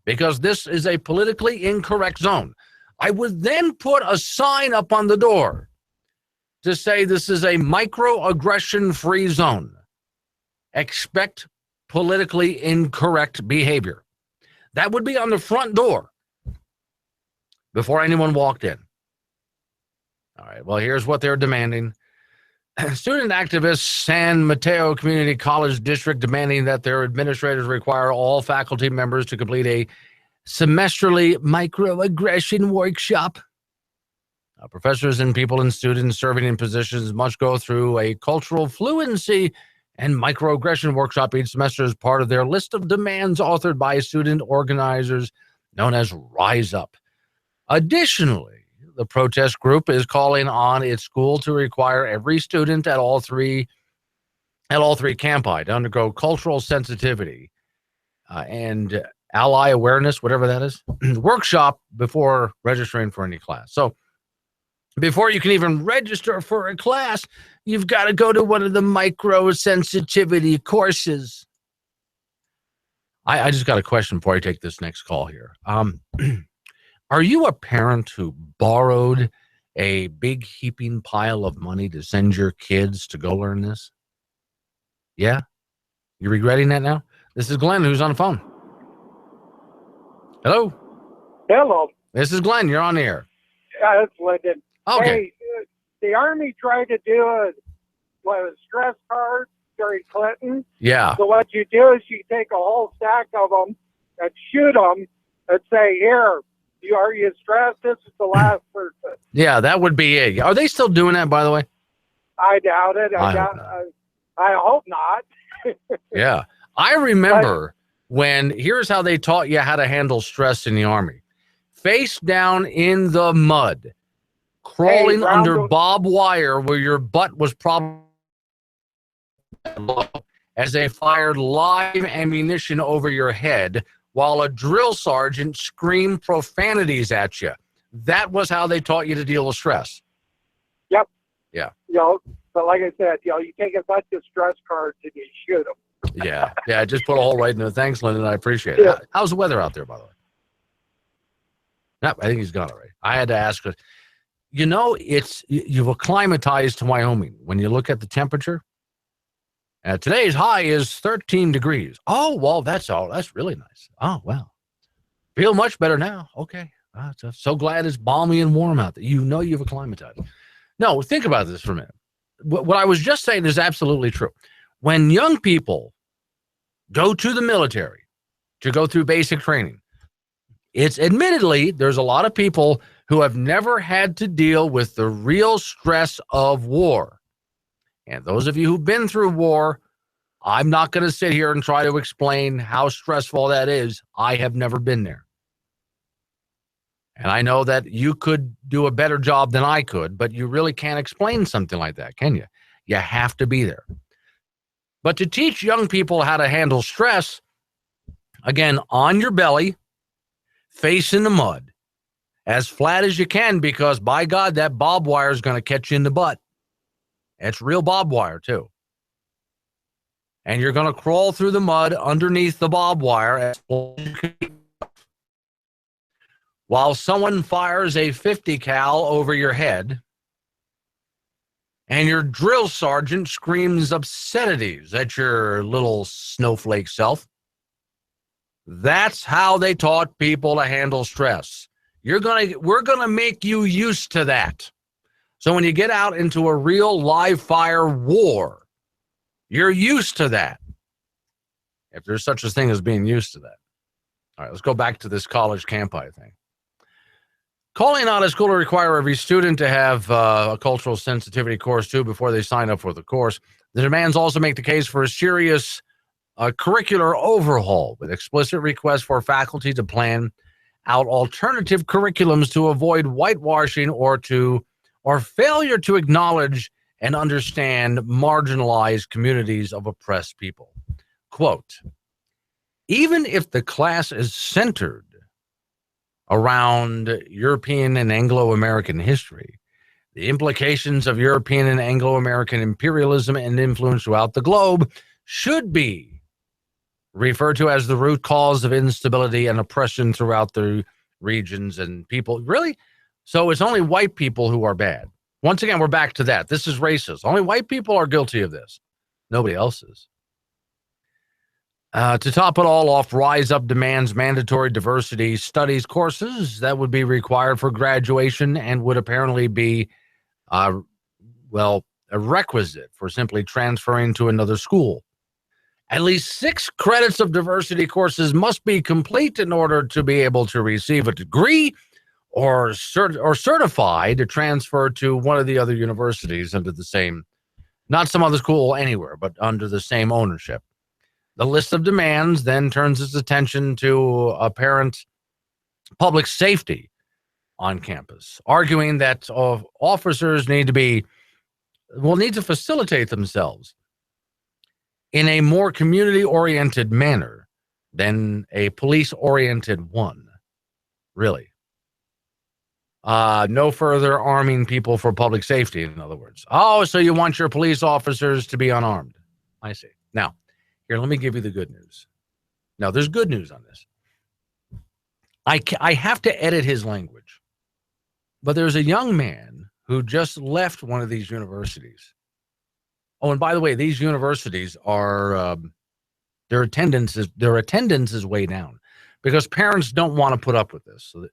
because this is a politically incorrect zone. I would then put a sign up on the door to say this is a microaggression-free zone. Expect politically incorrect behavior. That would be on the front door before anyone walked in. All right, well, here's what they're demanding. Student activists, San Mateo Community College District, demanding that their administrators require all faculty members to complete a semesterly microaggression workshop. Professors and people and students serving in positions must go through a cultural fluency and microaggression workshop each semester as part of their list of demands authored by student organizers known as Rise Up. Additionally, the protest group is calling on its school to require every student at all three campi to undergo cultural sensitivity and ally awareness, whatever that is, workshop before registering for any class. So before you can even register for a class, you've got to go to one of the micro sensitivity courses. I just got a question before I take this next call here. Are you a parent who borrowed a big heaping pile of money to send your kids to go learn this? Yeah? You regretting that now? This is Glenn who's on the phone. Hello? Hello. This is Glenn. You're on the air. Yeah, it's Lyndon. Okay. Hey, the Army tried to do a stress card during Clinton. Yeah. So what you do is you take a whole stack of them and shoot them and say, here, Are you stressed? This is the last person. Yeah, that would be it. Are they still doing that, by the way? I doubt it. I hope not. Yeah. I remember when, here's how they taught you how to handle stress in the Army. Face down in the mud, crawling under barbed wire where your butt was probably low, as they fired live ammunition over your head while a drill sergeant screamed profanities at you. That was how they taught you to deal with stress. Yep. Yeah. But like I said, you take a bunch of stress cards and you shoot them. Yeah. Just put a hole right in it. Thanks, Lyndon. I appreciate it. Yeah. How's the weather out there, by the way? No, I think he's gone already. I had to ask. You've acclimatized to Wyoming. When you look at the temperature, today's high is 13 degrees. Oh, well, that's really nice. Oh, well. Feel much better now. Okay. So glad it's balmy and warm out there. You've acclimatized. No, think about this for a minute. What I was just saying is absolutely true. When young people go to the military to go through basic training, it's admittedly, there's a lot of people who have never had to deal with the real stress of war. And those of you who've been through war, I'm not going to sit here and try to explain how stressful that is. I have never been there. And I know that you could do a better job than I could, but you really can't explain something like that, can you? You have to be there. But to teach young people how to handle stress, again, on your belly, face in the mud, as flat as you can, because by God, that barbed wire is going to catch you in the butt. It's real barbed wire, too. And you're going to crawl through the mud underneath the barbed wire while someone fires a 50 cal over your head and your drill sergeant screams obscenities at your little snowflake self. That's how they taught people to handle stress. We're going to make you used to that. So when you get out into a real live fire war, you're used to that. If there's such a thing as being used to that. All right, let's go back to this college campi thing. Calling on a school to require every student to have a cultural sensitivity course, too, before they sign up for the course. The demands also make the case for a serious curricular overhaul with explicit requests for faculty to plan out alternative curriculums to avoid whitewashing or failure to acknowledge and understand marginalized communities of oppressed people. Quote, even if the class is centered around European and Anglo-American history, the implications of European and Anglo-American imperialism and influence throughout the globe should be referred to as the root cause of instability and oppression throughout the regions and people. Really? So it's only white people who are bad. Once again, we're back to that. This is racist. Only white people are guilty of this. Nobody else is. To top it all off, Rise Up demands mandatory diversity studies courses that would be required for graduation and would apparently be, a requisite for simply transferring to another school. At least 6 credits of diversity courses must be complete in order to be able to receive a degree or certify to transfer to one of the other universities under the same, not some other school anywhere, but under the same ownership. The list of demands then turns its attention to apparent public safety on campus, arguing that officers need to facilitate themselves in a more community-oriented manner than a police-oriented one. Really. No further arming people for public safety, in other words. Oh, so you want your police officers to be unarmed. I see. Now, here, let me give you the good news. Now, there's good news on this. I have to edit his language. But there's a young man who just left one of these universities. Oh, and by the way, these universities are, their attendance is way down because parents don't want to put up with this. So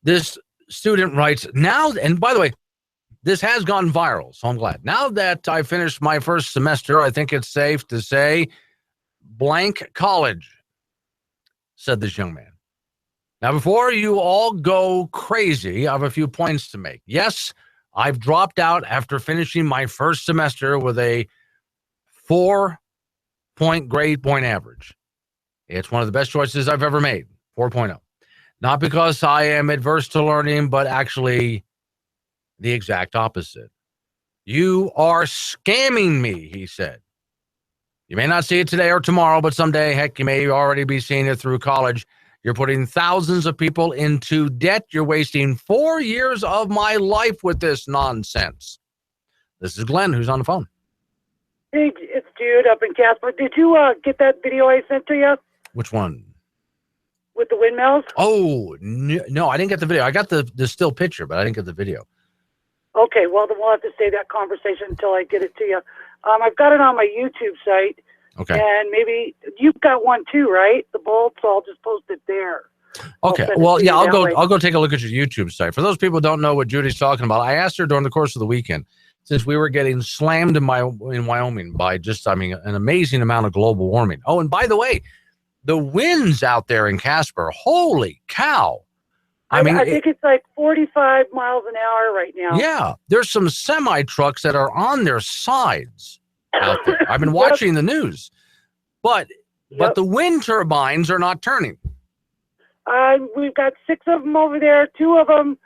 this student writes, now, and by the way, this has gone viral, so I'm glad. Now that I finished my first semester, I think it's safe to say blank college, said this young man. Now, before you all go crazy, I have a few points to make. Yes, I've dropped out after finishing my first semester with a 4-point grade point average. It's one of the best choices I've ever made, 4.0. Not because I am adverse to learning, but actually the exact opposite. You are scamming me, he said. You may not see it today or tomorrow, but someday, heck, you may already be seeing it through college. You're putting thousands of people into debt. You're wasting 4 years of my life with this nonsense. This is Glenn, who's on the phone. Hey, it's Jude up in Casper. Did you get that video I sent to you Which one? with the windmills? Oh, no, I didn't get the video. I got the still picture, but I didn't get the video. Okay, well, then we'll have to save that conversation until I get it to you. I've got it on my YouTube site. Okay. And maybe you've got one too, right? The bolts, so I'll just post it there. Okay. Well, yeah, I'll go take a look at your YouTube site. For those people who don't know what Judy's talking about, I asked her during the course of the weekend, since we were getting slammed in Wyoming by just, an amazing amount of global warming. Oh, and by the way, the winds out there in Casper, holy cow. I think it's like 45 miles an hour right now. Yeah, there's some semi trucks that are on their sides out there. I've been watching the news, but the wind turbines are not turning. We've got 6 of them over there. 2 of them,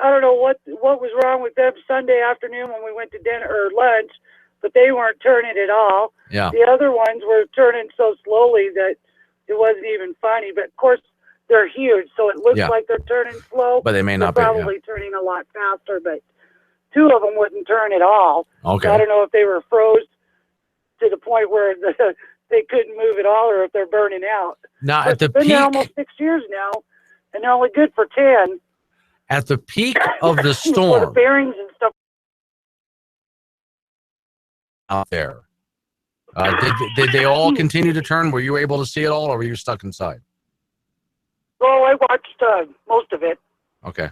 I don't know what was wrong with them Sunday afternoon when we went to dinner or lunch, but they weren't turning at all. Yeah. The other ones were turning so slowly that it wasn't even funny. But of course, they're huge, so it looks like they're turning slow. But they may not they're be. Probably turning a lot faster, but 2 of them wouldn't turn at all. Okay. So I don't know if they were froze to the point where they couldn't move at all, or if they're burning out. Now, but at the it's been peak, there almost 6 years now, and they're only good for 10. at the peak of the For the storm bearings and stuff. out there, did they all continue to turn? Were you able to see it all, or were you stuck inside? Oh, I watched most of it. Okay.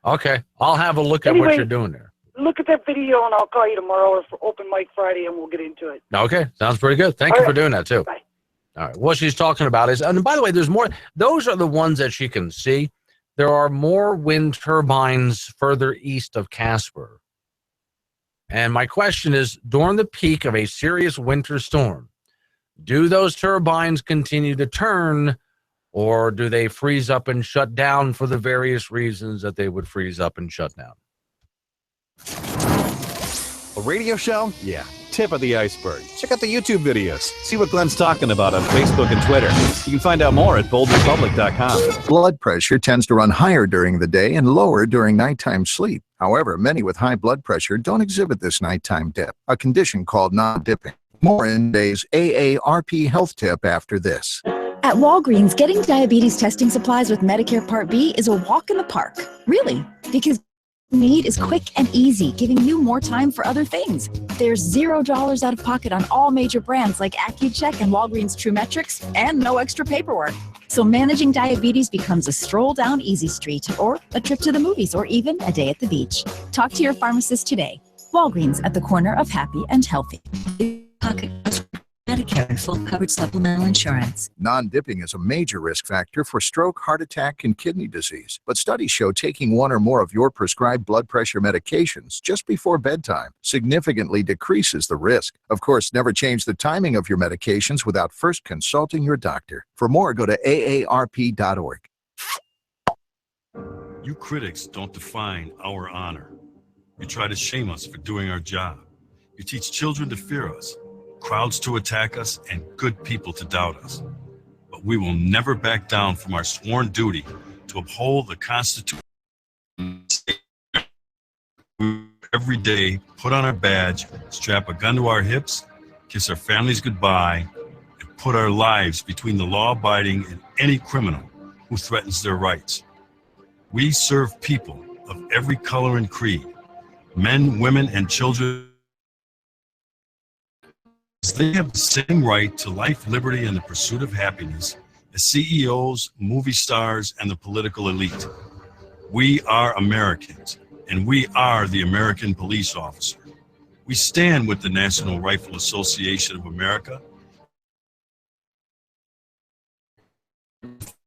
I'll have a look at what you're doing there. Look at that video, and I'll call you tomorrow or for Open Mic Friday, and we'll get into it. Okay, sounds pretty good. Thank you for doing that too. Bye. All right. What she's talking about is, and by the way, there's more. Those are the ones that she can see. There are more wind turbines further east of Casper. And my question is, during the peak of a serious winter storm, do those turbines continue to turn, or do they freeze up and shut down for the various reasons that they would freeze up and shut down? A radio show? Yeah. Tip of the iceberg. Check out the YouTube videos. See what Glenn's talking about on Facebook and Twitter. You can find out more at boldrepublic.com. Blood pressure tends to run higher during the day and lower during nighttime sleep. However, many with high blood pressure don't exhibit this nighttime dip, a condition called non-dipping. More in today's AARP health tip after this. At Walgreens, getting diabetes testing supplies with Medicare Part B is a walk in the park. Really, because need is quick and easy, giving you more time for other things. There's $0 out of pocket on all major brands like AccuCheck and Walgreens TrueMetrics, and no extra paperwork. So managing diabetes becomes a stroll down Easy Street, or a trip to the movies, or even a day at the beach. Talk to your pharmacist today. Walgreens, at the corner of happy and healthy. Pocket Medicare and full coverage supplemental insurance. Non-dipping is a major risk factor for stroke, heart attack, and kidney disease. But studies show taking 1 or more of your prescribed blood pressure medications just before bedtime significantly decreases the risk. Of course, never change the timing of your medications without first consulting your doctor. For more, go to aarp.org. You critics don't define our honor. You try to shame us for doing our job. You teach children to fear us, crowds to attack us, and good people to doubt us. But we will never back down from our sworn duty to uphold the Constitution. Every day, put on our badge, strap a gun to our hips, kiss our families goodbye, and put our lives between the law-abiding and any criminal who threatens their rights. We serve people of every color and creed, men, women, and children. They have the same right to life, liberty, and the pursuit of happiness as CEOs, movie stars, and the political elite. We are Americans, and we are the American police officer. We stand with the National Rifle Association of America.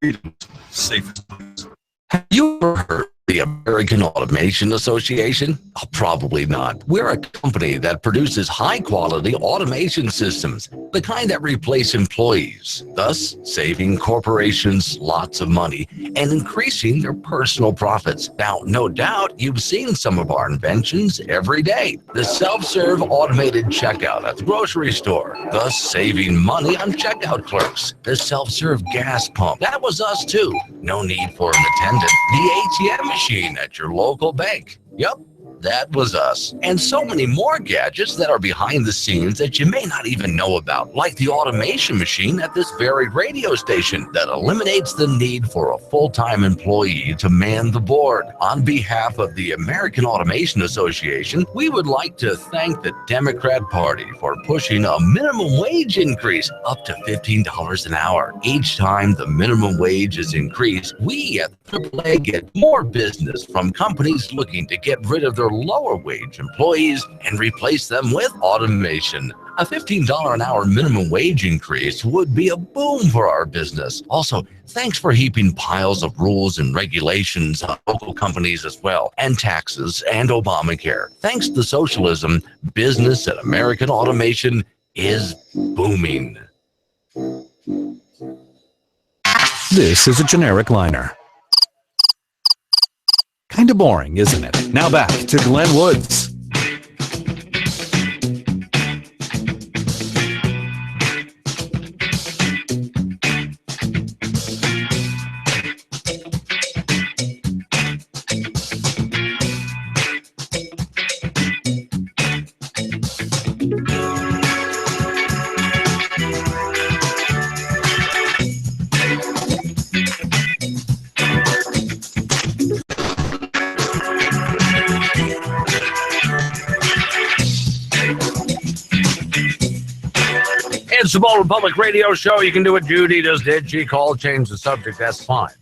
freedom's safest place. Have you ever heard of the American Automation Association? Oh, probably not. We're a company that produces high-quality automation systems, the kind that replace employees, thus saving corporations lots of money and increasing their personal profits. Now, no doubt you've seen some of our inventions every day. The self-serve automated checkout at the grocery store, thus saving money on checkout clerks. The self-serve gas pump, that was us too. No need for an attendant. The ATM machine at your local bank. Yep, that was us. And so many more gadgets that are behind the scenes that you may not even know about, like the automation machine at this very radio station that eliminates the need for a full-time employee to man the board. On behalf of the American Automation Association, we would like to thank the Democrat Party for pushing a minimum wage increase up to $15 an hour. Each time the minimum wage is increased, we at AAA get more business from companies looking to get rid of their lower wage employees and replace them with automation. A $15 an hour minimum wage increase would be a boom for our business. Also, thanks for heaping piles of rules and regulations on local companies as well, and taxes and Obamacare. Thanks to socialism, business at American Automation is booming. This is a generic liner. Kinda boring, isn't it? Now back to Glenn Woods. It's the Bold Republic Radio Show. You can do what Judy just did. She called, changed the subject. That's fine.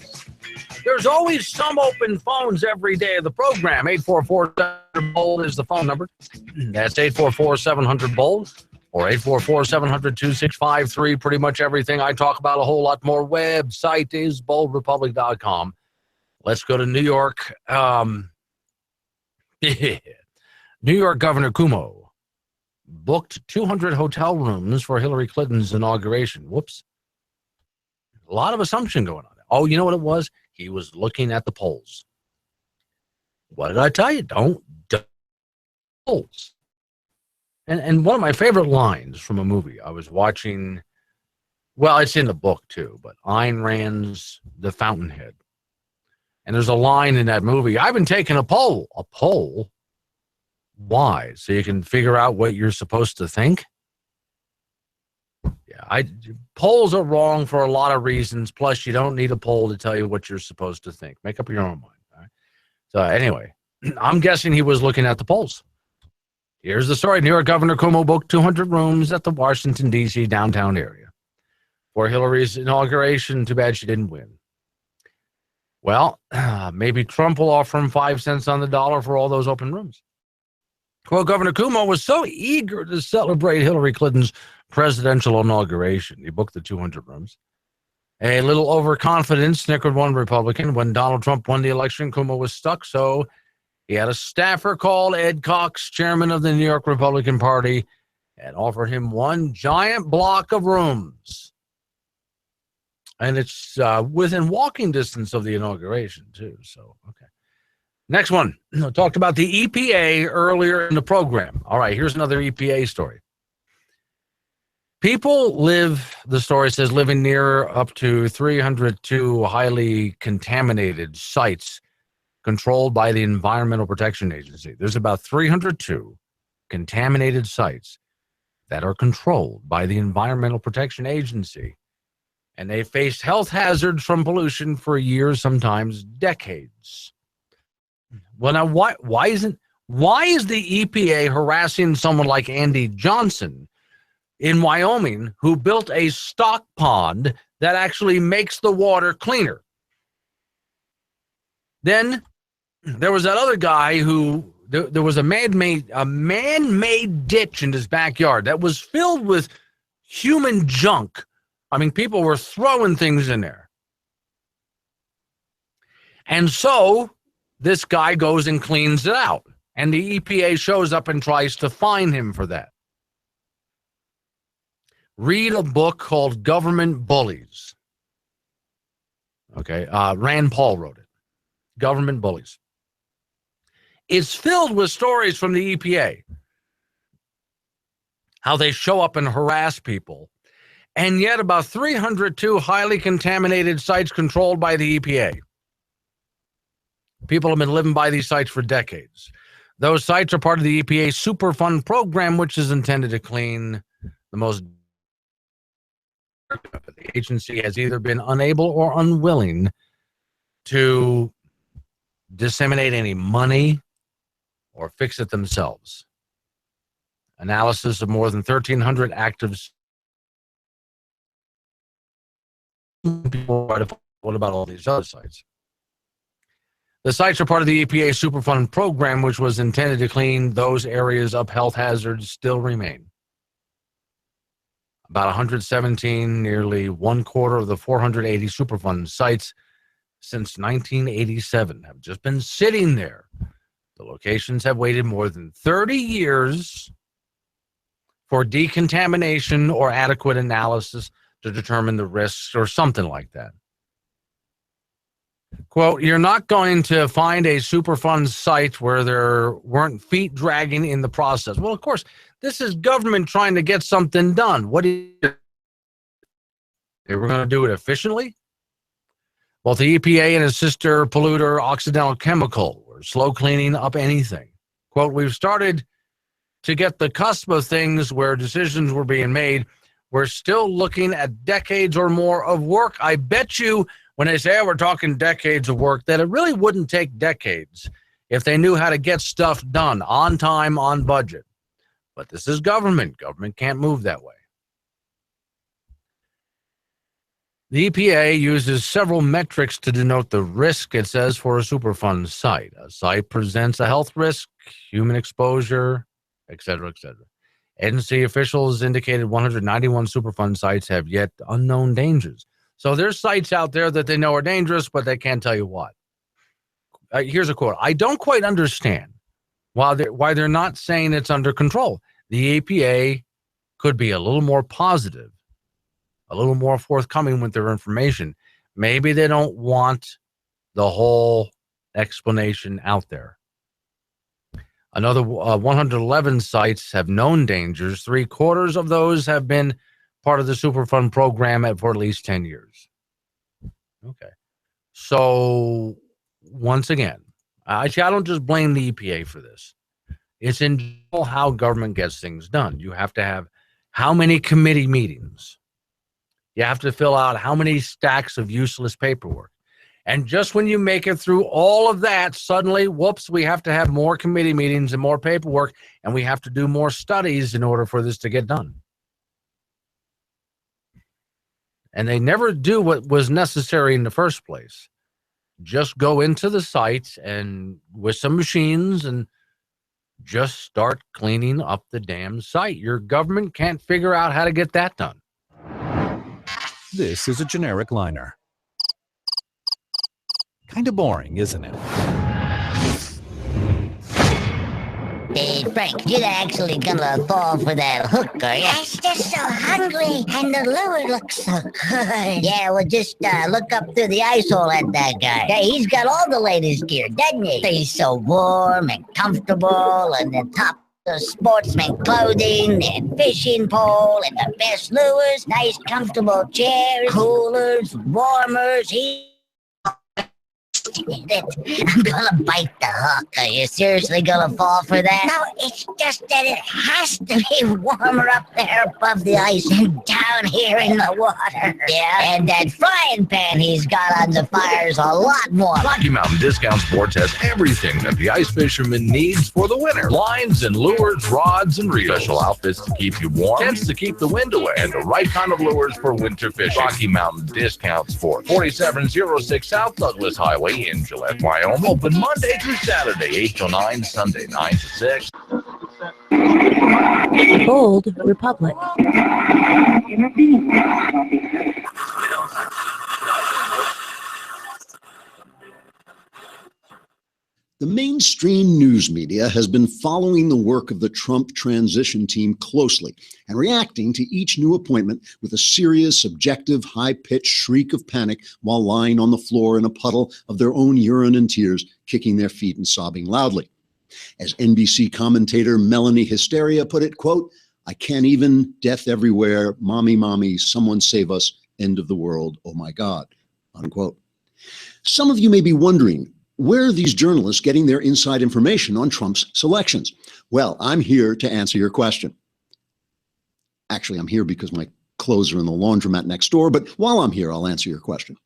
There's always some open phones every day of the program. 844-700-BOLD is the phone number. That's 844-700-BOLD or 844-700-2653. Pretty much everything I talk about, a whole lot more. Website is boldrepublic.com. Let's go to New York. New York Governor Cuomo booked 200 hotel rooms for Hillary Clinton's inauguration. Whoops. A lot of assumption going on. Oh, you know what it was? He was looking at the polls. What did I tell you? Don't polls. And one of my favorite lines from a movie I was watching, well, it's in the book too, but Ayn Rand's The Fountainhead. And there's a line in that movie, I've been taking a poll. A poll? Why? So you can figure out what you're supposed to think? Yeah, polls are wrong for a lot of reasons. Plus, you don't need a poll to tell you what you're supposed to think. Make up your own mind. All right? So anyway, I'm guessing he was looking at the polls. Here's the story. New York Governor Cuomo booked 200 rooms at the Washington, D.C. downtown area for Hillary's inauguration. Too bad she didn't win. Well, maybe Trump will offer him 5 cents on the dollar for all those open rooms. Well, Governor Cuomo was so eager to celebrate Hillary Clinton's presidential inauguration, he booked the 200 rooms. A little overconfident, snickered one Republican. When Donald Trump won the election, Cuomo was stuck, so he had a staffer call Ed Cox, chairman of the New York Republican Party, and offered him one giant block of rooms. And it's within walking distance of the inauguration, too, so, okay. Next one. I talked about the EPA earlier in the program. All right, here's another EPA story. People live, the story says, living near up to 302 highly contaminated sites controlled by the Environmental Protection Agency. There's about 302 contaminated sites that are controlled by the Environmental Protection Agency. And they face health hazards from pollution for years, sometimes decades. Well, now, why is the EPA harassing someone like Andy Johnson in Wyoming who built a stock pond that actually makes the water cleaner? Then there was that other guy who there was a man-made ditch in his backyard that was filled with human junk. I mean, people were throwing things in there. And so this guy goes and cleans it out. And the EPA shows up and tries to fine him for that. Read a book called Government Bullies. Okay, Rand Paul wrote it. Government Bullies. It's filled with stories from the EPA. How they show up and harass people. And yet about 302 highly contaminated sites controlled by the EPA. People have been living by these sites for decades. Those sites are part of the EPA Superfund program, which is intended to clean the most. The agency has either been unable or unwilling to disseminate any money or fix it themselves. Analysis of more than 1,300 active. What about all these other sites? The sites are part of the EPA Superfund program, which was intended to clean those areas of health hazards, still remain. About 117, nearly 1/4 of the 480 Superfund sites since 1987 have just been sitting there. The locations have waited more than 30 years for decontamination or adequate analysis to determine the risks or something like that. Quote, you're not going to find a Superfund site where there weren't feet dragging in the process. Well, of course, this is government trying to get something done. What do you... They were going to do it efficiently? Well, the EPA and its sister polluter, Occidental Chemical, were slow cleaning up anything. Quote, we've started to get the cusp of things where decisions were being made. We're still looking at decades or more of work. I bet you when they say, we're talking decades of work, that it really wouldn't take decades if they knew how to get stuff done on time, on budget. But this is government. Government can't move that way. The EPA uses several metrics to denote the risk, it says, for a Superfund site. A site presents a health risk, human exposure, et cetera, et cetera. Agency officials indicated 191 Superfund sites have yet unknown dangers. So there's sites out there that they know are dangerous, but they can't tell you what. Here's a quote. I don't quite understand why they're not saying it's under control. The EPA could be a little more positive, a little more forthcoming with their information. Maybe they don't want the whole explanation out there. Another 111 sites have known dangers. 3/4 of those have been part of the Superfund program for at least 10 years. Okay. So, once again, I don't just blame the EPA for this. It's in general how government gets things done. You have to have how many committee meetings? You have to fill out how many stacks of useless paperwork? And just when you make it through all of that, suddenly, whoops, we have to have more committee meetings and more paperwork, and we have to do more studies in order for this to get done. And they never do what was necessary in the first place. Just go into the site and with some machines and just start cleaning up the damn site. Your government can't figure out how to get that done. This is a generic liner. Kind of boring, isn't it? Hey, Frank, you're actually gonna fall for that hook, are you? I'm just so hungry, and the lure looks so good. Yeah, well, just look up through the ice hole at that guy. Yeah, he's got all the latest gear, doesn't he? He's so warm and comfortable, and the top of sportsman clothing, and fishing pole, and the best lures, nice comfortable chairs, coolers, warmers, I'm gonna bite the hook. Are you seriously gonna fall for that? No, it's just that it has to be warmer up there above the ice and down here in the water. Yeah, and that frying pan he's got on the fire's a lot more. Rocky Mountain Discount Sports has everything that the ice fisherman needs for the winter. Lines and lures, rods and reels. Special outfits to keep you warm, tents to keep the wind away, and the right kind of lures for winter fishing. Rocky Mountain Discount Sports, 4706 South Douglas Highway in Gillette, Wyoming. Open Monday through Saturday, 8 till 9, Sunday 9 to 6. Bold Republic. The mainstream news media has been following the work of the Trump transition team closely and reacting to each new appointment with a serious, subjective, high-pitched shriek of panic while lying on the floor in a puddle of their own urine and tears, kicking their feet and sobbing loudly. As NBC commentator Melanie Hysteria put it, quote, "I can't even, death everywhere, mommy, mommy, someone save us, end of the world, oh my God," unquote. Some of you may be wondering, where are these journalists getting their inside information on Trump's selections? Well, I'm here to answer your question. Actually, I'm here because my clothes are in the laundromat next door, but while I'm here, I'll answer your question.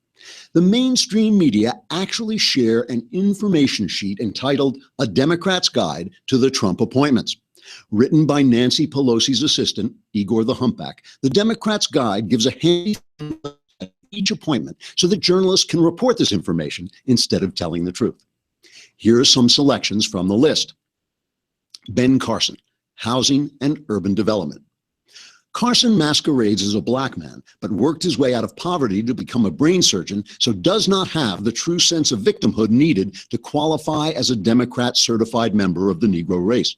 The mainstream media actually share an information sheet entitled A Democrat's Guide to the Trump Appointments. Written by Nancy Pelosi's assistant, Igor the Humpback, the Democrat's Guide gives a handy each appointment so that journalists can report this information instead of telling the truth. Here are some selections from the list. Ben Carson, Housing and Urban Development. Carson masquerades as a black man, but worked his way out of poverty to become a brain surgeon, so does not have the true sense of victimhood needed to qualify as a Democrat-certified member of the Negro race.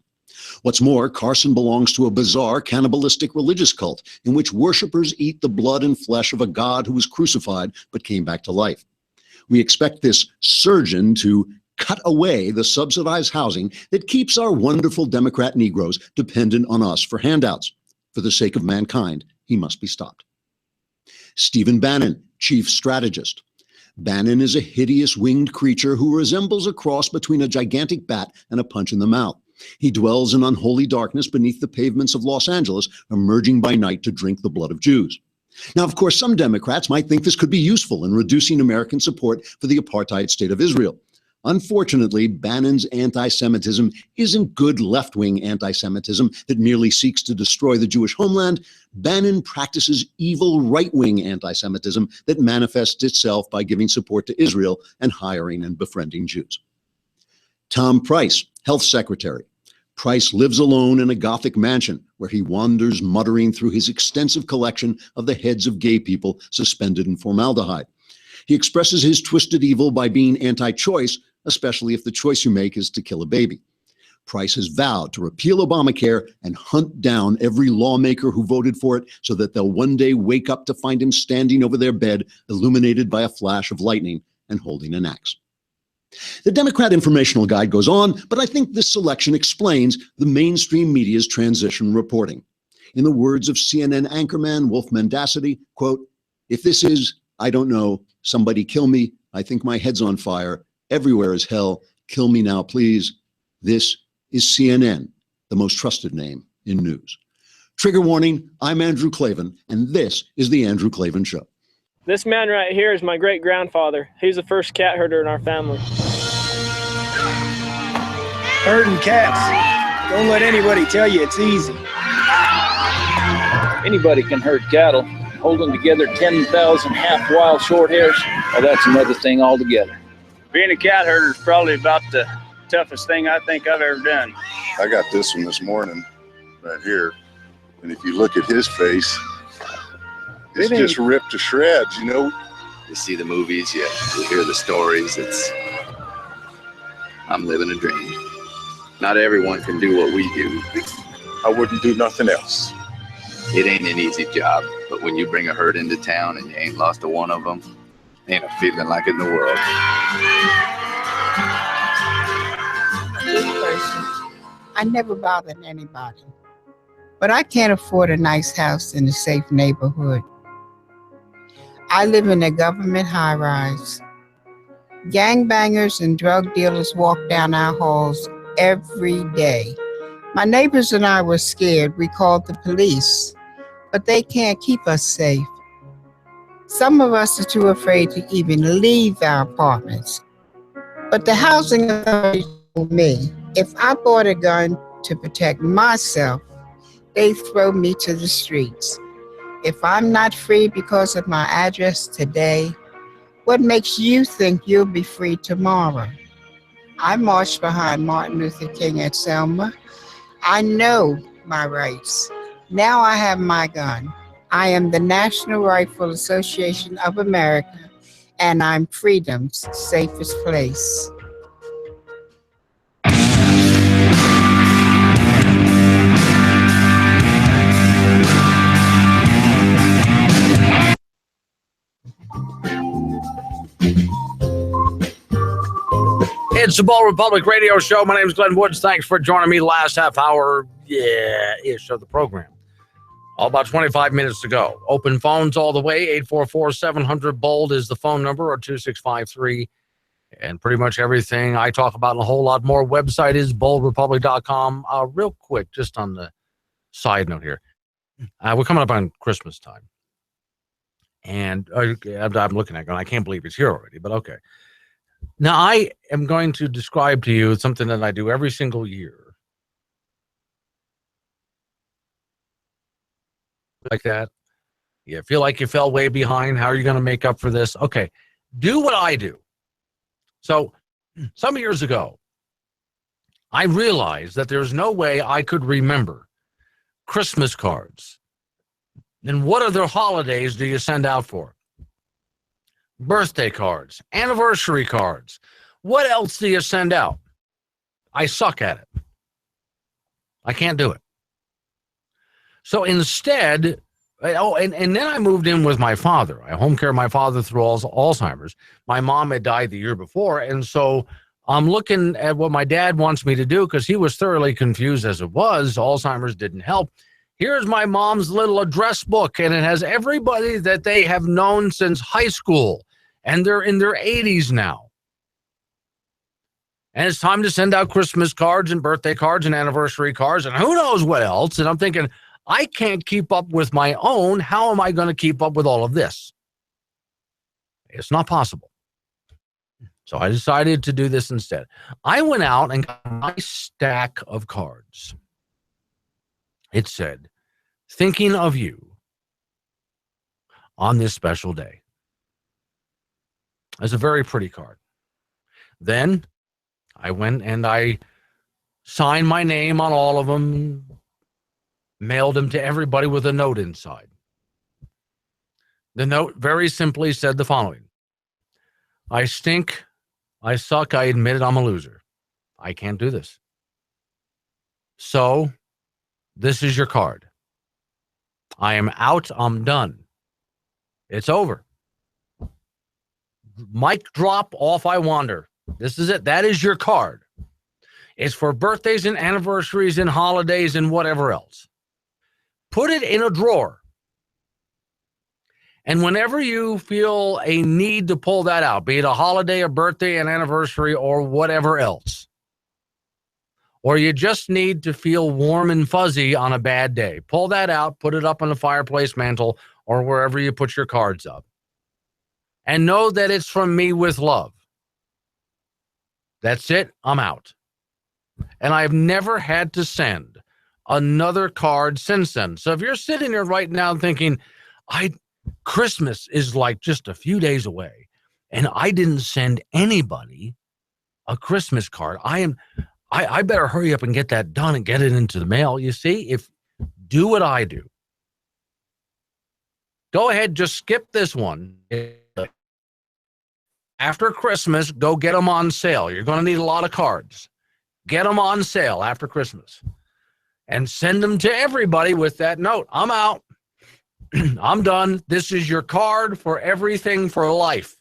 What's more, Carson belongs to a bizarre cannibalistic religious cult in which worshipers eat the blood and flesh of a God who was crucified but came back to life. We expect this surgeon to cut away the subsidized housing that keeps our wonderful Democrat Negroes dependent on us for handouts. For the sake of mankind, he must be stopped. Stephen Bannon, Chief Strategist. Bannon is a hideous winged creature who resembles a cross between a gigantic bat and a punch in the mouth. He dwells in unholy darkness beneath the pavements of Los Angeles, emerging by night to drink the blood of Jews. Now, of course, some Democrats might think this could be useful in reducing American support for the apartheid state of Israel. Unfortunately, Bannon's anti-Semitism isn't good left-wing anti-Semitism that merely seeks to destroy the Jewish homeland. Bannon practices evil right-wing anti-Semitism that manifests itself by giving support to Israel and hiring and befriending Jews. Tom Price, Health Secretary. Price lives alone in a Gothic mansion where he wanders muttering through his extensive collection of the heads of gay people suspended in formaldehyde. He expresses his twisted evil by being anti-choice, especially if the choice you make is to kill a baby. Price has vowed to repeal Obamacare and hunt down every lawmaker who voted for it so that they'll one day wake up to find him standing over their bed, illuminated by a flash of lightning and holding an axe. The Democrat Informational Guide goes on, but I think this selection explains the mainstream media's transition reporting. In the words of CNN anchorman Wolf Mendacity, quote, "If this is, I don't know, somebody kill me, I think my head's on fire, everywhere is hell, kill me now, please. This is CNN, the most trusted name in news." Trigger warning, I'm Andrew Klavan, and this is The Andrew Klavan Show. This man right here is my great-grandfather. He's the first cat herder in our family. Herding cats. Don't let anybody tell you it's easy. Anybody can herd cattle. Holding together 10,000 half-wild short hairs, well, that's another thing altogether. Being a cat herder is probably about the toughest thing I think I've ever done. I got this one this morning, right here. And if you look at his face, it's just ripped to shreds, you know? You see the movies, you hear the stories. I'm living a dream. Not everyone can do what we do. I wouldn't do nothing else. It ain't an easy job, but when you bring a herd into town and you ain't lost a one of them, ain't a feeling like it in the world. I never bothered anybody, but I can't afford a nice house in a safe neighborhood. I live in a government high-rise. Gangbangers and drug dealers walk down our halls every day. My neighbors and I were scared. We called the police, but they can't keep us safe. Some of us are too afraid to even leave our apartments. But the housing authority told me if I bought a gun to protect myself, they throw me to the streets. If I'm not free because of my address today, what makes you think you'll be free tomorrow? I marched behind Martin Luther King at Selma. I know my rights. Now I have my gun. I am the National Rifle Association of America, and I'm freedom's safest place. It's the Bold Republic Radio Show. My name is Glenn Woods. Thanks for joining me last half hour, ish of the program. All about 25 minutes to go. Open phones all the way. 844-700-BOLD is the phone number, or 2653. And pretty much everything I talk about and a whole lot more. Website is boldrepublic.com. Real quick, just on the side note here. We're coming up on Christmas time. And I'm looking at it going, I can't believe it's here already, but okay. Now, I am going to describe to you something that I do every single year. Like that. You feel like you fell way behind. How are you going to make up for this? Okay. Do what I do. So, some years ago, I realized that there's no way I could remember Christmas cards. And what other holidays do you send out for? Birthday cards, anniversary cards. What else do you send out? I suck at it. I can't do it. So instead, and then I moved in with my father. I home care my father through Alzheimer's. My mom had died the year before, and so I'm looking at what my dad wants me to do because he was thoroughly confused as it was. Alzheimer's didn't help. Here's my mom's little address book, and it has everybody that they have known since high school, and they're in their 80s now. And it's time to send out Christmas cards and birthday cards and anniversary cards and who knows what else. And I'm thinking, I can't keep up with my own. How am I going to keep up with all of this? It's not possible. So I decided to do this instead. I went out and got my stack of cards. It said, thinking of you on this special day. It's a very pretty card. Then I went and I signed my name on all of them, mailed them to everybody with a note inside. The note very simply said the following: I stink, I suck, I admit it, I'm a loser. I can't do this. So, this is your card. I am out, I'm done. It's over. Mic drop, off I wander. This is it. That is your card. It's for birthdays and anniversaries and holidays and whatever else. Put it in a drawer. And whenever you feel a need to pull that out, be it a holiday, a birthday, an anniversary, or whatever else, or you just need to feel warm and fuzzy on a bad day, pull that out, put it up on the fireplace mantle or wherever you put your cards up. And know that it's from me with love. That's it. I'm out. And I've never had to send another card since then. So if you're sitting there right now thinking, Christmas is like just a few days away, and I didn't send anybody a Christmas card, I better hurry up and get that done and get it into the mail. You see, do what I do. Go ahead, just skip this one. After Christmas, go get them on sale. You're going to need a lot of cards. Get them on sale after Christmas. And send them to everybody with that note. I'm out. I'm done. This is your card for everything for life.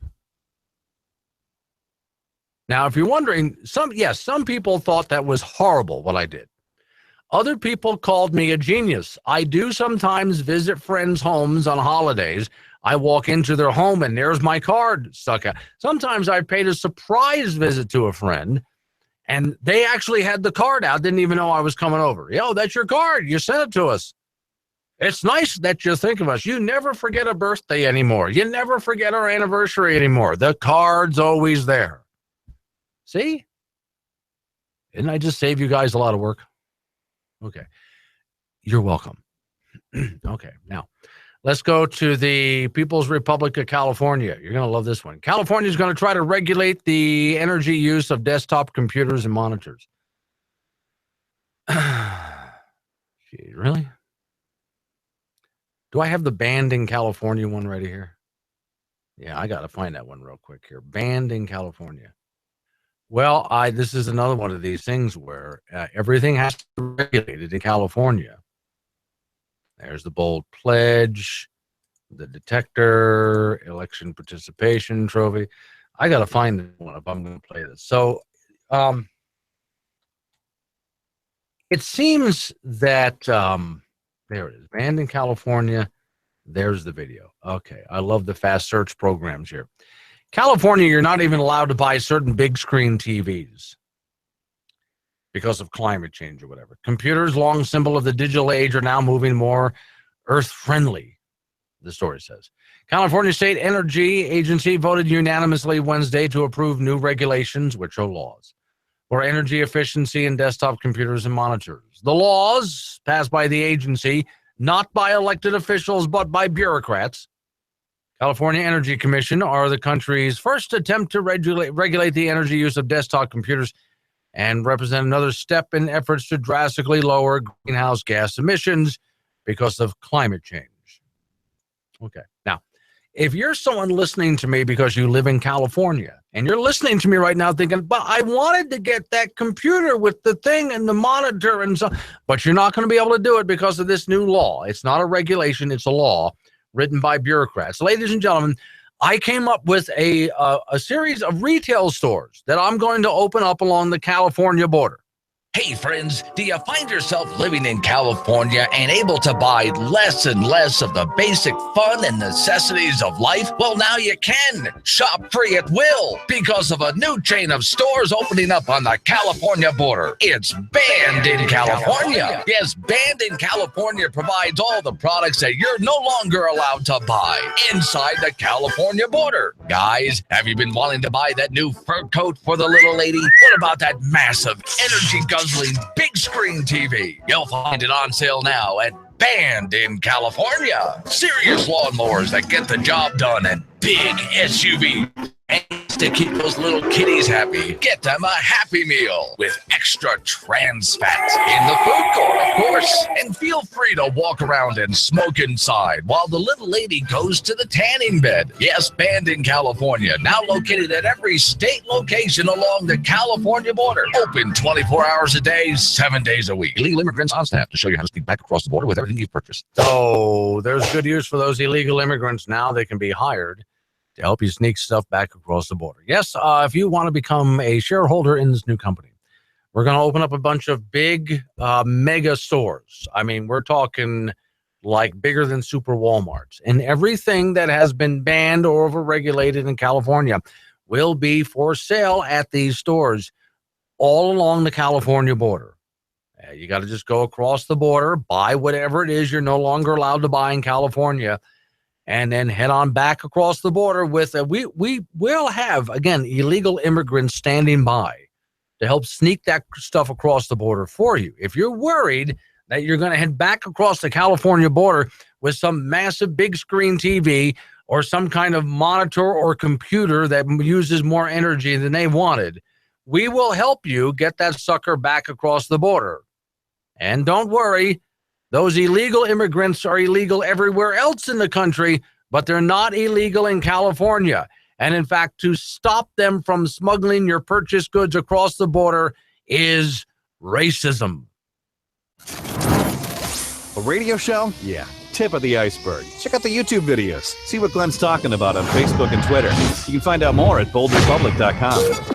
Now, if you're wondering, some people thought that was horrible what I did. Other people called me a genius. I do sometimes visit friends' homes on holidays. I walk into their home and there's my card stuck out. Sometimes I paid a surprise visit to a friend and they actually had the card out, didn't even know I was coming over. Yo, that's your card. You sent it to us. It's nice that you think of us. You never forget a birthday anymore. You never forget our anniversary anymore. The card's always there. See? Didn't I just save you guys a lot of work? Okay. You're welcome. Okay. Now, let's go to the People's Republic of California. You're going to love this one. California is going to try to regulate the energy use of desktop computers and monitors. Gee, really? Do I have the banned in California one right here? Yeah, I got to find that one real quick here. Banned in California. Well, this is another one of these things where everything has to be regulated in California. There's the bold pledge, the detector, election participation trophy. I got to find one if I'm going to play this. So It seems that there it is, banned in California. There's the video. Okay, I love the fast search programs here. California, you're not even allowed to buy certain big screen TVs because of climate change or whatever. Computers, long symbol of the digital age, are now moving more earth-friendly, the story says. California State Energy Agency voted unanimously Wednesday to approve new regulations, which are laws, for energy efficiency in desktop computers and monitors. The laws, passed by the agency, not by elected officials, but by bureaucrats. California Energy Commission are the country's first attempt to regulate the energy use of desktop computers and represent another step in efforts to drastically lower greenhouse gas emissions because of climate change. Okay, now, if you're someone listening to me because you live in California, and you're listening to me right now thinking, but I wanted to get that computer with the thing and the monitor and so, but you're not going to be able to do it because of this new law. It's not a regulation, it's a law written by bureaucrats. Ladies and gentlemen, I came up with a series of retail stores that I'm going to open up along the California border. Hey friends, do you find yourself living in California and able to buy less and less of the basic fun and necessities of life? Well, now you can shop free at will because of a new chain of stores opening up on the California border. It's Banned in California. Yes, Banned in California provides all the products that you're no longer allowed to buy inside the California border. Guys, have you been wanting to buy that new fur coat for the little lady? What about that massive energy guzzling big screen TV? You'll find it on sale now at Banned in California. Serious lawnmowers that get the job done and big SUV. And to keep those little kitties happy, get them a Happy Meal with extra trans fat in the food court, of course. And feel free to walk around and smoke inside while the little lady goes to the tanning bed. Yes, Banned in California, now located at every state location along the California border. Open 24 hours a day, 7 days a week. Illegal immigrants on staff to show you how to sneak back across the border with everything you've purchased. So there's good news for those illegal immigrants. Now they can be hired to help you sneak stuff back across the border. Yes, if you want to become a shareholder in this new company, we're going to open up a bunch of big mega stores. I mean, we're talking like bigger than super Walmarts. And everything that has been banned or overregulated in California will be for sale at these stores all along the California border. You got to just go across the border, buy whatever it is you're no longer allowed to buy in California, and then head on back across the border with we will have, again, illegal immigrants standing by to help sneak that stuff across the border for you. If you're worried that you're going to head back across the California border with some massive big screen TV or some kind of monitor or computer that uses more energy than they wanted, we will help you get that sucker back across the border. And don't worry, those illegal immigrants are illegal everywhere else in the country, but they're not illegal in California. And in fact, to stop them from smuggling your purchased goods across the border is racism. A radio show? Yeah. Tip of the iceberg. Check out the YouTube videos. See what Glenn's talking about on Facebook and Twitter. You can find out more at boldrepublic.com.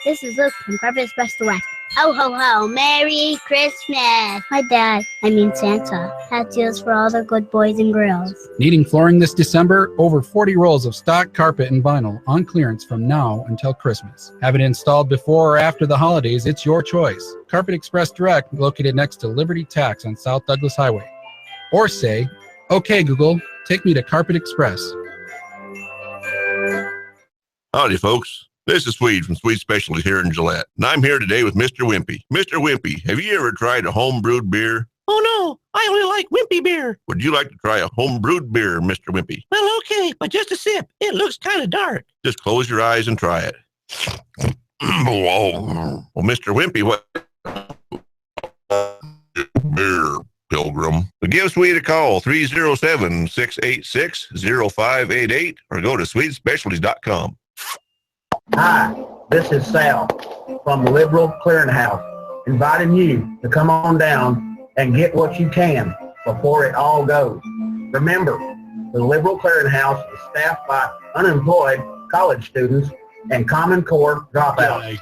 This is Luke from Carpet's Best West. Ho, ho, ho. Merry Christmas. My dad, Santa, has deals for all the good boys and girls. Needing flooring this December? Over 40 rolls of stock carpet and vinyl on clearance from now until Christmas. Have it installed before or after the holidays, it's your choice. Carpet Express Direct, located next to Liberty Tax on South Douglas Highway. Or say, okay, Google, take me to Carpet Express. Howdy, folks. This is Swede from Swede Specialty here in Gillette, and I'm here today with Mr. Wimpy. Mr. Wimpy, have you ever tried a home-brewed beer? Oh, no, I only like Wimpy beer. Would you like to try a home-brewed beer, Mr. Wimpy? Well, okay, but just a sip. It looks kind of dark. Just close your eyes and try it. Whoa. Well, Mr. Wimpy, what beer, Pilgrim? But give Swede a call, 307-686-0588, or go to SwedeSpecialties.com. Hi, this is Sal from the Liberal Clearinghouse, inviting you to come on down and get what you can before it all goes. Remember, the Liberal Clearinghouse is staffed by unemployed college students and Common Core dropouts.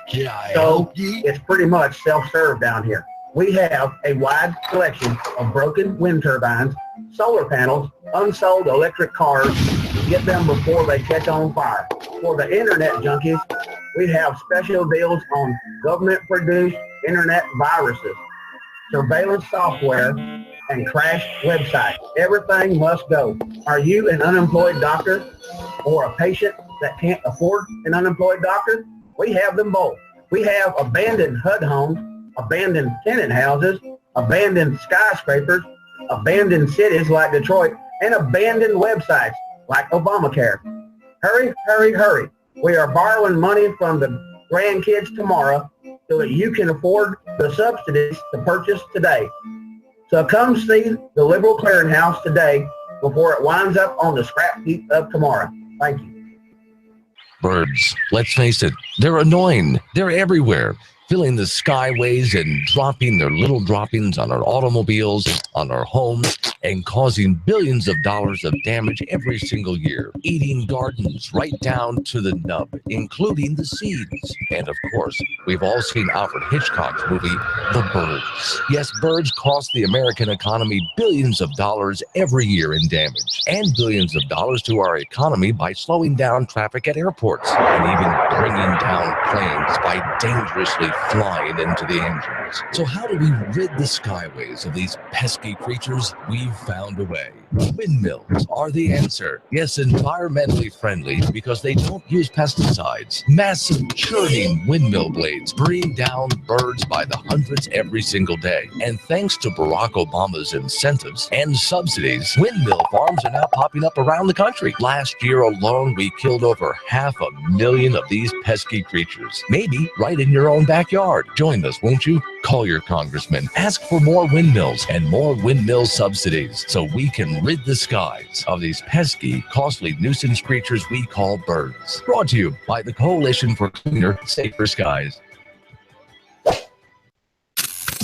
So it's pretty much self-serve down here. We have a wide selection of broken wind turbines, solar panels, unsold electric cars. Get them before they catch on fire. For the internet junkies, we have special deals on government-produced internet viruses, surveillance software, and crashed websites. Everything must go. Are you an unemployed doctor or a patient that can't afford an unemployed doctor? We have them both. We have abandoned HUD homes, abandoned tenant houses, abandoned skyscrapers, abandoned cities like Detroit, and abandoned websites like Obamacare. Hurry, hurry, hurry. We are borrowing money from the grandkids tomorrow so that you can afford the subsidies to purchase today. So come see the Liberal Clearinghouse today before it winds up on the scrap heap of tomorrow. Thank you. Birds, let's face it, they're annoying. They're everywhere, filling the skyways and dropping their little droppings on our automobiles, on our homes, and causing billions of dollars of damage every single year, eating gardens right down to the nub, including the seeds. And of course, we've all seen Alfred Hitchcock's movie, The Birds. Yes, birds cost the American economy billions of dollars every year in damage, and billions of dollars to our economy by slowing down traffic at airports, and even bringing down planes by dangerously flying into the engines. So how do we rid the skyways of these pesky creatures? We've found a way. Windmills are the answer. Yes, environmentally friendly because they don't use pesticides. Massive churning windmill blades bring down birds by the hundreds every single day. And thanks to Barack Obama's incentives and subsidies, windmill farms are now popping up around the country. Last year alone, we killed over 500,000 of these pesky creatures. Maybe right in your own backyard. Join us, won't you? Call your congressman. Ask for more windmills and more windmill subsidies so we can rid the skies of these pesky, costly nuisance creatures we call birds. Brought to you by the Coalition for Cleaner, Safer Skies.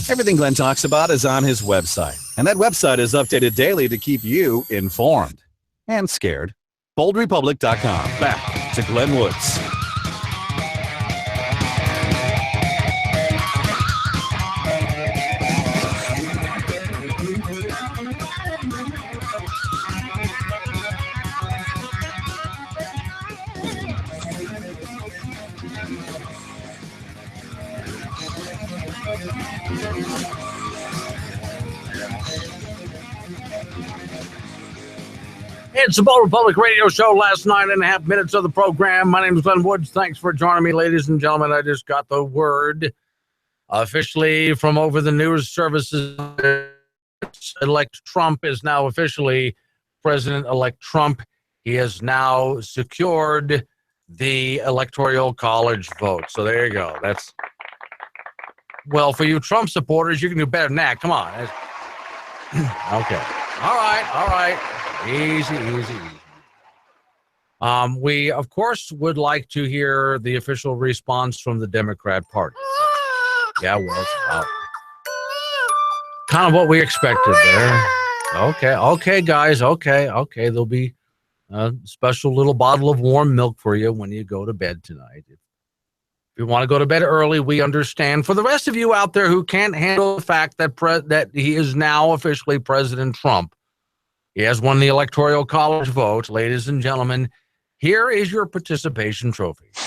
Everything Glenn talks about is on his website, and that website is updated daily to keep you informed and scared. BoldRepublic.com. Back to Glenn Woods. It's the Bold Republic Radio Show, last 9.5 minutes of the program. My name is Glenn Woods. Thanks for joining me, ladies and gentlemen. I just got the word officially from over the news services. Elect Trump is now officially President-elect Trump. He has now secured the Electoral College vote. So there you go. That's, well, for you Trump supporters, you can do better than that. Come on. Okay. All right. Easy. We, of course, would like to hear the official response from the Democrat Party. Yeah, well, kind of what we expected there. Okay, guys. Okay. There'll be a special little bottle of warm milk for you when you go to bed tonight. If you want to go to bed early, we understand. For the rest of you out there who can't handle the fact that that he is now officially President Trump, he has won the Electoral College vote. Ladies and gentlemen, here is your participation trophy. If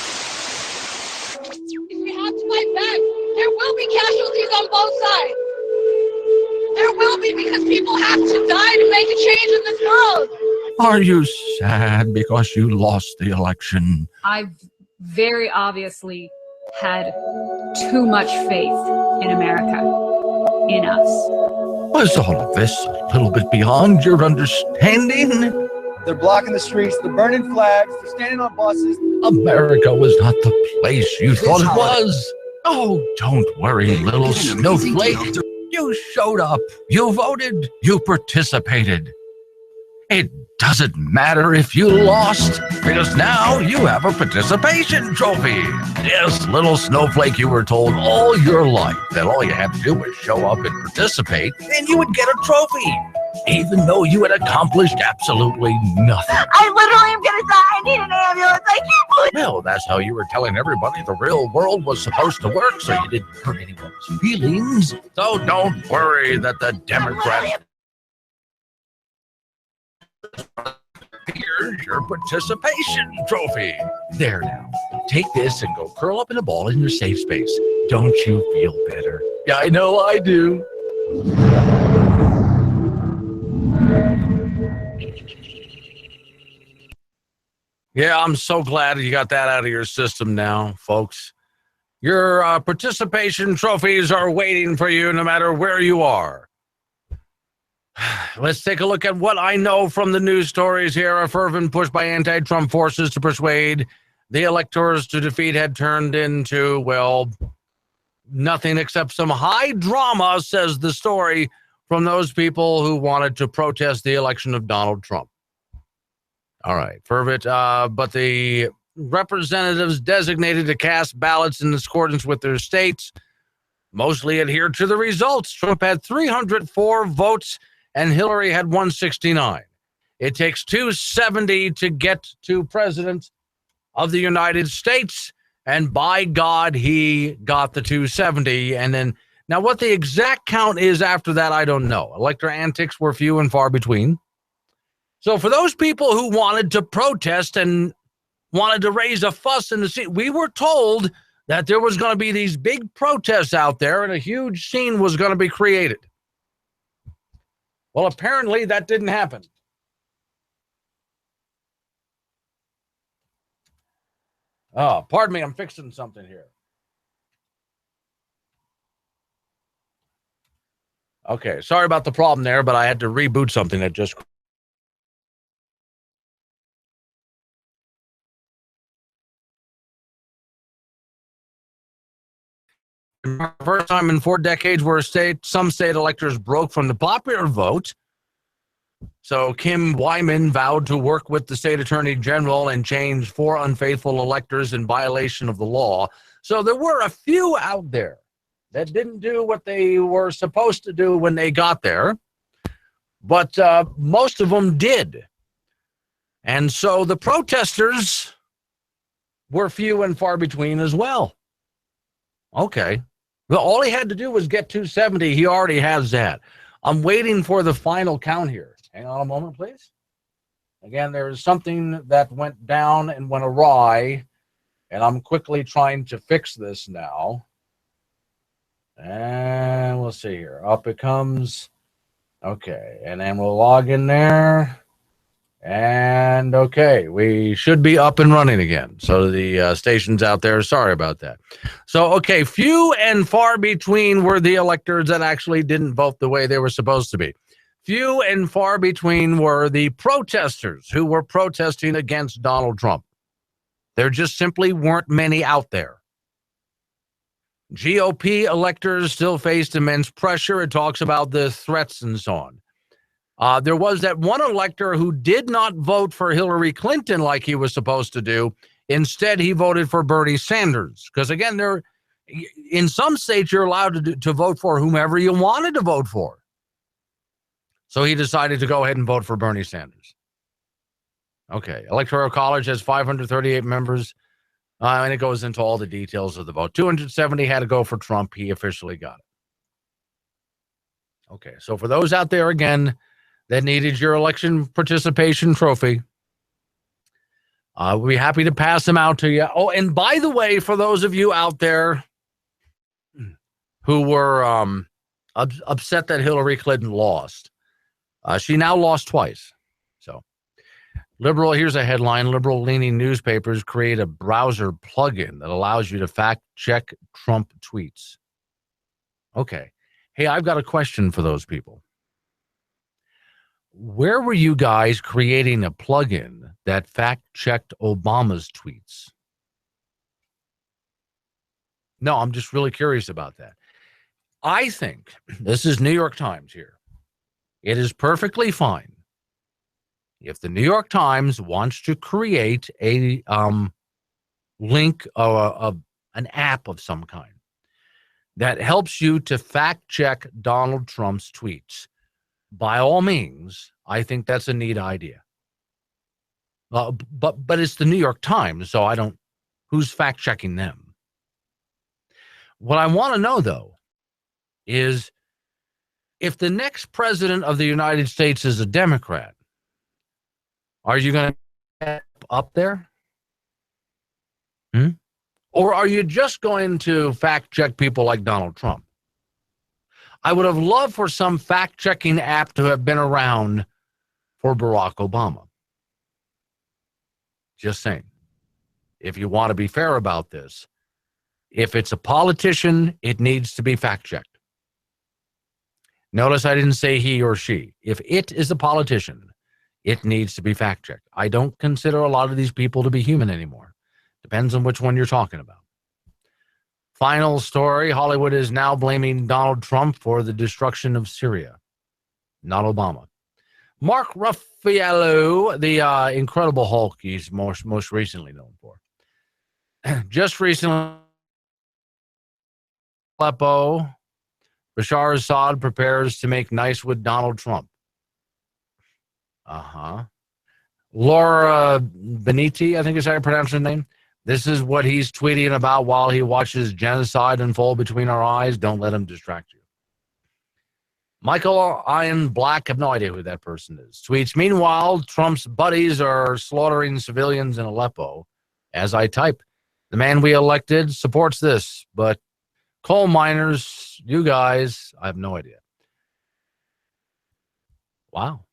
we have to fight back, there will be casualties on both sides. There will be, because people have to die to make a change in this world. Are you sad because you lost the election? I've very obviously had too much faith in America, in us. Was all of this a little bit beyond your understanding? They're blocking the streets, they're burning flags, they're standing on buses. America was not the place you thought it was. Oh, don't worry, little snowflake. You showed up, you voted, you participated. It doesn't matter if you lost, because now you have a participation trophy. Yes, little snowflake, you were told all your life that all you had to do was show up and participate, and you would get a trophy. even though you had accomplished absolutely nothing. I literally am gonna die. I need an ambulance. I can't believe. Well, that's how you were telling everybody the real world was supposed to work, so you didn't hurt anyone's feelings. So don't worry that the Democrats. Here's your participation trophy. There now. Take this and go curl up in a ball in your safe space. Don't you feel better? Yeah, I know I do. Yeah, I'm so glad you got that out of your system now, folks. Your participation trophies are waiting for you no matter where you are. Let's take a look at what I know from the news stories here. A fervent push by anti-Trump forces to persuade the electors to defeat had turned into, well, nothing except some high drama, says the story from those people who wanted to protest the election of Donald Trump. All right, fervent, but the representatives designated to cast ballots in accordance with their states mostly adhered to the results. Trump had 304 votes and Hillary had 169. It takes 270 to get to president of the United States, and by God, he got the 270. And then, now what the exact count is after that, I don't know. Elector antics were few and far between. So for those people who wanted to protest and wanted to raise a fuss in the scene, we were told that there was going to be these big protests out there and a huge scene was going to be created. Well, apparently that didn't happen. Oh, pardon me, I'm fixing something here. Okay, sorry about the problem there, but I had to reboot something that just... First time in 4 decades where some state electors broke from the popular vote. So Kim Wyman vowed to work with the state attorney general and change 4 unfaithful electors in violation of the law. So there were a few out there that didn't do what they were supposed to do when they got there, but most of them did. And so the protesters were few and far between as well. Okay. Well, all he had to do was get 270. He already has that. I'm waiting for the final count here. Hang on a moment, please. Again, there's something that went down and went awry, and I'm quickly trying to fix this now. And we'll see here. Up it comes. Okay, and then we'll log in there. And okay, we should be up and running again. So the stations out there, sorry about that. So, okay, few and far between were the electors that actually didn't vote the way they were supposed to be. Few and far between were the protesters who were protesting against Donald Trump. There just simply weren't many out there. GOP electors still faced immense pressure. It talks about the threats and so on. There was that one elector who did not vote for Hillary Clinton like he was supposed to do. Instead, he voted for Bernie Sanders. Because again, in some states, you're allowed to vote for whomever you wanted to vote for. So he decided to go ahead and vote for Bernie Sanders. Okay, Electoral College has 538 members, and it goes into all the details of the vote. 270 had to go for Trump. He officially got it. Okay, so for those out there, again, that needed your election participation trophy, we'll be happy to pass them out to you. Oh, and by the way, for those of you out there who were upset that Hillary Clinton lost, she now lost twice. So, here's a headline. Liberal-leaning newspapers create a browser plugin that allows you to fact-check Trump tweets. Okay. Hey, I've got a question for those people. Where were you guys creating a plugin that fact-checked Obama's tweets? No, I'm just really curious about that. I think, this is New York Times here, it is perfectly fine if the New York Times wants to create a link or an app of some kind that helps you to fact-check Donald Trump's tweets. by all means, I think that's a neat idea. But it's the New York Times, so I don't. Who's fact checking them? What I want to know, though, is if the next president of the United States is a Democrat, are you going to get up there? Or are you just going to fact check people like Donald Trump? I would have loved for some fact checking app to have been around for Barack Obama. Just saying. If you want to be fair about this, if it's a politician, it needs to be fact-checked. Notice I didn't say he or she. If it is a politician, it needs to be fact-checked. I don't consider a lot of these people to be human anymore. Depends on which one you're talking about. Final story, Hollywood is now blaming Donald Trump for the destruction of Syria, not Obama. Mark Ruffalo, the Incredible Hulk he's most recently known for. Just recently, Aleppo, Bashar Assad prepares to make nice with Donald Trump. Laura Beniti, I think is how you pronounce her name. This is what he's tweeting about while he watches genocide unfold between our eyes. Don't let him distract you. Michael Ian Black, have no idea who that person is. Tweets, meanwhile, Trump's buddies are slaughtering civilians in Aleppo. As I type, the man we elected supports this, but coal miners, you guys, I have no idea. Wow.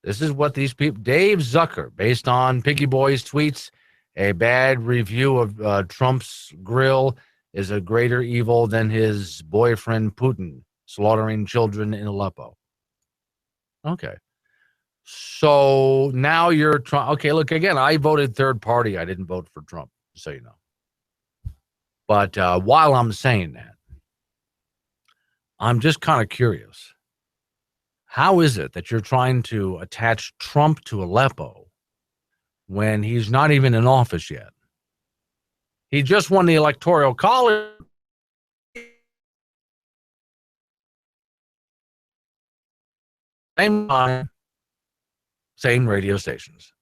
This is what these people, Dave Zucker, based on Piggy Boy's tweets, a bad review of Trump's grill is a greater evil than his boyfriend Putin slaughtering children in Aleppo. Okay. So now you're trying. Okay, look, again, I voted third party. I didn't vote for Trump, so you know. But while I'm saying that, I'm just kind of curious. How is it that you're trying to attach Trump to Aleppo when he's not even in office yet? He just won the Electoral College. Same time, same radio stations.